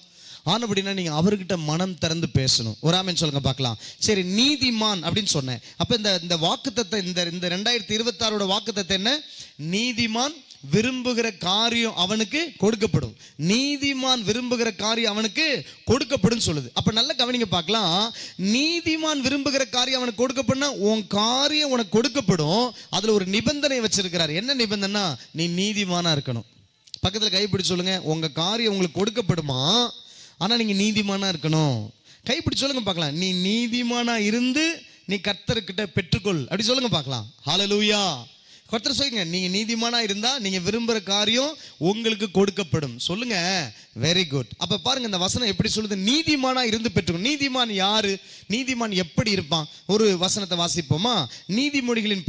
ஆனா அப்படின்னா நீங்க அவர்கிட்ட மனம் திறந்து பேசணும். ஒரு ஆமென் சொல்லுங்க பார்க்கலாம். சரி, நீதிமான் அப்படின்னு சொன்னேன். அப்ப இந்த வாக்குத்தத்தை, இந்த 2026 வாக்குத்தத்தை என்ன? நீதிமான் விரும்புகிற காரியம் அவனுக்கு கொடுக்கப்படும். நீதிமான் விரும்புகிற காரியம் அவனுக்கு கொடுக்கப்படும் சொல்லுது. அப்ப நல்ல கவனிங்க பார்க்கலாம். நீதிமான் விரும்புகிற காரியம் அவனுக்கு கொடுக்கப்படும். உன் காரியம் உனக்கு கொடுக்கப்படும். அதுல ஒரு நிபந்தனை வச்சிருக்கிறார். என்ன நிபந்தனை? நீ நீதிமானா இருக்கணும். பக்கத்துல கைப்பிடிச்சு சொல்லுங்க, உங்க காரியம் உங்களுக்கு கொடுக்கப்படுமா, ஆனா நீங்க நீதிமானா இருக்கணும். கைப்பிடிச்சு சொல்லுங்க பார்க்கலாம். நீ நீதிமானா இருந்து நீ கர்த்தர்கிட்ட பெற்றுக்கொள். அப்படி சொல்லுங்க பார்க்கலாம். ஹல்லேலூயா. கர்த்தர் சொல்லுங்க, நீங்க நீதிமானா இருந்தா நீங்க விரும்புற காரியம் உங்களுக்கு கொடுக்கப்படும். சொல்லுங்க. Very good. அப்ப பாருங்க, இந்த வசனம் எப்படி சொல்லுது? நீதிமானா இருந்து பெற்றுக்கொள். நீதிமான் யாரு? நீதிமான் எப்படி இருப்பான்? ஒரு வசனத்தை வாசிப்போமா? நீதிமொழிகளின்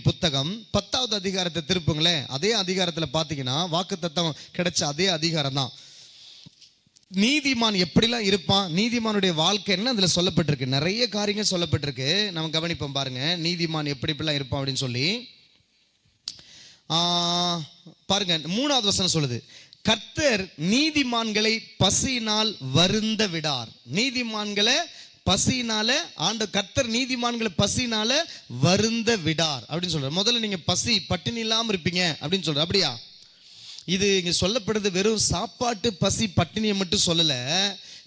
புத்தகம் 10வது அதிகாரத்தை திருப்புங்களேன். அதே அதிகாரத்துல பாத்தீங்கன்னா வாக்குத்தத்தம் கிடைச்ச அதே அதிகாரம் தான். நீதிமான் எப்படிலாம் இருப்பான், நீதிமானுடைய வாழ்க்கை என்ன அதுல சொல்லப்பட்டிருக்கு. நிறைய காரியங்கள் சொல்லப்பட்டிருக்கு. நம்ம கவனிப்போம் பாருங்க, நீதிமான் எப்படிலாம் இருப்பான் அப்படின்னு சொல்லி. பாருங்க, 3வது வசனம் சொல்லுது, கர்த்தர் நீதிமான்களை பசியினால் வருந்த விடார். நீதிமான்களை பசியினால கர்த்தர் நீதிமான்களை பசியினால வருந்த விடார் அப்படின்னு சொல்றாரு. முதல்ல நீங்க பட்டினி இல்லாம இருப்பீங்க அப்படின்னு சொல்ற. அப்படியா? இது இங்க சொல்லப்படுது வெறும் சாப்பாட்டு பசி பட்டினியை மட்டும் சொல்லல.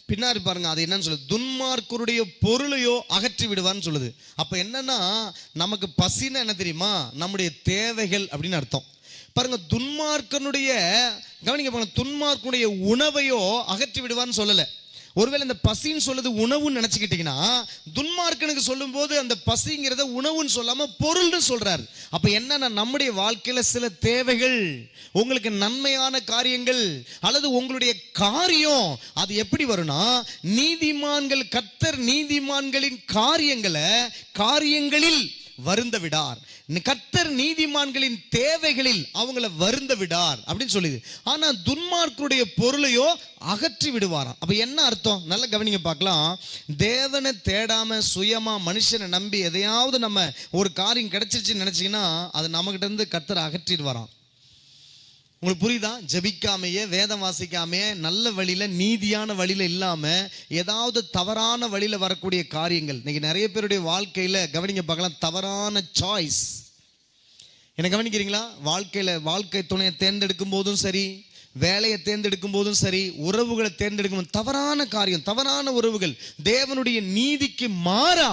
பின்னாடி பாருங்க, அது என்னன்னு சொல்லுது? துன்மார்க்கருடைய பொருளையோ அகற்றி விடுவான்னு சொல்லுது. அப்ப என்னன்னா, நமக்கு பசின்னா என்ன தெரியுமா? நம்முடைய தேவைகள் அப்படின்னு அர்த்தம். பாருங்க, துன்மார்க்கனுடைய கவனிங்க பாருங்க, துன்மார்க்கனுடைய உணவையோ அகற்றி விடுவான்னு சொல்லல. ஒருவேளை இந்த பசின்னு சொல்லுது உணவுன்னு நினைச்சுக்கிட்டீங்கன்னா, துன்மார்க்கனுக்கு சொல்லும் போது அந்த பசிங்கிறத உணவுன்னு சொல்லாம பொருள்னு சொல்றாரு. அப்ப என்னன்னா, நம்முடைய வாழ்க்கையில சில தேவைகள், உங்களுக்கு நன்மையான காரியங்கள் அல்லது உங்களுடைய காரியம் அது எப்படி வரும்னா, நீதிமான்கள் கர்த்தர் நீதிமான்களின் காரியங்களில் வருந்த விடார். கர்த்தர் நீதிமான்களின் தேவைகளில் அவங்கள வருந்த விடார் அப்படின்னு சொல்லுது. ஆனா துன்மார்க்கருடைய பொருளையோ அகற்றி விடுவாராம். அப்ப என்ன அர்த்தம்? நல்ல கவனிங்க பார்க்கலாம். தேவனை தேடாம சுயமா மனுஷனை நம்பி எதையாவது நம்ம ஒரு காரியம் கிடைச்சிருச்சுன்னு நினைச்சீங்கன்னா அது நம்மகிட்ட இருந்து கர்த்தர் அகற்றிடுவாராம். உங்களுக்கு புரியுதா? ஜெபிக்காமையே, வேதம் வாசிக்காமையே, நல்ல வழியில நீதியான வழியில இல்லாம ஏதாவது தவறான வழியில வரக்கூடிய காரியங்கள் இன்னைக்கு நிறைய பேருடைய வாழ்க்கையில கவனிங்க பார்க்கலாம். தவறான சாய்ஸ். என்ன கவனிக்கிறீங்களா? வாழ்க்கை துணையை தேர்ந்தெடுக்கும் போதும் சரி, வேலையை தேர்ந்தெடுக்கும் போதும் சரி, உறவுகளை தேர்ந்தெடுக்கும் தவறான காரியம், தவறான உறவுகள், தேவனுடைய நீதிக்கு மாறா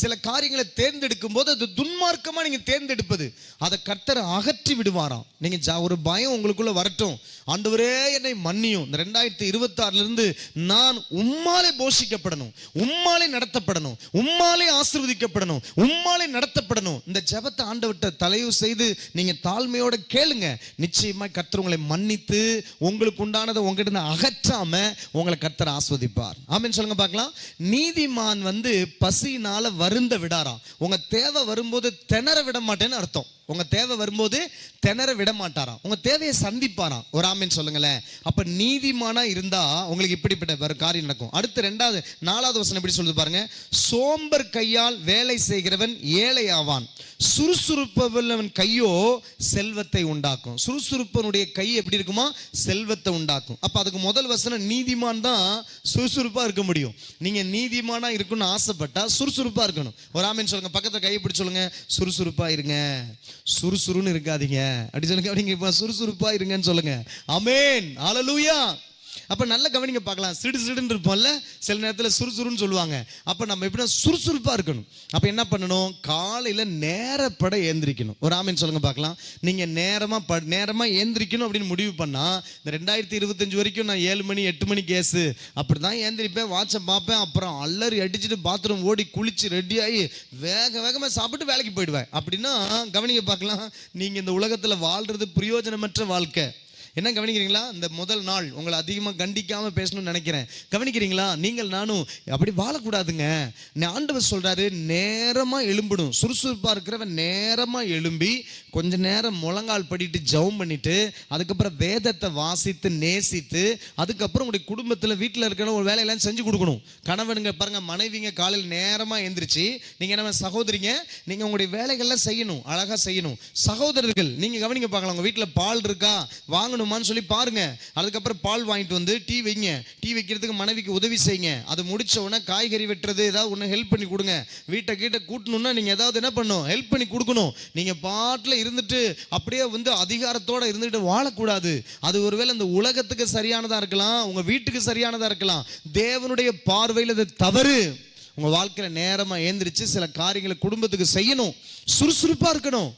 சில காரியங்களை தேர்ந்தெடுக்கும் போது அது துன்மார்க்கமா நீங்க தேர்ந்தெடுப்பது, அதை கர்த்தர் அகற்றி விடுவாராம். நீங்க ஒரு பயம் உங்களுக்குள்ள வரட்டும், ஆண்டவரே என்னை மன்னியும், இந்த 2026 இருந்து நான் உம்மாலே போஷிக்கப்படணும், உம்மாலே நடத்தப்படணும், உம்மாலே ஆசீர்வதிக்கப்படணும், உம்மாலே நடத்தப்படணும். இந்த ஜெபத்தை ஆண்டவர்கிட்ட தயவு செய்து நீங்க தாழ்மையோட கேளுங்க. நிச்சயமா கர்த்தர் உங்களை மன்னித்து உங்களுக்கு உண்டானதை உங்ககிட்ட அகற்றாம உங்களை கர்த்தர் ஆஸ்வதிப்பார். ஆமென் சொல்லுங்க பார்க்கலாம். நீதிமான் பசியினால வருந்த விடாராம். உங்க தேவை வரும்போது திணற விட மாட்டேன்னு அர்த்தம். உங்க தேவை வரும்போது திணற விட மாட்டாராம், உங்க தேவையை சந்திப்பாராம். ஒரு ஆமீன் சொல்லுங்களேன். அப்ப நீதிமானா இருந்தா உங்களுக்கு இப்படிப்பட்ட ஒரு காரியம் நடக்கும். அடுத்து 4வது வசனம் எப்படி சொல்லுது பாருங்க. சோம்பர் கையால் வேலை செய்கிறவன் ஏழை ஆவான், சுறுசுறுப்பவன் கையோ செல்வத்தை உண்டாக்கும். சுறுசுறுப்பனுடைய கை எப்படி இருக்குமா? செல்வத்தை உண்டாக்கும். அப்ப அதுக்கு முதல் வசனம் நீதிமான் தான் சுறுசுறுப்பா இருக்க முடியும். நீங்க நீதிமானா இருக்கணும்னு ஆசைப்பட்டா சுறுசுறுப்பா இருக்கணும். ஒரு ஆமீன் சொல்லுங்க. பக்கத்துல கையை பிடிச்சு சொல்லுங்க, சுறுசுறுப்பா இருங்க, சுறுசுறுன்னு இருக்காதீங்க அப்படி சொல்லுங்க. அப்படிங்க சுறுசுறுப்பா இருங்கன்னு சொல்லுங்க. ஆமென், ஹல்லேலூயா. அப்ப நல்ல கவனிங்க பார்க்கலாம். சிடுன்னு இருப்போம்ல, சில நேரத்தில் சுறுசுறுன்னு சொல்லுவாங்க. அப்ப நம்ம எப்படி சுறுசுறுப்பா இருக்கணும். அப்ப என்ன பண்ணணும்? காலையில நேரப்பட ஏந்திரிக்கணும். ஒரு ஆமீன் சொல்லுங்க பார்க்கலாம். நீங்க நேரமா ஏந்திரிக்கணும் அப்படின்னு முடிவு பண்ணா, இந்த 2025 வரைக்கும் நான் 7 மணி 8 மணி கேஸ் அப்படிதான் ஏந்திரிப்பேன், வாட்சை பார்ப்பேன், அப்புறம் அல்லறி அடிச்சுட்டு பாத்ரூம் ஓடி குளிச்சு ரெடி ஆகி வேகமா சாப்பிட்டு வேலைக்கு போயிடுவேன் அப்படின்னா கவனிங்க பார்க்கலாம். நீங்க இந்த உலகத்துல வாழ்றது பிரயோஜனமற்ற வாழ்க்கை. என்ன கவனிக்கிறீங்களா? இந்த முதல் நாள் உங்களை அதிகமாக கண்டிக்காம பேசணும்னு நினைக்கிறேன். கவனிக்கிறீங்களா? நீங்கள் நானும் அப்படி வாழக்கூடாதுங்க. ஆண்டவர் சொல்றாரு, நேரமா எழும்பிடும். சுறுசுறுப்பா இருக்கிறவன் நேரமா எழும்பி கொஞ்ச நேரம் முழங்கால் படிட்டு ஜெபம் பண்ணிட்டு அதுக்கப்புறம் வேதத்தை வாசித்து நேசித்து அதுக்கப்புறம் உங்களுடைய குடும்பத்தில் வீட்டில் இருக்கிற ஒரு வேலையெல்லாம் செஞ்சு கொடுக்கணும். கணவனுங்க பாருங்க, மனைவிங்க காலையில் நேரமா எந்திரிச்சு நீங்க என்ன சகோதரிங்க, நீங்க உங்களுடைய வேலைகள்லாம் செய்யணும், அழகா செய்யணும். சகோதரர்கள் நீங்க கவனிங்க பார்க்கலாம். உங்க வீட்டில் பால் இருக்கா வாங்கணும் சொல்லி பாருங்க. அதுக்கப்புறம் பால் வாங்கிட்டு வந்து டீ வைங்க. டீ வைக்கிறதுக்கு மனைவிக்கு உதவி செய்யுங்க. அது முடிச்ச உடனே காய்கறி வெட்டுறது ஏதாவது ஒன்று ஹெல்ப் பண்ணி கொடுங்க. வீட்டை கூட்டணும்னா நீங்க ஏதாவது என்ன பண்ணணும்? ஹெல்ப் பண்ணி கொடுக்கணும். நீங்க பாட்டில் இருந்துட்டு அப்படியே அதிகாரத்தோட இருந்துட்டு வாழக்கூடாது. அது ஒருவேளை இந்த உலகத்துக்கு சரியானதா இருக்கலாம், உங்க வீட்டுக்கு சரியானதா இருக்கலாம். தேவனுடைய பார்வையில் அது தவறு. உங்க வாழ்க்கையில நேரமா ஏந்திரிச்சு சில காரியங்களை குடும்பத்துக்கு செய்யணும். சுறுசுறுப்பா இருக்கணும்.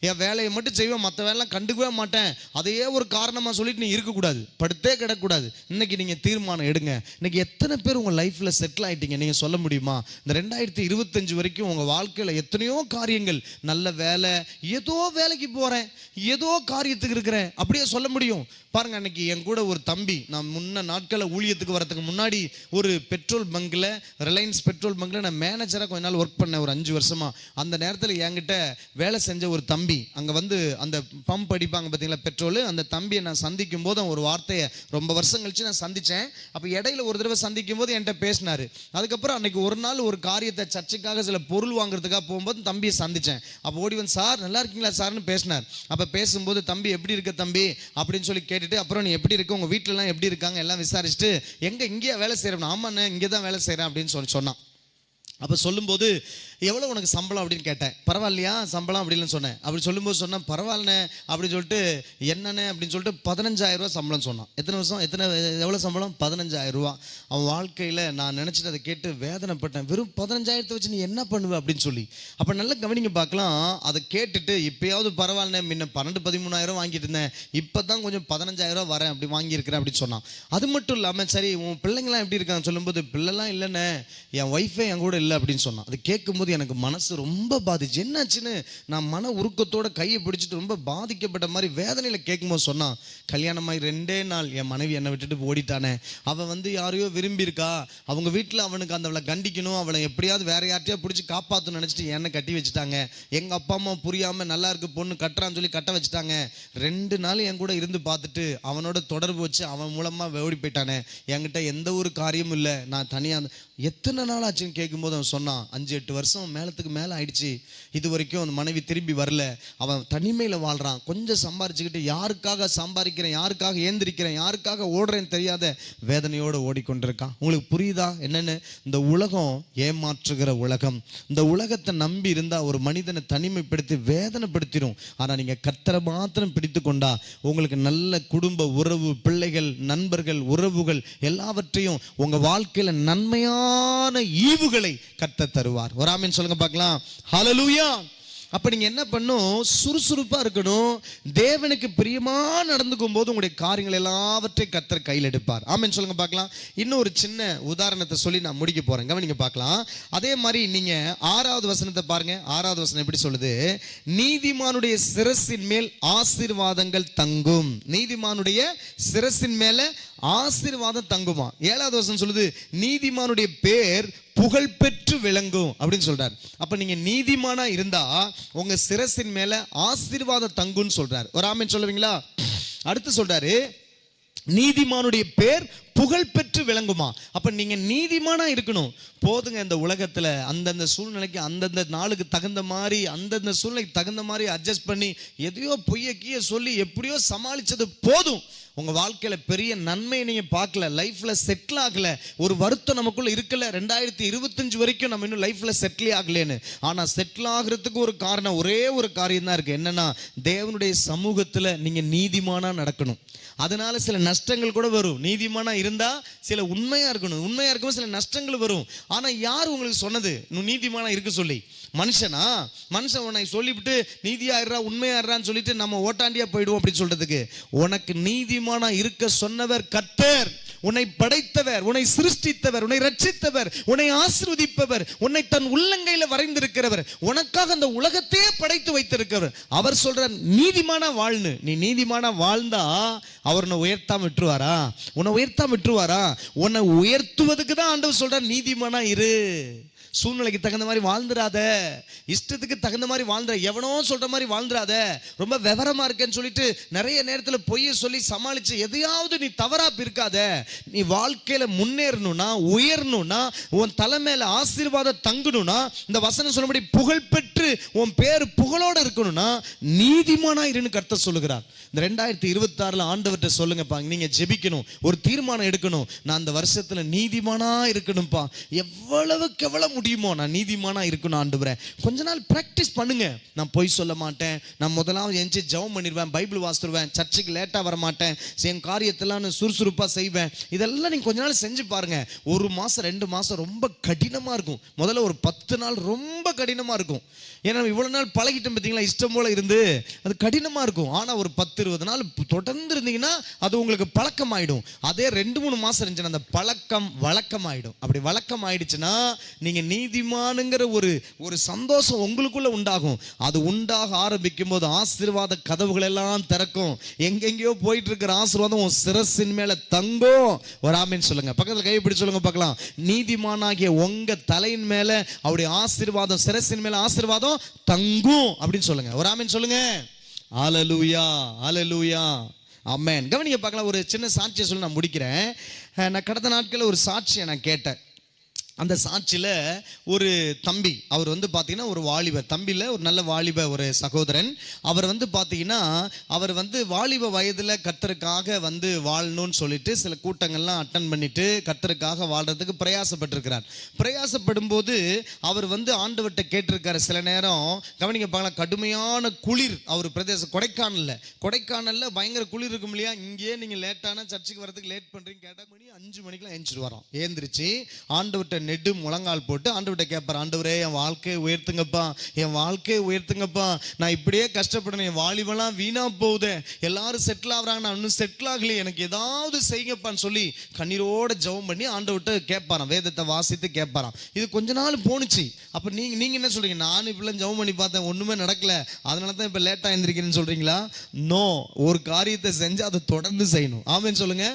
என் வேலையை மட்டும் செய்வேன், மற்ற வேலைலாம் கண்டுக்கவே மாட்டேன், அதையே ஒரு காரணமாக சொல்லிட்டு நீ இருக்கக்கூடாது, படுத்தே கிடக்கூடாது. இன்னைக்கு நீங்கள் தீர்மானம் எடுங்க. இன்னைக்கு எத்தனை பேர் உங்கள் லைஃப்பில் செட்டில் ஆகிட்டீங்க நீங்கள் சொல்ல முடியுமா? இந்த 2025 வரைக்கும் உங்கள் வாழ்க்கையில் எத்தனையோ காரியங்கள், நல்ல வேலை, ஏதோ வேலைக்கு போகிறேன், ஏதோ காரியத்துக்கு இருக்கிறேன் அப்படியே சொல்ல முடியும். பாருங்க, அன்னைக்கு என் கூட ஒரு தம்பி, நான் முன்ன நாட்களில் ஊழியத்துக்கு வரதுக்கு முன்னாடி ஒரு பெட்ரோல் பங்கில், ரிலையன்ஸ் பெட்ரோல் பங்கில் நான் மேனேஜராக கொஞ்ச நாள் ஒர்க் பண்ணேன், ஒரு 5 வருஷமா. அந்த நேரத்தில் என்கிட்ட வேலை செஞ்ச ஒரு தம்பி அங்கே அந்த பம்ப் அடிப்பாங்க பார்த்தீங்களா பெட்ரோல், அந்த தம்பியை நான் சந்திக்கும் போது ஒரு வார்த்தையை ரொம்ப வருஷம் கழிச்சு நான் சந்தித்தேன். அப்போ இடையில ஒரு தடவை சந்திக்கும் போது என்கிட்ட பேசினார். அதுக்கப்புறம் அன்னைக்கு ஒரு நாள் ஒரு காரியத்தை சர்ச்சுக்காக சில பொருள் வாங்குறதுக்காக போகும்போது தம்பியை சந்தித்தேன். அப்போ ஓடி வந்து, சார் நல்லா இருக்கீங்களா சார்னு பேசினார். அப்போ பேசும்போது, தம்பி எப்படி இருக்க தம்பி அப்படின்னு சொல்லி கேட்டுட்டு, அப்புறம் நீ எப்படி இருக்க, உங்கள் வீட்டிலலாம் எப்படி இருக்காங்க எல்லாம் விசாரிச்சுட்டு, எங்கே இங்கேயே வேலை செய்கிறேன், ஆமாண்ணே இங்கே தான் வேலை செய்கிறேன் அப்படின்னு சொன்னான். அப்போ சொல்லும்போது, எவ்வளோ உனக்கு சம்பளம் அப்படின்னு கேட்டேன். பரவாயில்லையா சம்பளம் அப்படின்னு சொன்னேன். அப்படி சொல்லும்போது சொன்னேன், பரவாயில்லண்ணே அப்படின்னு சொல்லிட்டு, என்னண்ணே அப்படின்னு சொல்லிட்டு 15,000 ரூபா சம்பளம் சொன்னான். எவ்வளோ சம்பளம்? 15,000 ரூபா. அவன் வாழ்க்கையில் நான் நினச்சிட்டு அதை கேட்டு வேதனைப்பட்டேன். வெறும் 15,000 வச்சு நீ என்ன பண்ணுவ அப்படின்னு சொல்லி. அப்போ நல்லா கவனிங்க பார்க்கலாம். அதை கேட்டுட்டு இப்போயாவது பரவாயில்லண்ணே, முன்ன 12-13,000 வாங்கிட்டு இருந்தேன், இப்போ தான் கொஞ்சம் 15,000 ரூபா வரேன் அப்படி வாங்கியிருக்கிறேன் அப்படின்னு சொன்னான். அது மட்டும் இல்லாமல், சரி உன் பிள்ளைங்களாம் எப்படி இருக்காங்க சொல்லும்போது, பிள்ளைலாம் இல்லைண்ணே, என் ஒய்ஃபே என் கூட இல்லை அப்படின்னு சொன்னான். அது கேட்கும்போது எனக்கு மனசு ரொம்ப பாதிச்சு. என்னாச்சுன்னு நான் மன உருக்கத்தோட கையை பிடிச்சிட்டு ரொம்ப பாதிக்கப்பட்ட மாதிரி வேதனையில கேட்கும்போது சொன்னான், கல்யாணமாய் 2 நாள் என் மனைவி என்னை விட்டுட்டு ஓடிட்டானே, அவன் யாரையோ விரும்பி இருக்கா, அவங்க வீட்டில் அவனுக்கு அவளை கண்டிக்கணும், அவளை எப்படியாவது வேற யார்ட்டையா பிடிச்சி காப்பாற்றணும்னு நினச்சிட்டு என்னை கட்டி வச்சுட்டாங்க. எங்கள் அப்பா அம்மா புரியாமல் நல்லா இருக்கு பொண்ணு கட்டுறான்னு சொல்லி கட்ட வச்சுட்டாங்க. 2 நாள் என் கூட இருந்து பார்த்துட்டு அவனோட தொடர்பு வச்சு அவன் மூலமாக ஓடி போயிட்டானே, என்கிட்ட எந்த ஒரு காரியமும் இல்லை, நான் தனியாக. எத்தனை நாள் ஆச்சுன்னு கேட்கும்போது அவன் சொன்னான், 5-8 வருஷம் மேலத்துக்கு மேலே ஆயிடுச்சு, இது வரைக்கும் அந்த மனைவி திரும்பி வரல, அவன் தனிமையில் வாழ்கிறான், கொஞ்சம் சம்பாரிச்சுக்கிட்டு யாருக்காக சம்பாதிக்கிறேன், யாருக்காக ஏந்திரிக்கிறேன், யாருக்காக ஓடுறேன்னு தெரியாத வேதனையோடு ஓடிக்கொண்டிருக்கான். உங்களுக்கு புரியுதா என்னன்னு? இந்த உலகம் ஏமாற்றுகிற உலகம். இந்த உலகத்தை நம்பி இருந்தால் ஒரு மனிதனை தனிமைப்படுத்தி வேதனைப்படுத்திடும். ஆனால் நீங்கள் கர்த்தரை மாத்திரம் பிடித்து கொண்டா உங்களுக்கு நல்ல குடும்ப உறவு, பிள்ளைகள், நண்பர்கள், உறவுகள் எல்லாவற்றையும் உங்கள் வாழ்க்கையில் நன்மையான ஈவுகளை கர்த்தர் தருவார். ஒரு ஆமென் சொல்லுங்க பார்க்கலாம். ஹல்லேலூயா. அப்ப நீங்க என்ன பண்ணும்? சுறுசுறுப்பா இருக்கணும். தேவனுக்கு பிரியமா நடந்துக்கும் போது உங்களுடைய காரியங்கள் எல்லாவற்றையும் கர்த்தர் கையில் எடுப்பார். ஆமென் சொல்லுங்க பார்க்கலாம். இன்னும் ஒரு சின்ன உதாரணத்தை சொல்லி நான் முடிக்க போறேன், கவனிங்க பார்க்கலாம். அதே மாதிரி நீங்க 6வது வசனத்தை பாருங்க. 6வது வசனம் எப்படி சொல்லுது? நீதிமானுடைய சிரசின் மேல் ஆசீர்வாதங்கள் தங்கும். நீதிமானுடைய சிரசின் மேல ஆசீர்வாதம் தங்குமா. 7வது வசனம் சொல்லுது நீதிமானுடைய பேர் புகழ் பெற்று விளங்கும் அப்படின்னு சொல்றாரு. அப்ப நீங்க நீதிமானா இருந்தா உங்க சிரசின் மேல ஆசீர்வாதம் தங்குன்னு சொல்றாரு. ஒரு ஆமென் சொல்லுவீங்களா? அடுத்து சொல்றாரு நீதிமானுடைய பேர் புகழ் பெற்று விளங்குமா. அப்ப நீங்க நீதிமானா இருக்கணும் போதுங்க. இந்த உலகத்துல அந்தந்த சூழ்நிலைக்கு அந்தந்த நாளுக்கு தகுந்த மாதிரி அந்தந்த சூழ்நிலைக்கு தகுந்த மாதிரி அட்ஜஸ்ட் பண்ணி எதையோ பொய்ய சொல்லி எப்படியோ சமாளிச்சது போதும். உங்க வாழ்க்கையில பெரிய நன்மையை நீங்க பார்க்கல, லைஃப்ல செட்டில் ஆகல, ஒரு வருத்தம் நமக்குள்ள இருக்கல. 2025 வரைக்கும் நம்ம இன்னும் லைஃப்ல செட்டில் ஆகலன்னு. ஆனா செட்டில் ஆகிறதுக்கு ஒரு காரணம், ஒரே ஒரு காரியம் தான் இருக்கு. என்னன்னா தேவனுடைய சமூகத்துல நீங்க நீதிமானா நடக்கணும். அதனால சில நஷ்டங்கள் கூட வரும். நீதிமானா இருந்தா சில உண்மையா இருக்கணும், உண்மையா இருக்கும் சில நஷ்டங்கள் வரும். ஆனா யார் உங்களுக்கு சொன்னது நீதிமானா இருக்க சொல்லி? மனுஷன் உன்னை சொல்லிவிட்டு நீதியாயிரா உண்மையாயிரான்னு சொல்லிட்டு நம்ம ஓட்டாண்டியா போயிடுவோம் அப்படின்னு சொல்றதுக்கு. உனக்கு நீதிமானா இருக்க சொன்னவர் கர்த்தர், உன்னை படைத்தவர், உன்னை சிருஷ்டித்தவர், உன்னை ரட்சித்தவர், உன்னை ஆசீர்வதிப்பவர், உன்னை தன் உள்ளங்கையில வரைந்திருக்கிறவர், உனக்காக அந்த உலகத்தையே படைத்து வைத்திருக்கிறவர். அவர் சொல்ற நீதிமானா வாழ்னு. நீ நீதிமானா வாழ்ந்தா அவர் உன்னை உயர்த்தாம விட்டுருவாரா? உன்னை உயர்த்துவதுக்கு தான் ஆண்டவர் சொல்ற நீதிமானா இரு. சூழ்நிலைக்கு தகுந்த மாதிரி வாழ்ந்துடாத, இஷ்டத்துக்கு தகுந்த மாதிரி வாழ்ந்துட, எவனோ சொல்ற மாதிரி வாழ்ந்துடாத. ரொம்ப விவரமா இருக்கேன்னு சொல்லிட்டு நிறைய நேரத்தில் பொய்ய சொல்லி சமாளிச்சு எதையாவது நீ தவறா இருக்காத. நீ வாழ்க்கையில முன்னேறணும்னா, உயரணும்னா, உன் தலைமையில ஆசீர்வாதம் தங்கணும்னா, இந்த வசனம் சொன்னபடி புகழ் பெற்று உன் பேர் புகழோட இருக்கணும்னா நீதிமானா இருன்னு கர்த்தர் சொல்லுகிறார். இந்த 2026 ஆண்டவர்கிட்ட சொல்லுங்கப்பா, நீங்க ஜெபிக்கணும், ஒரு தீர்மானம் எடுக்கணும். நான் அந்த வருஷத்துல நீதிமானா இருக்கணும்ப்பா, எவ்வளவுக்கு எவ்வளவு முடியுமோ நான் நீதிமானா இருக்கணும் ஆண்டவரே. கொஞ்ச நாள் பிராக்டிஸ் பண்ணுங்க. நான் பொய் சொல்ல மாட்டேன், நான் முதலாவது எஞ்சி ஜெபம் பண்ணிடுவேன், பைபிள் வாசிடுவேன், சர்ச்சுக்கு லேட்டா வர மாட்டேன், என் காரியத்தெல்லாம் நான் சுறுசுறுப்பா செய்வேன். இதெல்லாம் நீங்க கொஞ்ச நாள் செஞ்சு பாருங்க. 1 மாசம் 2 மாசம் ரொம்ப கடினமா இருக்கும். முதல்ல ஒரு 10 நாள் ரொம்ப கடினமா இருக்கும். ஏன்னா இவ்வளவு நாள் பழகிட்டோம் பார்த்தீங்களா, இஷ்டம் போல இருந்து அது கடினமா இருக்கும். ஆனா ஒரு 10-20 நாள் தொடர்ந்து இருந்தீங்கன்னா அது உங்களுக்கு பழக்கம் ஆயிடும். அதே 2-3 மாசம் இருந்துச்சுன்னா அந்த பழக்கம் வழக்கம் ஆயிடும். அப்படி வழக்கம் ஆயிடுச்சுன்னா நீங்க நீதிமானுங்கிற ஒரு சந்தோஷம் உங்களுக்குள்ள உண்டாகும். அது உண்டாக ஆரம்பிக்கும் போது ஆசீர்வாத கதவுகள் எல்லாம் திறக்கும். எங்கெங்கயோ போயிட்டு இருக்கிற ஆசீர்வாதம் உன் சிரசின் மேல தங்கும். ஒரு ஆமென் சொல்லுங்க. பக்கத்துல கை பிடிச்சு சொல்லுங்க பார்க்கலாம். நீதிமானாகிய உங்க தலையின் மேல அவருடைய ஆசீர்வாதம், சிரசின் மேல ஆசீர்வாதம் தங்கும் அப்படின்னு சொல்லுங்க. ஒரு ஆமென் சொல்லுங்க. ஹல்லேலூயா, ஹல்லேலூயா, ஆமென். கவனிங்க பார்க்கலாம். ஒரு சின்ன சாட்சியை சொல்லி நான் முடிக்கிறேன். நான் கடந்த நாட்களில் ஒரு சாட்சியை நான் கேட்டேன். அந்த சாட்சியில் ஒரு தம்பி, அவர் வந்து பார்த்தீங்கன்னா ஒரு வாலிபர், தம்பியில் ஒரு நல்ல ஒரு சகோதரன். அவர் வந்து பார்த்தீங்கன்னா அவர் வந்து வாலிப வயதில் கர்த்தருக்காக வந்து வாழணும்னு சொல்லிட்டு சில கூட்டங்கள்லாம் அட்டன் பண்ணிட்டு கர்த்தருக்காக வாழ்றதுக்கு பிரயாசப்பட்டிருக்கிறார். பிரயாசப்படும் போது அவர் வந்து ஆண்டவர்கிட்ட கேட்டிருக்காரு. சில நேரம் கவனிக்க பார்க்கலாம், கடுமையான குளிர் அவர் பிரதேசம் கொடைக்கானல்ல பயங்கர குளிர் இருக்கும் இல்லையா. இங்கேயே நீங்கள் லேட்டான சர்ச்சுக்கு வரதுக்கு லேட் பண்ணுறீங்க கேட்டால் 5 மணிக்கெல்லாம் எழுந்திரிச்சு வரோம். ஏந்திரிச்சு ஆண்டவர்கிட்ட நெடு முழங்கால் போட்டு ஆண்டவர்கிட்ட கேட்பார், ஆண்டவரே என் வாழ்க்கையை உயர்த்துங்கப்பா, நான் இப்படியே கஷ்டப்படணும், என் வாலிபெல்லாம் வீணா போகுது, எல்லாரும் செட்டில் ஆகுறாங்க, நான் இன்னும் செட்டில் ஆகலையே, எனக்கு ஏதாவது செய்யுங்கப்பான்னு சொல்லி கண்ணீரோட ஜெபம் பண்ணி ஆண்டவர்கிட்ட கேட்பாராம், வேதத்தை வாசித்து கேட்பாராம். இது கொஞ்ச நாள் போணுச்சு. அப்ப நீங்க என்ன சொல்றீங்க? நான் இப்பெல்லாம் ஜெபம் பண்ணி பார்த்தேன், ஒண்ணுமே நடக்கல, அதனால தான் இப்ப லேட்டா எழுந்திருக்கிறேன்னு சொல்றீங்களா? நோ, ஒரு காரியத்தை செஞ்சு அதை தொடர்ந்து செய்யணும். ஆமென் சொல்லுங்க.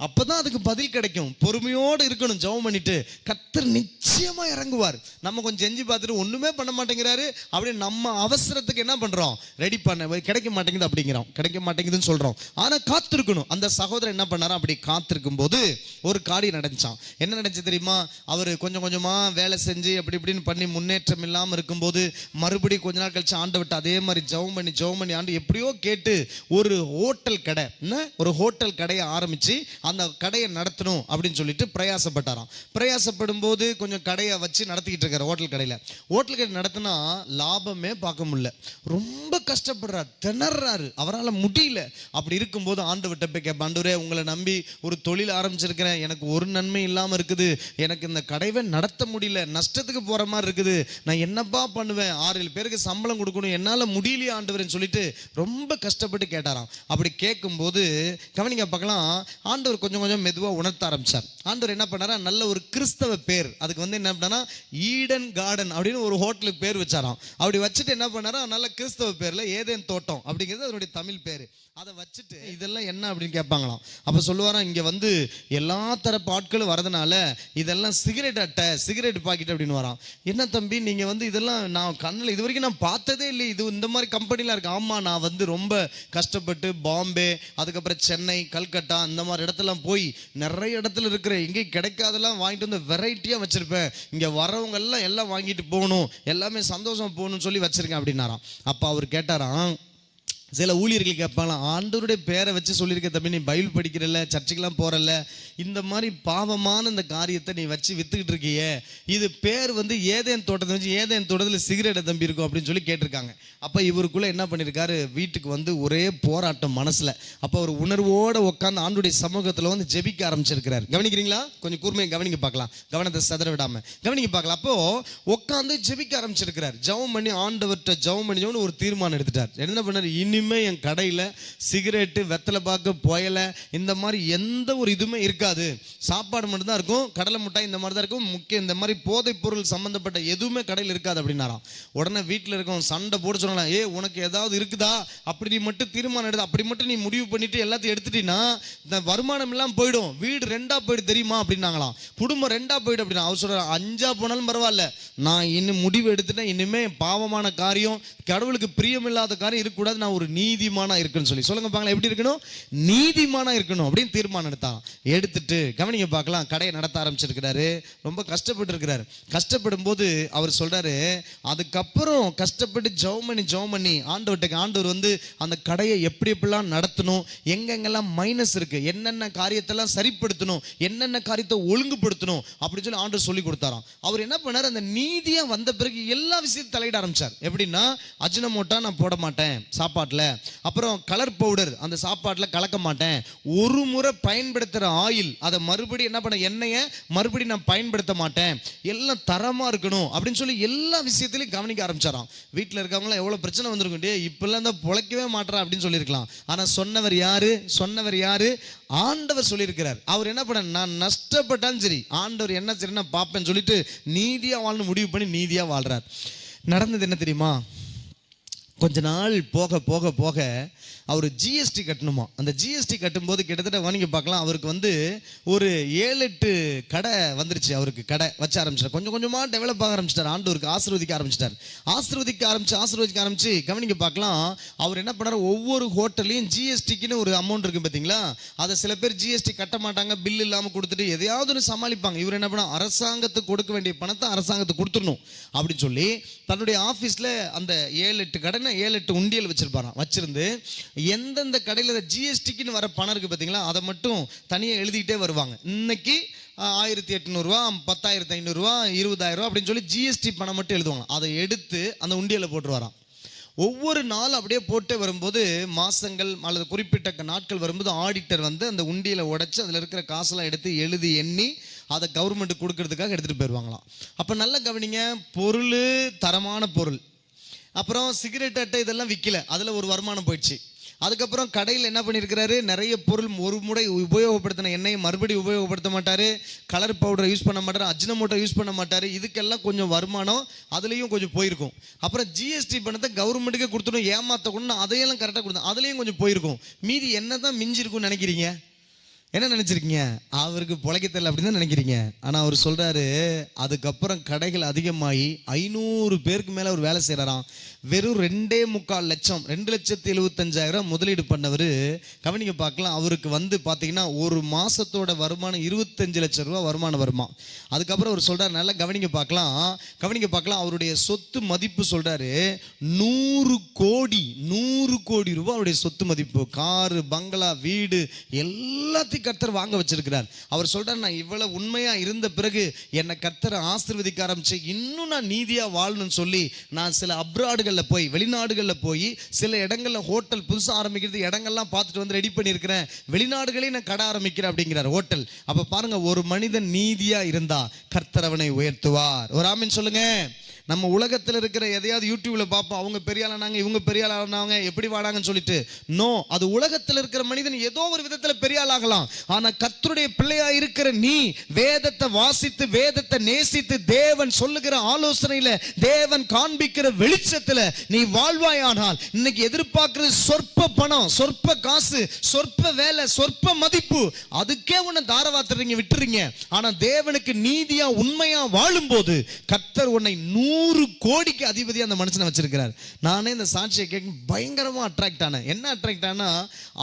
அப்பதான் அதுக்கு பதில் கிடைக்கும். பொறுமையோடு இருக்கணும். ஜெபம் பண்ணிட்டு கர்த்தர் நிச்சயமா இறங்குவார். நம்ம கொஞ்சம் செஞ்சு பார்த்துட்டு ஒண்ணுமே பண்ண மாட்டேங்கிறாரு அப்படி நம்ம அவசரத்துக்கு என்ன பண்றோம், ரெடி பண்ண கிடைக்க மாட்டேங்குது அப்படிங்கிறோம், கிடைக்க மாட்டேங்குதுன்னு சொல்றோம். ஆனா காத்திருக்கணும். அந்த சகோதரன் என்ன பண்ணாரா, அப்படி காத்திருக்கும் போது ஒரு காரியம் நடந்துச்சான். என்ன நடந்துச்சு தெரியுமா? அவர் கொஞ்சம் கொஞ்சமா வேலை செஞ்சு அப்படி இப்படின்னு பண்ணி முன்னேற்றம் இல்லாமல் இருக்கும்போது மறுபடியும் கொஞ்ச நாள் கழிச்சு ஆண்டவர்கிட்ட அதே மாதிரி ஜெபம் பண்ணி ஆண்டு எப்படியோ கேட்டு ஒரு ஹோட்டல் கடை, ஒரு ஹோட்டல் கடையை ஆரம்பிச்சு அந்த கடையை நடத்தணும் அப்படின்னு சொல்லிட்டு பிரயாசப்படும் போது கொஞ்சம் கடையை வச்சு நடத்திக்கிட்டு இருக்காரு. ஹோட்டல் கடை நடத்தினா லாபமே பார்க்க முடியல, ரொம்ப கஷ்டப்படுறாரு, திணறாரு, அவரால் முடியல. அப்படி இருக்கும்போது ஆண்டவர்கிட்ட போய் கேட்பேன், ஆண்டவரே உங்களை நம்பி ஒரு தொழில் ஆரம்பிச்சிருக்கிறேன், எனக்கு ஒரு நன்மை இல்லாமல் இருக்குது, எனக்கு இந்த கடையை நடத்த முடியல, நஷ்டத்துக்கு போற மாதிரி இருக்குது, நான் என்னப்பா பண்ணுவேன், 6-7 பேருக்கு சம்பளம் கொடுக்கணும், என்னால் முடியலையா ஆண்டவர்னு சொல்லிட்டு ரொம்ப கஷ்டப்பட்டு கேட்டாராம். அப்படி கேட்கும்போது கவனிங்க பார்க்கலாம், ஆண்டவர் ஆண்டவர் கொஞ்சம் கொஞ்சம் மெதுவாக உணர்த்த ஆரம்பிச்சார். ஆண்டவர் என்ன பண்ணாரா, நல்ல ஒரு கிறிஸ்தவ பேர், அதுக்கு வந்து என்ன பண்ணா ஈடன் கார்டன் அப்படின்னு ஒரு ஹோட்டலுக்கு பேர் வச்சாராம். அப்படி வச்சுட்டு என்ன பண்ணாரா, நல்ல கிறிஸ்தவ பேர்ல ஏதேன் தோட்டம் அப்படிங்கிறது அதனுடைய தமிழ் பேர். அதை வச்சுட்டு இதெல்லாம் என்ன அப்படின்னு கேட்பாங்களாம். அப்போ சொல்லுவாராம், இங்கே வந்து எல்லா தரப்பு ஆட்களும் வரதுனால இதெல்லாம் சிகரெட் அட்டை, சிகரெட் பாக்கெட் அப்படின்னு வரான். என்ன தம்பி நீங்கள் வந்து இதெல்லாம் நான் கண்ணில் இது வரைக்கும் நான் பார்த்ததே இல்லை, இது இந்த மாதிரி கம்பெனிலாம் இருக்கு. ஆமாம், நான் வந்து ரொம்ப கஷ்டப்பட்டு பாம்பே, அதுக்கப்புறம் சென்னை, கல்கட்டா இந்த மாதிரி இடத்துலாம் போய் நிறைய இடத்துல இருக்கிற எங்கேயும் கிடைக்காதெல்லாம் வாங்கிட்டு வந்து வெரைட்டியாக வச்சுருப்பேன். இங்கே வரவங்க எல்லாம் வாங்கிட்டு போகணும், எல்லாமே சந்தோஷம் போகணும்னு சொல்லி வச்சுருக்கேன் அப்படின்னாராம். அப்போ அவர் கேட்டாராம், சில ஊழியர்கள் கேட்பாங்களாம், ஆண்டவருடைய பேரை வச்சு சொல்லியிருக்க தம்பி, நீ பைபிள் படிக்கிறல்ல, சர்ச்சுக்கெல்லாம் போகிறல்ல, இந்த மாதிரி பாவமான இந்த காரியத்தை நீ வச்சு வித்துக்கிட்டு இருக்கியே, இது பேர் வந்து ஏதேன் தோட்டத்தை வச்சு ஏதேன் தோட்டத்தில் சிகரெட்டை தம்பி இருக்கும் அப்படின்னு சொல்லி கேட்டிருக்காங்க. அப்போ இவருக்குள்ளே என்ன பண்ணியிருக்காரு, வீட்டுக்கு வந்து ஒரே போராட்டம் மனசில். அப்போ ஒரு உணர்வோடு உட்காந்து ஆண்டுடைய சமூகத்தில் வந்து ஜெபிக்க ஆரம்பிச்சிருக்கிறார். கவனிக்கிறீங்களா? கொஞ்சம் கூர்மையை கவனிக்க பார்க்கலாம், கவனத்தை சதற விடாமல் கவனிக்க பார்க்கலாம். அப்போது உட்காந்து ஜெபிக்க ஆரம்பிச்சிருக்கிறார். ஜெபம் பண்ணி ஆண்டவர்கிட்ட ஜெபம் பண்ணி ஒரு தீர்மானம் எடுத்துட்டார். என்ன பண்ணார், இனிமே என் கடையில் சிகரெட்டு, வெத்தலை பாக்கு, புயலை இந்த மாதிரி எந்த ஒரு இதுவுமே இருக்காது, சாப்பாடு மட்டும்தான் இருக்கும், கடலை மிட்டாய் இந்த மாதிரி தான் இருக்கும், முக்கியம் இந்த மாதிரி போதைப் பொருள் சம்பந்தப்பட்ட எதுவுமே கடையில் இருக்காது அப்படின்னாராம். உடனே வீட்டில் இருக்கவங்க சண்டை போட்டு சொன்னாலாம், உனக்கு ஏதாவது இருக்குதா, அப்படி நீ மட்டும் தீர்மானம் எடுத்து அப்படி மட்டும் நீ முடிவு பண்ணிட்டு எல்லாத்தையும் எடுத்துட்டீங்கன்னா இந்த வருமானம் எல்லாம் போயிடும், வீடு ரெண்டா போயிடு தெரியுமா அப்படின்னாங்களாம். குடும்பம் ரெண்டா போயிடு அப்படின்னா. அவர் சொல்ற, 5 போனாலும் பரவாயில்ல, நான் இன்னும் முடிவு எடுத்துட்டேன், இனிமே பாவமான காரியம், கடவுளுக்கு பிரியமில்லாத காரியம் இருக்கக்கூடாது, நான் ஒரு நீதிமானா இருக்குன்னு சொல்லி. சொல்லுங்க பாக்கலாம், எப்படி இருக்கணும், நீதிமானா இருக்கணும் அப்படின்னு தீர்மானம் எடுத்துட்டு கவனிங்க பார்க்கலாம், கடையை நடத்த ஆரம்பிச்சிருக்கிறாரு. ரொம்ப கஷ்டப்பட்டு இருக்கிறாரு. கஷ்டப்படும் போது அவர் சொல்றாரு, அதுக்கப்புறம் கஷ்டப்பட்டு ஜெபம் பண்ணி ஆண்டவர் வந்து அந்த கடையை எப்படிலாம் நடத்தணும், எங்கெங்கெல்லாம் மைனஸ் இருக்கு, என்னென்ன காரியத்தெல்லாம் சரிப்படுத்தணும், என்னென்ன காரியத்தை ஒழுங்குபடுத்தணும் அப்படின்னு சொல்லி ஆண்டவர் சொல்லி கொடுத்தாராம். அவர் என்ன பண்ணார், அந்த நீதியா வந்த பிறகு எல்லா விஷயத்தையும் தலையிட ஆரம்பிச்சார். எப்படின்னா, அஜினமோட்டா நான் போட மாட்டேன் சாப்பாட்டில், அப்புறம் கலர் பவுடர் அந்த சாப்பாட்டில் கலக்க மாட்டேன், ஒரு முறை பயன்படுத்துகிற ஆயில் அதை மறுபடியும் என்ன பண்ண, எண்ணெயை மறுபடியும் நான் பயன்படுத்த மாட்டேன், எல்லாம் தரமாக இருக்கணும் அப்படின்னு சொல்லி எல்லா விஷயத்திலையும் கவனிக்க ஆரம்பிச்சாராம். வீட்டில் இருக்கவங்களாம் எவ்வளோ பிரச்சனை வந்திருக்கும், டே இப்பெல்லாம் தான் பொழைக்கவே மாட்டேறா அப்படின்னு சொல்லியிருக்கலாம். ஆனால் சொன்னவர் யாரு, ஆண்டவர் சொல்லியிருக்கிறார். அவர் என்ன பண்ண, நான் நஷ்டப்பட்டாலும் சரி ஆண்டவர் என்ன சரி நான் பார்ப்பேன்னு சொல்லிட்டு நீதியாக வாழணும் முடிவு பண்ணி நீதியாக வாழ்றார். நடந்தது என்ன தெரியுமா, கொஞ்ச நாள் போக போக போக அவர் ஜிஎஸ்டி கட்டணுமா. அந்த ஜிஎஸ்டி கட்டும்போது கிட்டத்தட்ட வணிக பார்க்கலாம், அவருக்கு வந்து ஒரு 7-8 கடை வந்துருச்சு. அவருக்கு கடை வச்ச ஆரம்பிச்சிட்டார். கொஞ்சம் கொஞ்சமாக டெவலப் ஆக ஆரம்பிச்சிட்டார். ஆண்டவருக்கு ஆசீர்வதிக்க ஆரம்பிச்சு கவனிக்க பார்க்கலாம். அவர் என்ன பண்ணார், ஒவ்வொரு ஹோட்டல்லையும் ஜிஎஸ்டிக்குன்னு ஒரு அமௌண்ட் இருக்குது பார்த்தீங்களா, அதை சில பேர் ஜிஎஸ்டி கட்ட மாட்டாங்க, பில் இல்லாமல் கொடுத்துட்டு எதையாவது ஒன்று சமாளிப்பாங்க. இவர் என்ன பண்ணால், அரசாங்கத்துக்கு கொடுக்க வேண்டிய பணத்தை அரசாங்கத்துக்கு கொடுத்துடணும் அப்படின்னு சொல்லி தன்னுடைய ஆஃபீஸில் அந்த 7-8 கடைனா 7-8 உண்டியல் வச்சிருந்து எந்தெந்த கடையில் ஜிஎஸ்டிக்குன்னு வர பணம் இருக்குது பார்த்தீங்களா, அதை மட்டும் தனியாக எழுதிக்கிட்டே வருவாங்க. இன்னைக்கு 1800 ரூபா, 10,500 ரூபா, 20,000 ரூபா அப்படின்னு சொல்லி ஜிஎஸ்டி பணம் மட்டும் எழுதுவாங்க. அதை எடுத்து அந்த உண்டியலில் போட்டு வரான். ஒவ்வொரு நாள் அப்படியே போட்டு வரும்போது, மாதங்கள் அல்லது குறிப்பிட்ட நாட்கள் வரும்போது ஆடிட்டர் வந்து அந்த உண்டியலை உடைச்சு அதில் இருக்கிற காசெல்லாம் எடுத்து எழுதி எண்ணி அதை கவர்மெண்ட்டுக்கு கொடுக்கறதுக்காக எடுத்துகிட்டு போயிடுவாங்களாம். அப்போ நல்லா கவனிங்க, பொருள் தரமான பொருள், அப்புறம் சிகரெட் அட்டை இதெல்லாம் விற்கல, அதில் ஒரு வருமானம் போயிடுச்சு. அதுக்கப்புறம் கடையில் என்ன பண்ணியிருக்கிறாரு, நிறைய பொருள் ஒரு முறை உபயோகப்படுத்தின எண்ணெயை மறுபடியும் உபயோகப்படுத்த மாட்டார், கலர் பவுடரை யூஸ் பண்ண மாட்டார், அஜினமோட்டோ யூஸ் பண்ண மாட்டார். இதுக்கெல்லாம் கொஞ்சம் வருமானம் அதுலேயும் கொஞ்சம் போயிருக்கும். அப்புறம் ஜிஎஸ்டி பணத்தை கவர்மெண்ட்டுக்கே கொடுத்துடும், ஏமாற்றக்கூடணும், அதையெல்லாம் கரெக்டாக கொடுத்தோம், அதுலேயும் கொஞ்சம் போயிருக்கும். மீதி என்ன தான் மிஞ்சிருக்கும்னு நினைக்கிறீங்க, என்ன நினச்சிருக்கீங்க, அவருக்கு பொழைக்க தெரியல அப்படின்னு தான் நினைக்கிறீங்க. ஆனால் அவர் சொல்கிறாரு, அதுக்கப்புறம் கடைகள் அதிகமாகி 500 பேருக்கு மேலே அவர் வேலை செய்கிறாராம். வெறும் 2.25 லட்சம், 2,75,000 முதலீடு பண்ணவர். கவனிக்க பார்க்கலாம், அவருக்கு வந்து பார்த்தீங்கன்னா ஒரு மாதத்தோட வருமானம் 25 லட்சம் ரூபா வருமானம் வருமா. அதுக்கப்புறம் அவர் சொல்கிறார், நல்லா கவனிக்க பார்க்கலாம், அவருடைய சொத்து மதிப்பு சொல்கிறாரு 100 கோடி ரூபா அவருடைய சொத்து மதிப்பு. காரு, பங்களா, வீடு எல்லாத்தையும் கர்த்தர் வாங்க வச்சிருக்கிறார். அவர் சொல்றார், நான் இவ்வளவு உண்மையா இருந்த பிறகு என்னை கர்த்தர் ஆசீர்வதிக்க ஆரம்பிச்சு, இன்னும் நான் நீதியா வாழணும்னு சொல்லி நான் சில அப்ராடுகளில் போய், வெளிநாடுகளில் போய் சில இடங்கள்ல ஹோட்டல் புதுசாக ஆரம்பிக்கிறது இடங்கள்லாம் பார்த்துட்டு வந்து ரெடி பண்ணியிருக்கிறேன், வெளிநாடுகளையும் நான் கடை ஆரம்பிக்கிறேன் அப்படிங்கிறார் ஹோட்டல். அப்ப பாருங்க, ஒரு மனிதன் நீதியா இருந்தா கர்த்தர் அவனை உயர்த்துவார். ஒரு ஆமீன் சொல்லுங்க. நம்ம உலகத்தில் இருக்கிற எதையாவது யூடியூப்ல பார்ப்போம், அவங்க பெரிய ஆளானாங்க, இவங்க பெரிய ஆளானாங்க, எப்படி வாடாங்கன்னு சொல்லிட்டு. நோ, அது உலகத்தில் இருக்கிற மனிதன் ஏதோ ஒரு விதத்துல பெரிய ஆளாகலாம். ஆனா கர்த்தருடைய பிள்ளையா இருக்கிற நீ வேதத்தை வாசித்து, வேதத்தை நேசித்து, தேவன் சொல்லுகிற ஆலோசனையில, தேவன் காண்பிக்கிற வெளிச்சத்துல நீ வாழ்வாயானால், இன்னைக்கு எதிர்பார்க்கிறது சொற்ப பணம், சொற்ப காசு, சொற்ப வேலை, சொற்ப மதிப்பு, அதுக்கே உன்னை தாரவாத்துறீங்க, விட்டுறீங்க. ஆனா தேவனுக்கு நீதியா உண்மையா வாழும்போது கர்த்தர் உன்னை 100 கோடிக்கு அதிபதியா அந்த மனுஷனை வச்சிருக்கிறார். நானே இந்த சாட்சியை கேட்க பயங்கரமா அட்ராக்ட் ஆனேன். என்ன அட்ராக்ட் ஆனா,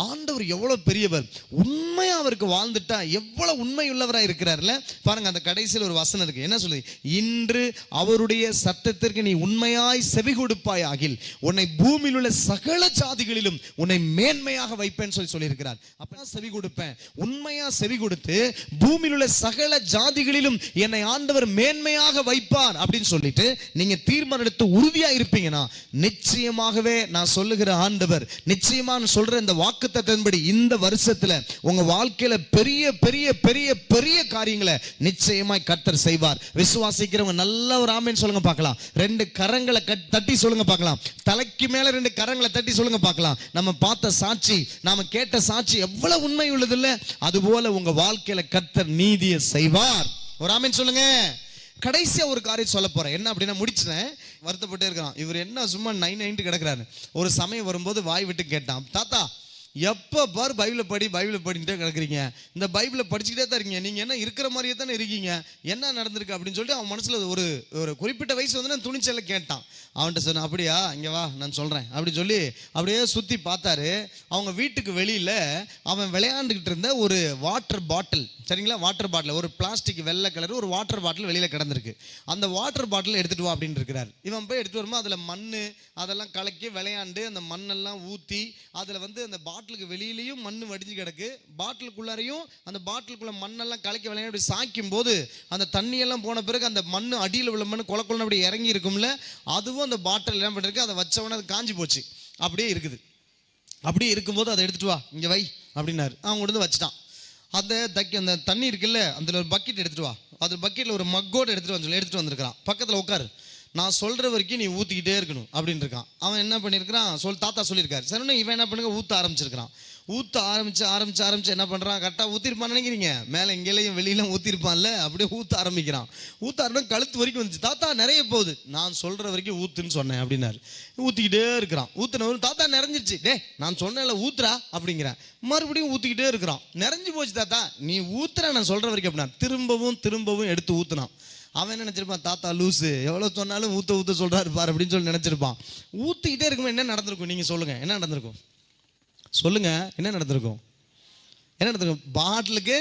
ஆண்டவர் எவ்வளவு பெரியவர், உண்மையா அவருக்கு வாழ்ந்துட்டா எவ்வளவு உண்மை உள்ளவரா இருக்கிறார்ல. பாருங்க, அந்த கடைசியில் ஒரு வசனம் இருக்கு. என்ன சொல்லுது? இன்று அவருடைய சத்தத்திற்கு நீ உண்மையாய் செவி கொடுப்பாய் ஆகில் உன்னை பூமியில் உள்ள சகல ஜாதிகளிலும் உன்னை மேன்மையாக வைப்பேன்னு சொல்லியிருக்கிறார். அப்பதான் செவி கொடுப்பேன், உண்மையா செவி கொடுத்து பூமியில் உள்ள சகல ஜாதிகளிலும் என்னை ஆண்டவர் மேன்மையாக வைப்பார் அப்படின்னு சொல்லிட்டு நீங்க தீர்மானம் எடுத்து உறுதியா இருப்பீங்கன்னா, நிச்சயமாகவே நான் சொல்லுகிற ஆண்டவர் நிச்சயமா சொல்ற இந்த வாக்குத்தத்தத்தின்படி இந்த வருஷத்துல உங்க வாழ்க்கையில பெரிய பெரிய பெரிய பெரிய காரியங்களை நிச்சயமாய் கர்த்தர் செய்வார். விசுவாசிக்கிறவங்க நல்ல ஒரு ஆமென் சொல்லுங்க பார்க்கலாம். 2 கரங்களை தட்டி சொல்லுங்க பார்க்கலாம். தலைக்கு மேல 2 கரங்களை தட்டி சொல்லுங்க பார்க்கலாம். நம்ம பார்த்த சாட்சி, நாம கேட்ட சாட்சி எவ்வளவு உண்மை உள்ளது இல்ல? அதுபோல உங்க வாழ்க்கையில கர்த்தர் நீதியை செய்வார். ஒரு ஆமென் சொல்லுங்க. கடைசியா ஒரு காரியம் சொல்ல போறேன். என்ன அப்படின்னா, முடிச்சுனேன். வருத்தப்பட்டே இருக்கான், இவர் என்ன சும்மா 9 கிடக்குறாரு. ஒரு சமயம் வரும்போது வாய் விட்டு கேட்டான், தாத்தா எப்போ பார் பைபிளை படிச்சுட்டே கிடக்குறீங்க, இந்த பைபிளை படிச்சுக்கிட்டே தான் இருக்கீங்க, நீங்கள் என்ன இருக்கிற மாதிரியே தானே இருக்கீங்க, என்ன நடந்திருக்கு அப்படின்னு சொல்லிட்டு அவன் மனசில் ஒரு குறிப்பிட்ட வயசு வந்து நான் துணிச்சல கேட்டான். அவன்கிட்ட சொன்னேன், அப்படியா, இங்கே வா நான் சொல்கிறேன் அப்படின்னு சொல்லி அப்படியே சுற்றி பார்த்தாரு. அவங்க வீட்டுக்கு வெளியில் அவன் விளையாண்டுக்கிட்டு இருந்த ஒரு வாட்டர் பாட்டில், சரிங்களா, வாட்டர் பாட்டில், ஒரு பிளாஸ்டிக் வெள்ளை கலர் ஒரு வாட்டர் பாட்டில் வெளியில் கிடந்திருக்கு. அந்த வாட்டர் பாட்டில் எடுத்துகிட்டு வா அப்படின்னு இருக்கிறார். இவன் போய் எடுத்துகிட்டு வரும்போது அதில் மண் அதெல்லாம் கலக்கி விளையாண்டு அந்த மண்ணெல்லாம் ஊற்றி அதில் வந்து அந்த பாட்டிலுக்கு வெளியிலையும் மண் வடிஞ்சு கிடக்கு, பாட்டிலுக்குள்ளாரையும் அந்த பாட்டிலுக்குள்ள மண்ணெல்லாம் கலக்கி விளையாடி சாய்க்கும் போது அந்த தண்ணியெல்லாம் போன பிறகு அந்த மண் அடியில் உள்ள மண் கொலக்குள்ள அப்படி இறங்கி இருக்கும்ல, அதுவும் அந்த பாட்டில் என்ன பண்ணிருக்கு, அதை வச்சவொடனே அது காஞ்சி போச்சு, அப்படியே இருக்குது. அப்படியே இருக்கும்போது அதை எடுத்துட்டு வா இங்கே வை அப்படின்னாரு. அவன் கொண்டு வந்து வச்சுட்டான். அந்த தண்ணி இருக்குல்ல, அதில் ஒரு பக்கெட் எடுத்துட்டு வா, அது பக்கெட்டில் ஒரு மக்கோடு எடுத்துட்டு வந்திருக்கிறான். பக்கத்தில் உட்காரு, நான் சொல்ற வரைக்கும் நீ ஊற்றிக்கிட்டே இருக்கணும் அப்படின்னு இருக்கான். அவன் என்ன பண்ணியிருக்கிறான், தாத்தா சொல்லியிருக்காரு. சரி, இவன் என்ன பண்ணுங்க, ஊற்ற ஆரம்பிச்சிருக்கிறான். ஊற்ற ஆரம்பிச்சு என்ன பண்ணுறான், கரெக்டாக ஊற்றிருப்பான்னு நினைக்கிறீங்க, மேலே இங்கேயும் வெளியிலாம் ஊற்றிருப்பான்ல, அப்படியே ஊற்ற ஆரம்பிக்கிறான். ஊற்ற ஆரம்பிச்சு கழுத்து வரைக்கும் வந்துச்சு. தாத்தா நிறைய போகுது, நான் சொல்கிற வரைக்கும் ஊற்றுன்னு சொன்னேன் அப்படின்னாரு. ஊற்றிக்கிட்டே இருக்கிறான். ஊற்றினவரும் தாத்தா நிறைஞ்சிருச்சு, டே நான் சொன்னேன்ல ஊத்துறா அப்படிங்கிறேன். மறுபடியும் ஊற்றிக்கிட்டே இருக்கிறான். நிறைஞ்சு போச்சு தாத்தா, நீ ஊற்றுற நான் சொல்கிற வரைக்கும் அப்படின்னா திரும்பவும் எடுத்து ஊற்றுனான். அவன் என்ன நினைச்சிருப்பான், தாத்தா லூசு, எவ்வளோ சொன்னாலும் ஊற்ற சொல்கிறாரு பாரு அப்படின்னு சொல்லி நினச்சிருப்பான். ஊற்றிக்கிட்டே இருக்கும்போது என்ன நடந்திருக்கும், நீங்கள் சொல்லுங்கள், என்ன நடந்திருக்கும் சொல்லுங்க, என்ன நடந்திருக்கும்? பாட்டிலுக்கு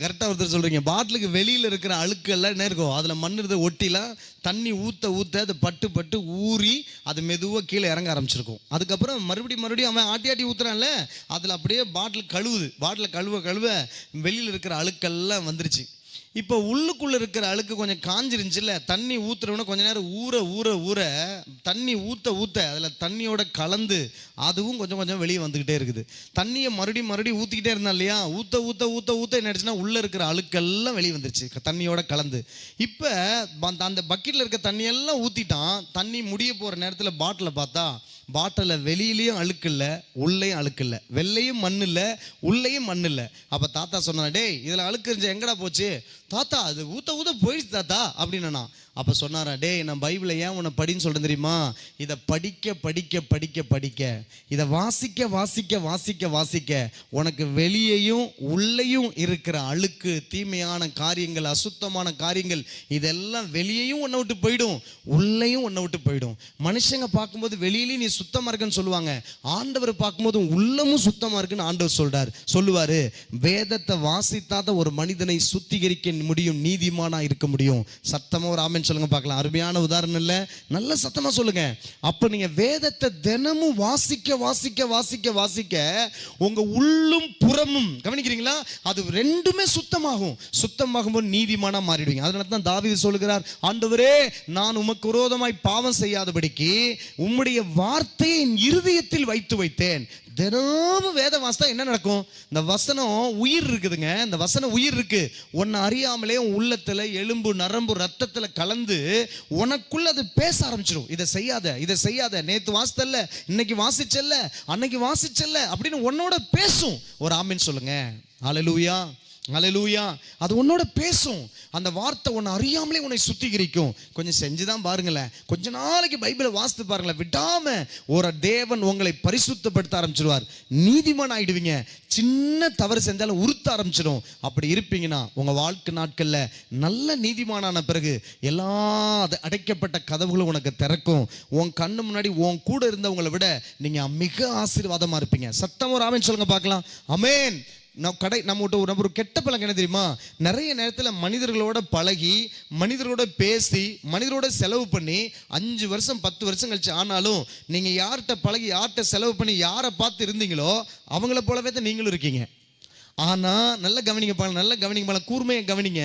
கரெக்டாக ஒருத்தர் சொல்கிறீங்க, பாட்டிலுக்கு வெளியில் இருக்கிற அழுக்கெல்லாம் என்ன இருக்கும், அதில் மண் இருந்த ஒட்டிலாம் தண்ணி ஊற்ற அது பட்டு ஊறி அது மெதுவாக கீழே இறங்க ஆரம்பிச்சிருக்கும். அதுக்கப்புறம் மறுபடியும் அவன் ஆட்டி ஊற்றுறான்ல, அதில் அப்படியே பாட்டில் கழுவுது. பாட்டில் கழுவ வெளியில் இருக்கிற அழுக்கெல்லாம் வந்துருச்சு. இப்போ உள்ளுக்குள்ளே இருக்கிற அழுக்கு கொஞ்சம் காஞ்சிருந்துச்சுல்ல, தண்ணி ஊற்றுறவன கொஞ்ச நேரம் ஊற தண்ணி ஊற்ற அதில் தண்ணியோட கலந்து அதுவும் கொஞ்சம் வெளியே வந்துக்கிட்டே இருக்குது. தண்ணியை மறுபடியும் ஊற்றிக்கிட்டே இருந்தா இல்லையா, ஊற்ற என்ன ஆயிடுச்சுன்னா உள்ளே இருக்கிற அழுக்கெல்லாம் வெளியே வந்துருச்சு தண்ணியோட கலந்து. இப்போ அந்த பக்கெட்டில் இருக்க தண்ணியெல்லாம் ஊற்றிட்டான். தண்ணி முடிய போகிற நேரத்தில் பாட்டிலை பார்த்தா, பாட்டில் வெளியிலையும் அழுக்கு இல்லை, உள்ளேயும் அழுக்கு இல்லை, வெள்ளையும் மண் இல்லை, உள்ளேயும் மண் இல்லை. அப்போ தாத்தா சொன்னான், டேய் இதில் அழுக்கு இருந்துச்சு எங்கடா போச்சு? தாத்தா அது ஊற்ற போயிடுச்சு தாத்தா அப்படின்னா. அப்போ சொன்னாரா, டேய் நான் பைபிளை ஏன் உன்னை படின்னு சொல்கிறேன் தெரியுமா, இதை படிக்க இதை வாசிக்க உனக்கு வெளியையும் உள்ளேயும் இருக்கிற அழுக்கு, தீமையான காரியங்கள், அசுத்தமான காரியங்கள் இதெல்லாம் வெளியையும் உன்னை விட்டு போயிடும், உள்ளேயும் உன்னை விட்டு போயிடும். மனுஷங்க பார்க்கும்போது வெளியிலையும் நீ சுத்தமாக இருக்குன்னு சொல்லுவாங்க, ஆண்டவர் பார்க்கும்போது உள்ளமும் சுத்தமாக இருக்குன்னு ஆண்டவர் சொல்லுவார். வேதத்தை வாசித்தாத ஒரு மனிதனை சுத்திகரிக்க முடியும், நீதிமானா இருக்க முடியும். சத்தமாக ஒரு ஆமென் சொல்லுங்க பார்க்கலாம். அருமையான உதாரணம் இல்ல, நல்ல சத்தமா சொல்லுங்க. அப்ப நீங்க வேதத்தை தினமும் வாசிக்க உங்க உள்ளும் புறமும், கவனிக்கிறீங்களா, அது ரெண்டுமே சுத்தமாகும் போது நீதிமானா மாறிடுவீங்க. அதனால தான் தாவீது சொல்லுகிறார், ஆண்டவரே நான் உமக்கு விரோதமாய் பாவம் செய்யாதபடிக்கு உம்முடைய வார்த்தையை என் இருதயத்தில் வைத்தேன், தினமும் வேதம் வாசித்தா என்ன நடக்கும்? இந்த வசனம் உயிர் இருக்குதுங்க. இந்த வசனம் உயிர் இருக்கு. உன்னை அறியாமலே உன் உள்ளத்துல எலும்பு நரம்பு ரத்தத்துல கலந்து உனக்குள்ள அது பேச ஆரம்பிச்சிடும். இதை செய்யாத, இதை செய்யாத, நேத்து வாசித்தல்ல, இன்னைக்கு வாசிச்சல்ல, அன்னைக்கு வாசிச்சல்ல அப்படின்னு உன்னோட பேசும். ஒரு ஆமீன் சொல்லுங்க. ஹல்லேலூயா, ஹல்லேலூயா. அது உன்னோட பேசும். அந்த வார்த்தை உன்னை அறியாமலே உன்னை சுத்திகரிக்கும். கொஞ்சம் செஞ்சுதான் பாருங்களேன். கொஞ்ச நாளைக்கு பைபிளை வாசித்து பாருங்களேன். விடாம ஒரு தேவன் உங்களை பரிசுத்தப்படுத்த ஆரம்பிச்சிருவார். நீதிமான் ஆயிடுவீங்க. சின்ன தவறு செஞ்சாலும் உறுத்த ஆரம்பிச்சிடும். அப்படி இருப்பீங்கன்னா உங்க வாழ்க்கை நாட்கள்ல நல்ல நீதிமானான பிறகு எல்லா அடைக்கப்பட்ட கதவுகளும் உனக்கு திறக்கும். உன் கண்ணு முன்னாடி உன் கூட இருந்தவங்களை விட நீங்க மிக ஆசீர்வாதமா இருப்பீங்க. சத்தம் ஒரு ஆமென் சொல்லுங்க பார்க்கலாம். ஆமென். நம்ம ஒரு கெட்ட பழக்கம் என்ன தெரியுமா? நிறைய நேரத்தில் மனிதர்களோட பழகி, மனிதர்களோட பேசி, மனிதரோட செலவு பண்ணி 5 வருஷம் 10 வருஷம் கழிச்சு ஆனாலும் நீங்க யார்கிட்ட பழகி, யார்கிட்ட செலவு பண்ணி, யாரை பார்த்து இருந்தீங்களோ அவங்கள போலவே தான் நீங்களும் இருக்கீங்க. ஆனா நல்ல கவனிங்க, கூர்மையை கவனிங்க.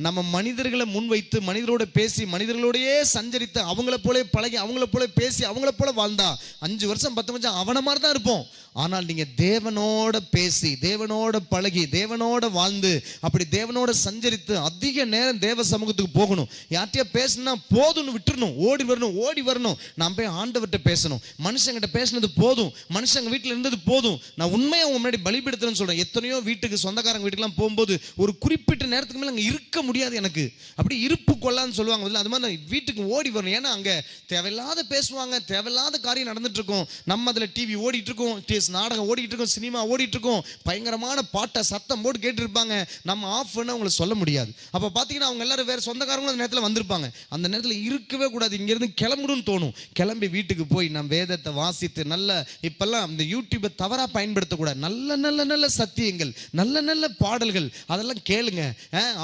நம்ம மனிதர்களை முன்வைத்து, மனிதரோட பேசி, மனிதர்களோடையே சஞ்சரித்து, அவங்கள போல பழகி, அவங்கள போல பேசி, அவங்கள போல வாழ்ந்தா 5 வருஷம் 10 வருஷம் அவன மாதிரி தான் இருப்போம். ஆனால் நீங்க தேவனோட பேசி, தேவனோட பழகி, தேவனோட வாழ்ந்து, அப்படி தேவனோட சஞ்சரித்து அதிக நேரம் தேவ சமூகத்துக்கு போகணும். யார்கிட்டயா பேசணும்னா போதும்னு விட்டுறணும். ஓடி வரணும். நான் போய் ஆண்டவர்கிட்ட பேசணும். மனுஷங்கிட்ட பேசினது போதும், மனுஷங்க வீட்டில் இருந்தது போதும். நான் உண்மையா உங்க முன்னாடி பலிபீடத்துன்னு சொல்றேன். எத்தனையோ வீட்டுக்கு, சொந்தக்காரங்க வீட்டுக்குலாம் போகும்போது ஒரு குறிப்பிட்ட நேரத்துக்கு மேலே அங்கே இருக்க முடியாது. எனக்கு அப்படி இருப்பு கொள்ளான்னு சொல்லுவாங்க. அது மாதிரி வீட்டுக்கு ஓடி வரணும். ஏன்னா அங்கே தேவையில்லாத பேசுவாங்க, தேவையில்லாத காரியம் நடந்துட்டு இருக்கும். நம்ம அதில் டிவி ஓடிட்டு இருக்கோம், நாடகம் ஓடிட்டு இருக்கோம், சினிமா ஓடிட்டு இருக்கோம், பயங்கரமான பாட்டை சத்தம் போட்டு கேட்டு இருப்பாங்க. நம்ம ஆஃப் பண்ண அவங்களை சொல்ல முடியாது. அப்போ பார்த்தீங்கன்னா அவங்க எல்லாரும் வேற சொந்தக்காரங்களும் அந்த நேரத்தில் வந்திருப்பாங்க. அந்த நேரத்தில் இருக்கவே கூடாது. இங்கேருந்து கிளம்பணும்னு தோணும். கிளம்பி வீட்டுக்கு போய் நம்ம வேதத்தை வாசித்து, நல்ல இப்பெல்லாம் இந்த யூடியூப்பை தவறாக பயன்படுத்தக்கூடாது. நல்ல நல்ல நல்ல சத்தியங்கள், நல்ல நல்ல பாடல்கள் அதெல்லாம் கேளுங்க.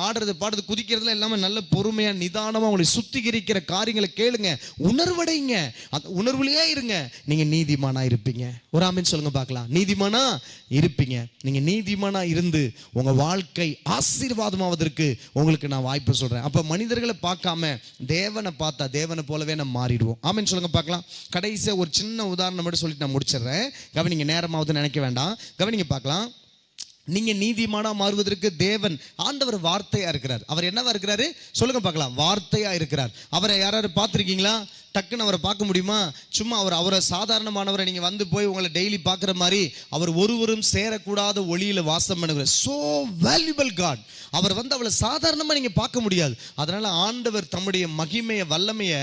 ஆடுறது பாடுறது குதிக்கிறதுலாம் இல்லாமல் நல்ல பொறுமையா நிதானமா உங்களை சுத்திகரிக்கிற காரியங்களை கேளுங்க. உணர்வடைங்க. அந்த உணர்வுலயே இருங்க. நீங்க நீதிமானா இருப்பீங்க. ஒரு ஆமென் சொல்லுங்க பார்க்கலாம். நீதிமானா இருப்பீங்க. நீங்க நீதிமானா இருந்து உங்க வாழ்க்கை ஆசீர்வாதமாவதற்கு உங்களுக்கு நான் வாய்ப்பு சொல்றேன். அப்ப மனிதர்களை பார்க்காம தேவனை பார்த்தா தேவனை போலவே நம்ம மாறிடுவோம். ஆமென் சொல்லுங்க பார்க்கலாம். கடைசியா ஒரு சின்ன உதாரணம் மட்டும் சொல்லிட்டு நான் முடிச்சிடுறேன். கவனிங்க, நேரமாவது நினைக்க வேண்டாம். கவனிங்க பார்க்கலாம். நீங்க நீதிமானா மாறுவதற்கு தேவன் ஆண்டவர் வார்த்தையா இருக்கிறார். அவர் என்னவா இருக்கிறாரு சொல்லுங்க பார்க்கலாம். வார்த்தையா இருக்கிறார். அவரை யாராவது பார்த்துருக்கீங்களா? டக்குன்னு அவரை பார்க்க முடியுமா? சும்மா அவரை சாதாரணமானவரை நீங்க வந்து போய் உங்களை டெய்லி பார்க்குற மாதிரி அவர் ஒருவரும் சேரக்கூடாத ஒளியில வாசம் பண்ணுகிறார். So valuable God. அவர் வந்து அவளை சாதாரணமா நீங்க பார்க்க முடியாது. அதனால ஆண்டவர் தம்முடைய மகிமையை, வல்லமையை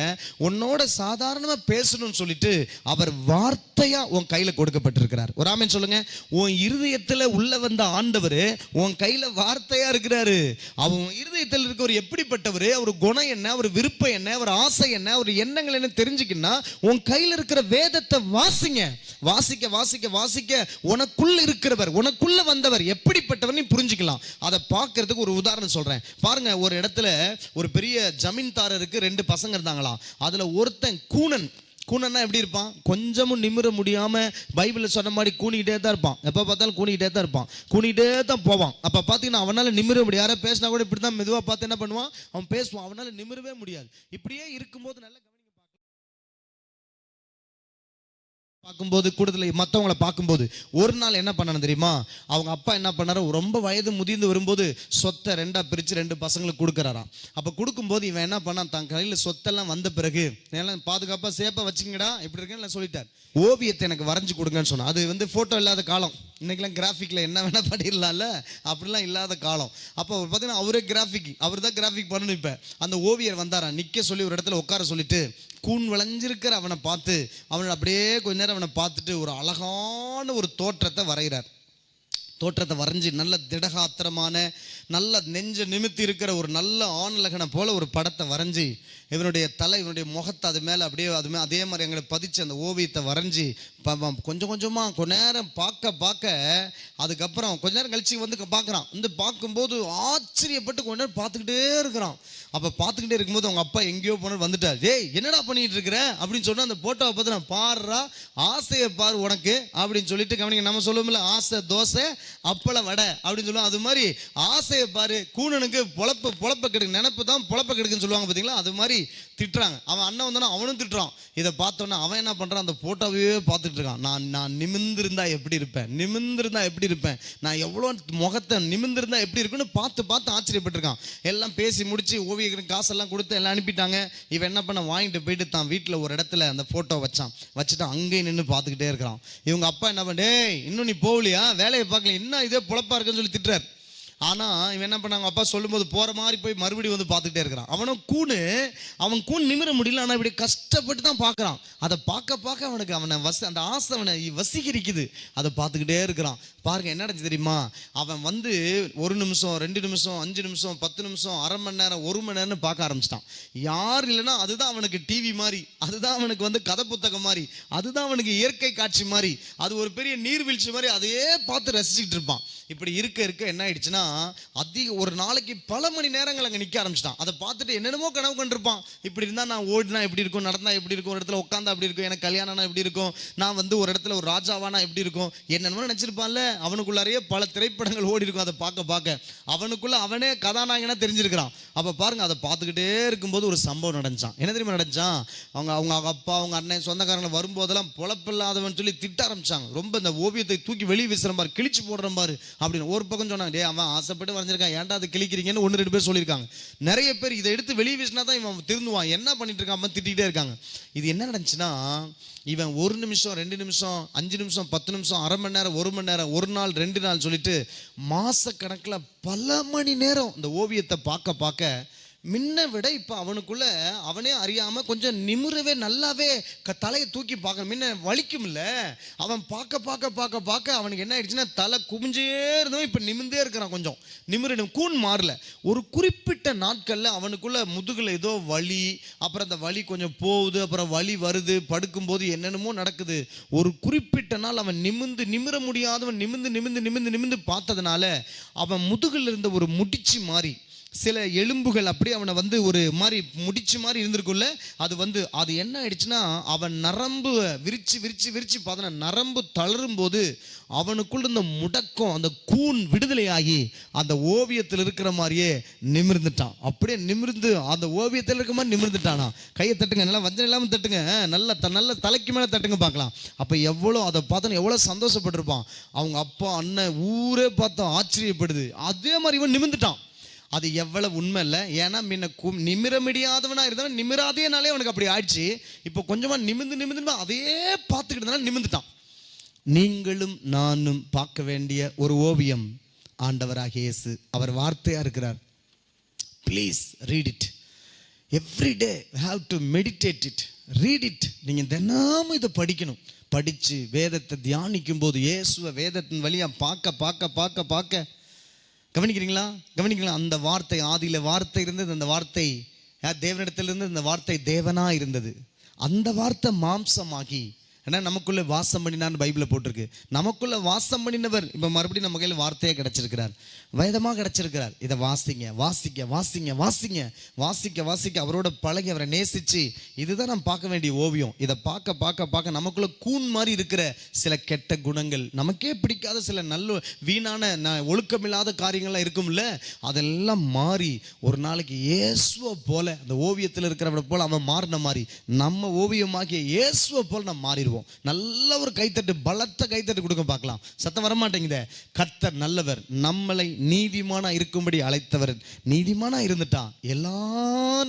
உன்னோட சாதாரணமா பேசணும்னு சொல்லிட்டு அவர் வார்த்தையா உன் கையில கொடுக்கப்பட்டிருக்கிறார். ஒரு ஆமென் சொல்லுங்க. உன் இருதயத்துல உள்ள வந்த ஆண்டவர் உன் கையில வார்த்தையா இருக்கிறாரு. அவன் இருதயத்தில் இருக்கவர் எப்படிப்பட்டவர், அவர் குணம் என்ன, அவர் விருப்பம் என்ன, அவர் ஆசை என்ன, அவர் எண்ணங்கள் என்ன தெரிஞ்சுக்கின்னா உன் கையில இருக்கிற வேதத்தை வாசிங்க. வாசிக்க வாசிக்க வாசிக்க உனக்குள்ள இருக்கிறவர், உனக்குள்ள வந்தவர் எப்படிப்பட்டவர் நீ புரிஞ்சுக்கலாம். அதை பார்க்கறதுக்கு ஒரு உதாரணம் சொல்றேன் பாருங்க. ஒரு இடத்துல ஒரு பெரிய ஜமீன்தாரருக்கு 2 பசங்க இருந்தாங்களாம். அதுல ஒருத்தன் கூனன்னா எப்படி இருப்பான்? கொஞ்சமும் நிமிர முடியாம பைபிள்ல சொன்ன மாதிரி கூணிக்கிட்டே தான் இருப்பான். எப்ப பார்த்தாலும் கூணிக்கிட்டே தான் இருப்பான், கூணிக்கிட்டே தான் போவான். அப்ப பாத்தீங்கன்னா அவனால நிமிர முடியாது. யாரை பேசினா கூட இப்படிதான் மெதுவா பார்த்து என்ன பண்ணுவான், அவன் பேசுவான். அவனால நிமிரவே முடியாது. இப்படியே இருக்கும்போது நல்ல பார்க்கும்போது, கூடத்தில் மற்றவங்களை பார்க்கும்போது ஒரு நாள் என்ன பண்ணணும் தெரியுமா? அவங்க அப்பா என்ன பண்ணாரு, ரொம்ப வயது முதிர்ந்து வரும்போது சொத்தை 2ஆ பிரித்து 2 பசங்களுக்கு கொடுக்குறாராம். அப்போ கொடுக்கும்போது இவன் என்ன பண்ணான், தன் கையில் சொத்தெல்லாம் வந்த பிறகு எல்லாம் பாதுகாப்பாக சேப்பாக வச்சுங்கடா இப்படி இருக்கேன்னு சொல்லிட்டார். ஓவியத்தை எனக்கு வரைஞ்சி கொடுங்கன்னு சொன்னான். அது வந்து ஃபோட்டோ இல்லாத காலம். இன்னைக்கெல்லாம் கிராஃபிக்கில் என்ன வேணால் பண்ணிடலாம்ல, அப்படிலாம் இல்லாத காலம். அப்போ பார்த்தீங்கன்னா அவர் தான் கிராஃபிக் பண்ணணும். இப்போ அந்த ஓவியர் வந்தாரான், நிற்க சொல்லி ஒரு இடத்துல உட்கார சொல்லிட்டு கூன் விளைஞ்சிருக்கிற அவனை பார்த்து அவனை அப்படியே கொஞ்ச நேரம் அவனை பார்த்துட்டு ஒரு அழகான ஒரு தோற்றத்தை வரைகிறார். தோற்றத்தை வரைஞ்சி நல்ல திடகாத்திரமான, நல்ல நெஞ்ச நிமித்தி இருக்கிற ஒரு நல்ல ஆண்லகனை போல ஒரு படத்தை வரைஞ்சி இவனுடைய தலை, இவனுடைய முகத்தை அது மேலே அப்படியே அதே மாதிரி எங்களை பதிச்சு அந்த ஓவியத்தை வரைஞ்சி கொஞ்சம் கொஞ்சமாக கொஞ்ச நேரம் பார்க்க அதுக்கப்புறம் கொஞ்ச நேரம் கழிச்சு வந்து பார்க்குறான். வந்து பார்க்கும்போது ஆச்சரியப்பட்டு கொஞ்ச நேரம் பார்த்துக்கிட்டே இருக்கிறான். அப்போ பார்த்துக்கிட்டே இருக்கும்போது அவங்க அப்பா எங்கேயோ போன வந்துட்டார். ஏய் என்னடா பண்ணிட்டு இருக்கிற அப்படின்னு சொன்னா அந்த போட்டோவை பார்த்து நான் பாடுறா, ஆசையை பாரு உனக்கு அப்படின்னு சொல்லிட்டு கவனிங்க. நம்ம சொல்லுவோம்ல, ஆசை தோசை அப்பள வடை அப்படின்னு சொல்லுவோம். அது மாதிரி ஆசை வார்த்தையை பாரு, கூணனுக்கு பொழப்ப கெடுக்கு, நினைப்பு தான் பொழப்ப கெடுக்குன்னு சொல்லுவாங்க பார்த்தீங்களா, அது மாதிரி திட்டுறாங்க. அவன் அண்ணன் வந்தானா அவனும் திட்டுறான். இதை பார்த்தோன்னா அவன் என்ன பண்ணுறான், அந்த ஃபோட்டோவே பார்த்துட்டு இருக்கான். நான் நிமிர்ந்திருந்தா எப்படி இருப்பேன், நிமிர்ந்திருந்தா எப்படி இருப்பேன், நான் எவ்வளோ முகத்தை நிமிர்ந்திருந்தா எப்படி இருக்குன்னு பார்த்து ஆச்சரியப்பட்டிருக்கான். எல்லாம் பேசி முடிச்சு ஓவியர்களுக்கு காசெல்லாம் கொடுத்து எல்லாம் அனுப்பிட்டாங்க. இவன் என்ன பண்ண, வாங்கிட்டு போயிட்டு தான் வீட்டில் ஒரு இடத்துல அந்த ஃபோட்டோ வச்சுட்டு அங்கேயும் நின்று பார்த்துக்கிட்டே இருக்கிறான். இவங்க அப்பா என்ன பண்ண, இன்னும் நீ போகலையா, வேலையை பார்க்கல, என்ன இதே பொழப்பா இருக்குன்னு சொல்லி திட்டுறாரு. ஆனால் இவன் என்ன பண்ணாங்க, அப்பா சொல்லும்போது போகிற மாதிரி போய் மறுபடியும் வந்து பார்த்துக்கிட்டே இருக்கிறான். அவன் கூண் நிமிர முடியல, ஆனால் இப்படி கஷ்டப்பட்டு தான் பார்க்குறான். அதை பார்க்க அவனுக்கு அந்த ஆசை அவனை வசீகரிக்குது. அதை பார்த்துக்கிட்டே இருக்கிறான். பாருங்க என்ன நடந்துச்சு தெரியுமா, அவன் வந்து 1 நிமிஷம் 2 நிமிஷம் 5 நிமிஷம் 10 நிமிஷம் அரை மணி நேரம் 1 மணி நேரம்னு பார்க்க ஆரம்பிச்சிட்டான். யார் இல்லைன்னா அதுதான் அவனுக்கு டிவி மாதிரி, அதுதான் அவனுக்கு வந்து கதை புத்தகம் மாதிரி, அதுதான் அவனுக்கு இயற்கை காட்சி மாதிரி, அது ஒரு பெரிய நீர்வீழ்ச்சி மாதிரி அதையே பார்த்து ரசிச்சுட்டு இருப்பான். இப்படி இருக்க என்ன ஆயிடுச்சுன்னா, ஒரு நாளைக்கு பல மணி நேரங்கள் அங்கே நிற்க ஆரம்பிச்சிட்டான். அதை பார்த்துட்டு என்னென்னமோ கனவு கண்டிருப்பான். இப்படி இருந்தால் நான் ஓடினா எப்படி இருக்கும், நடந்தா எப்படி இருக்கும், ஒரு இடத்துல உட்காந்தா எப்படி இருக்கும், எனக்கு கல்யாணம்னா எப்படி இருக்கும், நான் வந்து ஒரு இடத்துல ஒரு ராஜாவானா எப்படி இருக்கும், என்னென்னமோ நினச்சிருப்பான்ல. அவனுக்குள்ளாரையே பல திரைப்படங்கள் ஓடி இருக்கும். அதை பார்க்க அவனுக்குள்ள அவனே கதாநாயகனா தெரிஞ்சிருக்கிறான். அப்போ பாருங்க, அதை பார்த்துக்கிட்டே இருக்கும்போது ஒரு சம்பவம் நடந்துச்சான். என்ன தெரியுமா நடந்துச்சான், அவங்க அப்பா அவங்க அண்ணன் சொந்தக்காரங்க வரும்போதெல்லாம் பொழப்பில்லாதவன் சொல்லி திட்ட ஆரம்பிச்சாங்க. ரொம்ப இந்த ஓவியத்தை தூக்கி வெளியே வீசுற பாரு, கிழிச்சு போடுற பாரு அப்படின்னு. ஒரு பக்கம் சொன்னாங்க, டே அவன் ஆசைப்பட்டு வரைஞ்சிருக்கான், ஏன்டா அதை கிழிக்கிறீங்கன்னு 1-2 பேர் சொல்லியிருக்காங்க. நிறைய பேர் இதை எடுத்து வெளியே வீசினா தான் இவன் திருந்துவான், என்ன பண்ணிட்டு இருக்கான் திட்டிகிட்டே இருக்காங்க. இது என்ன நடந்துச்சுன்னா, இவன் 1 நிமிஷம் 2 நிமிஷம் 5 நிமிஷம் 10 நிமிஷம் அரை மணி நேரம் 1 மணி நேரம் 1 நாள் 2 நாள் சொல்லிட்டு மாச கணக்கில் பல மணி நேரம் இந்த ஓவியத்தை பார்க்க முன்ன விட இப்போ அவனுக்குள்ள அவனே அறியாம கொஞ்சம் நிமிரவே நல்லாவே தலையை தூக்கி பார்க்கணும். முன்ன வலிக்கும்ல, அவன் பார்க்க அவனுக்கு என்ன ஆயிடுச்சுன்னா, தலை குமிஞ்சே இருந்தவன் இப்போ நிமிர்ந்தே இருக்கிறான். கொஞ்சம் நிமிரணும், கூன் மாறல. ஒரு குறிப்பிட்ட நாட்கள்ல அவனுக்குள்ள முதுகுல ஏதோ வலி, அப்புறம் அந்த வலி கொஞ்சம் போகுது, அப்புறம் வலி வருது, படுக்கும்போது என்னென்னமோ நடக்குது. ஒரு குறிப்பிட்ட நாள் அவன் நிமிர முடியாதவன் நிமிர்ந்து பார்த்ததுனால அவன் முதுகுல இருந்த ஒரு முடிச்சு மாறி சில எலும்புகள் அப்படி அவனை வந்து ஒரு மாதிரி முடிச்சு மாதிரி இருந்திருக்குல்ல, அது என்ன ஆயிடுச்சுன்னா, அவன் நரம்பு விரிச்சு பார்த்தா நரம்பு தளரும் போது அவனுக்குள்ள இந்த முடக்கம், அந்த கூன் விடுதலையாகி அந்த ஓவியத்தில் இருக்கிற மாதிரியே நிமிர்ந்துட்டான். அப்படியே நிமிர்ந்து அந்த ஓவியத்தில் இருக்க மாதிரி நிமிர்ந்துட்டானா. கையை தட்டுங்க, நல்லா வஞ்சனை இல்லாமல் தட்டுங்க, நல்ல தலைக்கு மேலே தட்டுங்க பார்க்கலாம். அப்போ எவ்வளோ அதை பார்த்தோன்னு எவ்வளோ சந்தோஷப்பட்டிருப்பான். அவங்க அப்பா அண்ணன் ஊரே பார்த்தா ஆச்சரியப்படுது. அதே மாதிரி இவன் நிமிர்ந்துட்டான். அது எவ்வளவு உண்மை இல்லை. ஏன்னா முன்ன நிமிர முடியாதவனா இருந்தவன் நிமிராதேனாலே அவனுக்கு அப்படி ஆயிடுச்சு. இப்போ கொஞ்சமா நிமிர்ந்து அதையே பார்த்துக்கிட்டதுனால நிமிர்ந்துட்டான். நீங்களும் நானும் பார்க்க வேண்டிய ஒரு ஓவியம் ஆண்டவராகிய இயேசு. அவர் வார்த்தையா இருக்கிறார். Please read it every day, have to meditate it, read it. நீங்க தினமும் இதை படிக்கணும். படிச்சு வேதத்தை தியானிக்கும் போது இயேசுவை வேதத்தின் வழியா பார்க்க கவனிக்கிறீங்களா? அந்த வார்த்தை, ஆதியில வார்த்தை இருந்தது, அந்த வார்த்தை தேவனிடத்திலிருந்து, அந்த வார்த்தை தேவனா இருந்தது. அந்த வார்த்தை மாம்சமாகி ஏன்னா நமக்குள்ள வாசம் பண்ணினான்னு பைபிளில் போட்டிருக்கு. நமக்குள்ள வாசம் பண்ணினவர் இப்போ மறுபடியும் நம்ம கையில் வார்த்தையே கிடைச்சிருக்கிறார், வேதமாக கிடைச்சிருக்கிறார். இதை வாசிக்க அவரோட பழகி அவரை நேசிச்சு, இதுதான் நம்ம பார்க்க வேண்டிய ஓவியம். இதை பார்க்க நமக்குள்ள கூன் மாதிரி இருக்கிற சில கெட்ட குணங்கள், நமக்கே பிடிக்காத சில நல்ல வீணான ஒழுக்கமில்லாத காரியங்கள்லாம் இருக்கும்ல, அதெல்லாம் மாறி ஒரு நாளைக்கு இயேசுவை போல, அந்த ஓவியத்தில் இருக்கிறவரை போல அவன் மாறின மாதிரி நம்ம ஓவியமாகிய இயேசுவை போல நம்ம மாறிடுவோம். நல்ல ஒரு கைத்தட்டு, பலத்த கைத்தட்டு கொடுக்க பார்க்கலாம். சத்தம் வரமாட்டேங்குதே. கர்த்தர் நல்லவர், நம்மளை நீதிமானா இருக்கும்படி அழைத்தவர். நீதிமானா இருந்துட்டா எல்லா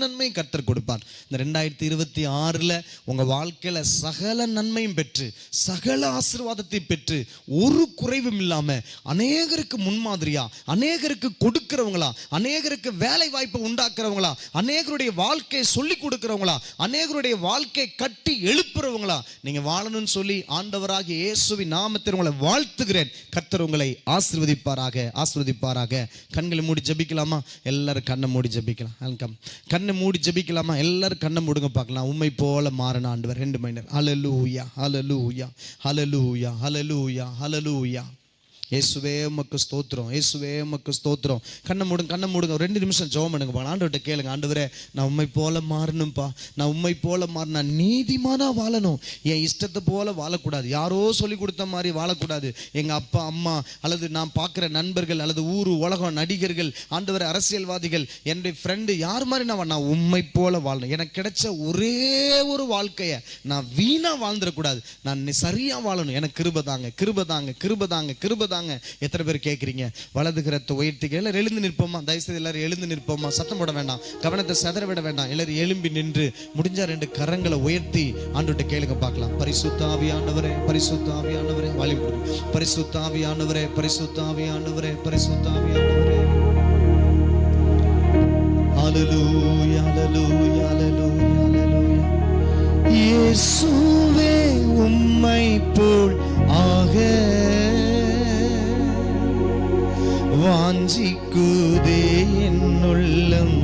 நன்மையும் கர்த்தர் கொடுப்பார். இந்த 2026 உங்க வாழ்க்கையில சகல நன்மையும் பெற்று சகல ஆசீர்வாதத்தை பெற்று ஒரு குறைவும் இல்லாம அநேகருக்கு முன்மாதிரியா, அநேகருக்கு கொடுக்கிறவங்களா, அநேகருக்கு வேலை வாய்ப்பை உண்டாக்குறவங்களா, அநேகருடைய வாழ்க்கையை சொல்லி கொடுக்கிறவங்களா, அநேகருடைய வாழ்க்கை கட்டி எழுப்புறவங்களா நீங்க வாழணும்னு சொல்லி ஆண்டவராகிய இயேசுவின் நாமத்தில் உங்களை வாழ்த்துகிறேன். கர்த்தர் உங்களை ஆசீர்வதிப்பாராக. கண்களை மூடி ஜெபிக்கலாமா? எல்லாரும் கண்ணை மூடி ஜெபிக்கலாம். கண்ணை மூடி ஜெபிக்கலாமா? எல்லாரும் கண்ணை மூடுங்க பார்க்கலாம். உம்மை போல மாறின ஆண்டவர் 2 மைனர். ஹல்லேலூயா, ஹல்லேலூயா, ஹல்லேலூயா, ஹல்லேலூயா, ஹல்லேலூயா. இயேசுவே உமக்கு ஸ்தோத்திரம், இயேசுவே உமக்கு ஸ்தோத்திரம். கண்ணை மூடுங்க 2 நிமிஷம் ஜெபம் பண்ணுங்க. ஆண்டவர்கிட்ட கேளுங்க, ஆண்டவரே நான் உம்மை போல மாறணும்ப்பா, நான் உம்மை போல மாறினா நீதிமானா வாழணும், என் இஷ்டத்தை போல வாழக்கூடாது, யாரோ சொல்லி கொடுத்த மாதிரி வாழக்கூடாது, எங்க அப்பா அம்மா அல்லது நான் பார்க்குற நண்பர்கள் அல்லது ஊர் உலகம் நடிகர்கள் ஆண்டவரே அரசியல்வாதிகள் என்னுடைய ஃப்ரெண்டு யார் மாதிரி நான் உம்மை போல வாழணும். எனக்கு கிடைச்ச ஒரே ஒரு வாழ்க்கையை நான் வீணா வாழ்ந்துடக்கூடாது, நான் சரியா வாழணும், எனக்கு கிருபதாங்க கிருபதாங்க கிருபதாங்க கிருபதாங்க. எத்தனை பேர் கேட்குறீங்க? வலது கரத்தை உயர்த்திக்க. எல்லாரும் எழுந்து நிற்போமா? தயவுசெய்து எல்லாரும் எழுந்து நிற்போமா? சத்தம் போட வேண்டாம், கவனத்தை சிதற விட வேண்டாம். எல்லாரும் எழும்பி நின்று முடிஞ்சா 2 கரங்களை உயர்த்தி ஆண்டவர்கிட்ட கேளுங்க பார்க்கலாம். பரிசுத்த ஆவியானவரே, பரிசுத்த ஆவியானவரே, வாழி கொடுங்க. பரிசுத்த ஆவியானவரே, பரிசுத்த ஆவியானவரே, பரிசுத்த ஆவியானவரே. ஹல்லேலூயா, ஹல்லேலூயா, ஹல்லேலூயா, ஹல்லேலூயா. இயேசுவே உம்மை போல் ஆக வாஞ்சிக்குதே என்னுள்ளம்.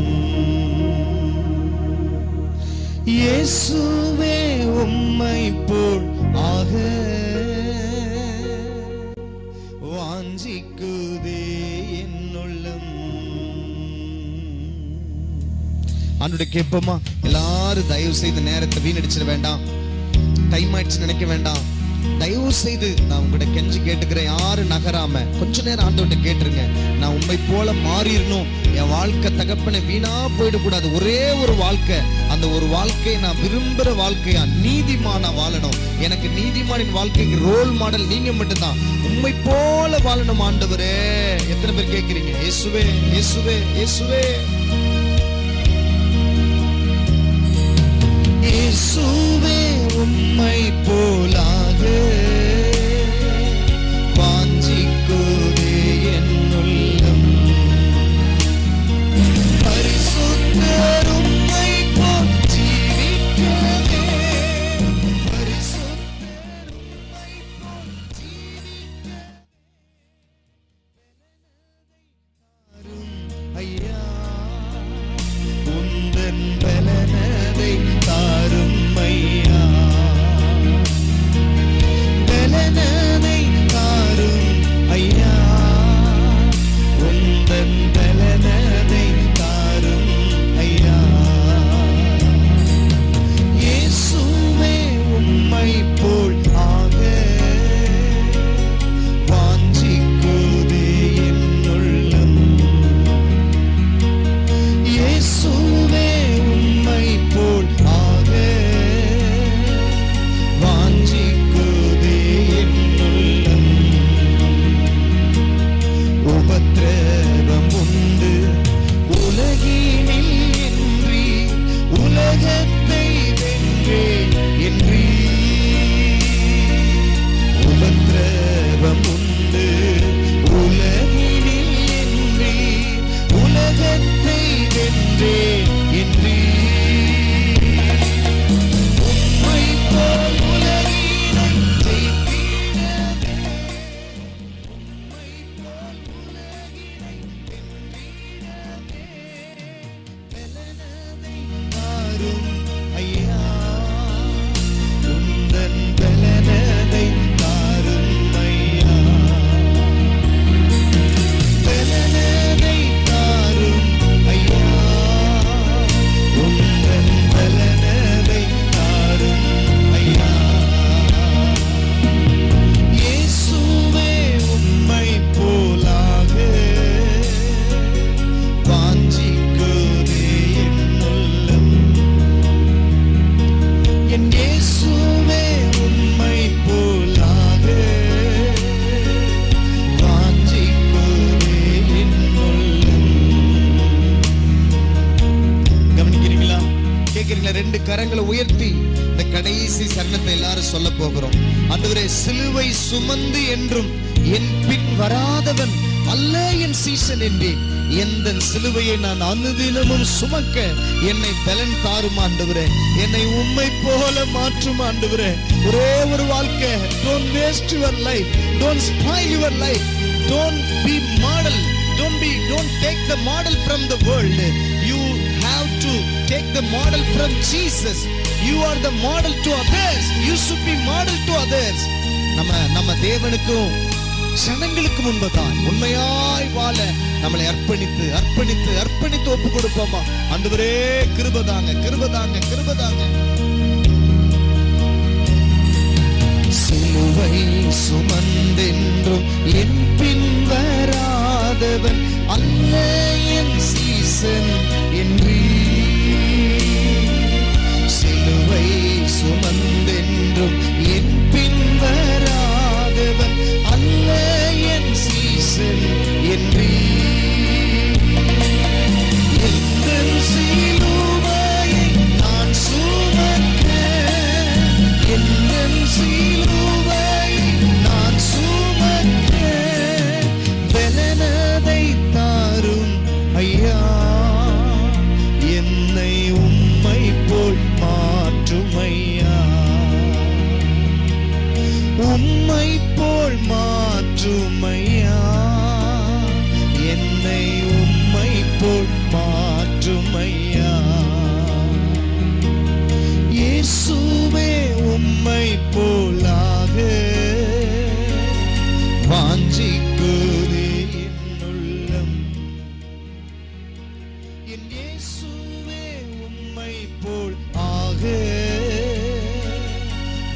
இயேசுவே உம்மை போல் ஆக வாஞ்சிக்குதே என்னுள்ளம். ஆண்டவரே கேட்போமா? எல்லாரும் தயவு செய்து நேரத்தை வீணடிச்சிட வேண்டாம், டைம் ஆயிடுச்சு நினைக்க வேண்டாம். தயவு செய்து நான் உங்கள்கிட்ட கெஞ்சி கேட்டுக்கிறேன், யாரும் நகராம கொஞ்ச நேரம் ஆண்டவர்கிட்ட கேட்டுருங்க. நான் உண்மை போல மாறிடணும், என் வாழ்க்கை தகப்பனை வீணா போயிடக்கூடாது. ஒரே ஒரு வாழ்க்கை, அந்த ஒரு வாழ்க்கையை நான் விரும்புற வாழ்க்கையா நீதிமானா வாழணும். எனக்கு நீதிமானின் வாழ்க்கைக்கு ரோல் மாடல் நீங்க மட்டும்தான். உண்மை போல வாழணும் ஆண்டவரே. எத்தனை பேர் கேட்கிறீங்க? இயேசுவே, இயேசுவே, இயேசுவே. இயேசுவே உம்மை போலாக வாஞ்சிக்குதே என்னுள்ளம். பரிசுத்தர் உம்மை போல் ஜீவிக்கவே, பரிசுத்தர் உம்மை போல் ஜீவிக்க ஐயா உந்தன் பலனதை தாரும் ஐயா, பலனதை தாரும் ஐயா, உந்தன் பலனதை தாரும் ஐயா. இயேசுவே உம்மை போல் ஆக வாஞ்சிக்குதே என்னுள்ளம். இயேசுவே உம்மை போல் ஆக வாஞ்சிக்குதே என்னுள்ளம். உபத்திரவம் உண்டு உலகினில் என்றி, உலகத்தை வென்றே என்றி. உபத்திரவம் உண்டு உலகினில் என்றி, உலகத்தை வென்றே என்றி. உம்மை போல் உலகினை ஜெயித்திடவே, உம்மை போல் உலகினை வென்றிடவே, பலனதை தாரும் ஐயா, உந்தன் பலனதை தாரும் ஐயா, பலனதை தாரும் ஐயா, உந்தன் பலனதை தாரும் ஐயா. இயேசுவே உம்மை போலாக வாஞ்சிக்குதே என்னுள்ளம். என் இயேசுவே உம்மை போலாக வாஞ்சிக்குதே என்னுள்ளம். கவனிக்கிறீங்களா? கேட்கிறீங்களா? 2 கரங்களை உயர்த்தி இந்த கடைசி சரணத்தை எல்லாரும் சொல்ல போகிறோம். ஆண்டவரே, சிலுவை சுமந்து என்றும் என் பின் வராதவன் அல்ல என் சீசன் என்றேன். எந்த சிலுவையை நான் அனுதினமும் சுமக்க என்னை பலன் தாரும் ஆண்டவரே. என்னை உம்மை போல மாற்றும் ஆண்டவரே. ஒரே ஒரு வாழ்க்கை. Don't waste your life. Don't spoil your life. Don't be model. Don't take the model from the world. You have to take the model from Jesus. You are the model to others. You should be model to others. நம்ம தேவனுக்கும் ஜனங்களுக்கு முன்பதாய் உண்மையாய் வாழ நம்மளை அர்ப்பணித்து அர்ப்பணித்து அர்ப்பணித்து ஒப்பு கொடுப்போமா? ஆண்டவரே கிருபைதாங்க, கிருபைதாங்க, கிருபைதாங்க. சிலுவை சுமந்தென்றும் என் பின் வராதவன் அல்ல என் சீசன் என்றீ. சிலுவை சுமந்தென்றும் என் பின் வராதவன் அல்ல என் சீசன் என்றீ. எந்தன் சிலுவையை நான் சுமக்க, எந்தன் சிலுவையை நான் சுமக்க பெலனதை தாரும் ஐயா. என்னை உம்மை போல் மாற்றும் ஐயா, உம்மை போல் மாற்றும் ஐயா. என்னை உம்மை போல் மாற்றும் ஐயா. இயேசுவே உம்மை போலாக வாஞ்சிக்குதே என் உள்ளம். என் இயேசுவே உம்மை போல் ஆக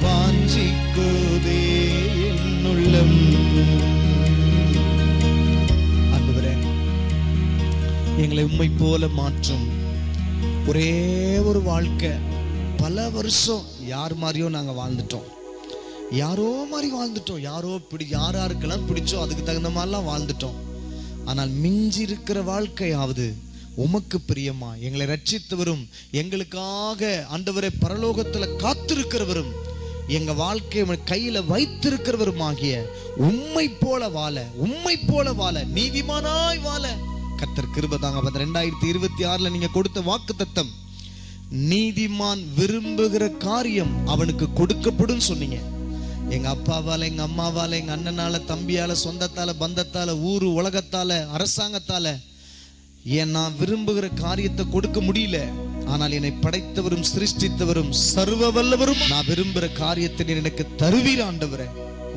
வாஞ்சிக்குதே என் உள்ளம். ஆண்டவரே, எங்களை உம்மை போல மாற்றும் ஒரே ஒரு வாழ்க்கை. பல வருஷம் யார் மாதிரியோ நாங்க வாழ்ந்துட்டோம், யாரோ மாதிரி வாழ்ந்துட்டோம், யாராருக்கெல்லாம் பிடிச்சோ அதுக்கு தகுந்த மாதிரிலாம் வாழ்ந்துட்டோம். ஆனால் மிஞ்சி இருக்கிற வாழ்க்கையாவது உமக்கு பிரியமா எங்களை ரட்சித்தவரும் எங்களுக்காக ஆண்டவரே பரலோகத்துல காத்திருக்கிறவரும் எங்க வாழ்க்கையை கையில வைத்திருக்கிறவரும் ஆகிய உம்மை போல வாழ, உம்மை போல வாழ, நீதிமானாய் வாழ கர்த்தர் கிருபை தாங்க. 2026 நீங்க கொடுத்த வாக்குத்தத்தம், நீதிமான் விரும்புகிற காரியம் அவனுக்கு கொடுக்கப்படும் சொன்னீங்க. எங்க அப்பாவால, எங்க அம்மாவால, எங்க அண்ணனால, தம்பியால, சொந்தத்தால, பந்தத்தால, ஊரு உலகத்தால, அரசாங்கத்தால நான் விரும்புகிற காரியத்தை கொடுக்க முடியல. ஆனால் என்னை படைத்தவரும் சிருஷ்டித்தவரும் சர்வ வல்லவரும் நான் விரும்புகிற காரியத்தை எனக்கு தருவீர் ஆண்டவரே.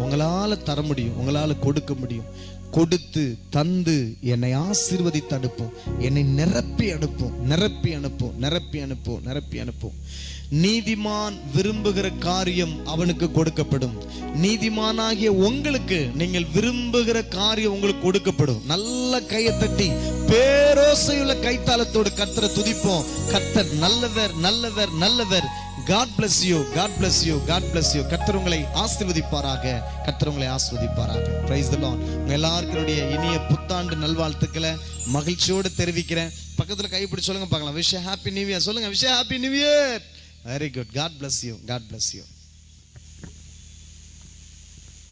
உங்களால தர முடியும், உங்களால கொடுக்க முடியும். கொடுத்து தந்து என்னை ஆசீர்வதித்து அனுப்பும், என்னை நிரப்பி அனுப்பும், நிரப்பி அனுப்பும், நிரப்பி அனுப்பும், நிரப்பி அனுப்பும். நீதிமான் விரும்புகிற காரியம் அவனுக்கு கொடுக்கப்படும். நீதிமானாகிய உங்களுக்கு நீங்கள் விரும்புகிற காரியம் உங்களுக்கு கொடுக்கப்படும். நல்ல கையை தட்டி பேரோசையுள்ள கைத்தாளத்தோடு கர்த்தரை துதிப்போம். கர்த்தர் நல்லவர், நல்லவர், நல்லவர். God bless you, God bless you, God bless you. கர்த்தர் உங்களை ஆசீர்வதிப்பாராக, கர்த்தர் உங்களை ஆசீர்வதிப்பாராக. Praise the Lord. உங்க எல்லாருக்கும் இனிய புத்தாண்டு நல்வாழ்த்துக்களை மகிழ்ச்சியோடு தெரிவிக்கிறேன். பக்கத்துல கைப்பிடி சொல்லுங்க பார்க்கலாம். விஷ் ஹாப்பி நியூ இயர் சொல்லுங்க. Wish happy new year. Very good. God bless you, God bless you.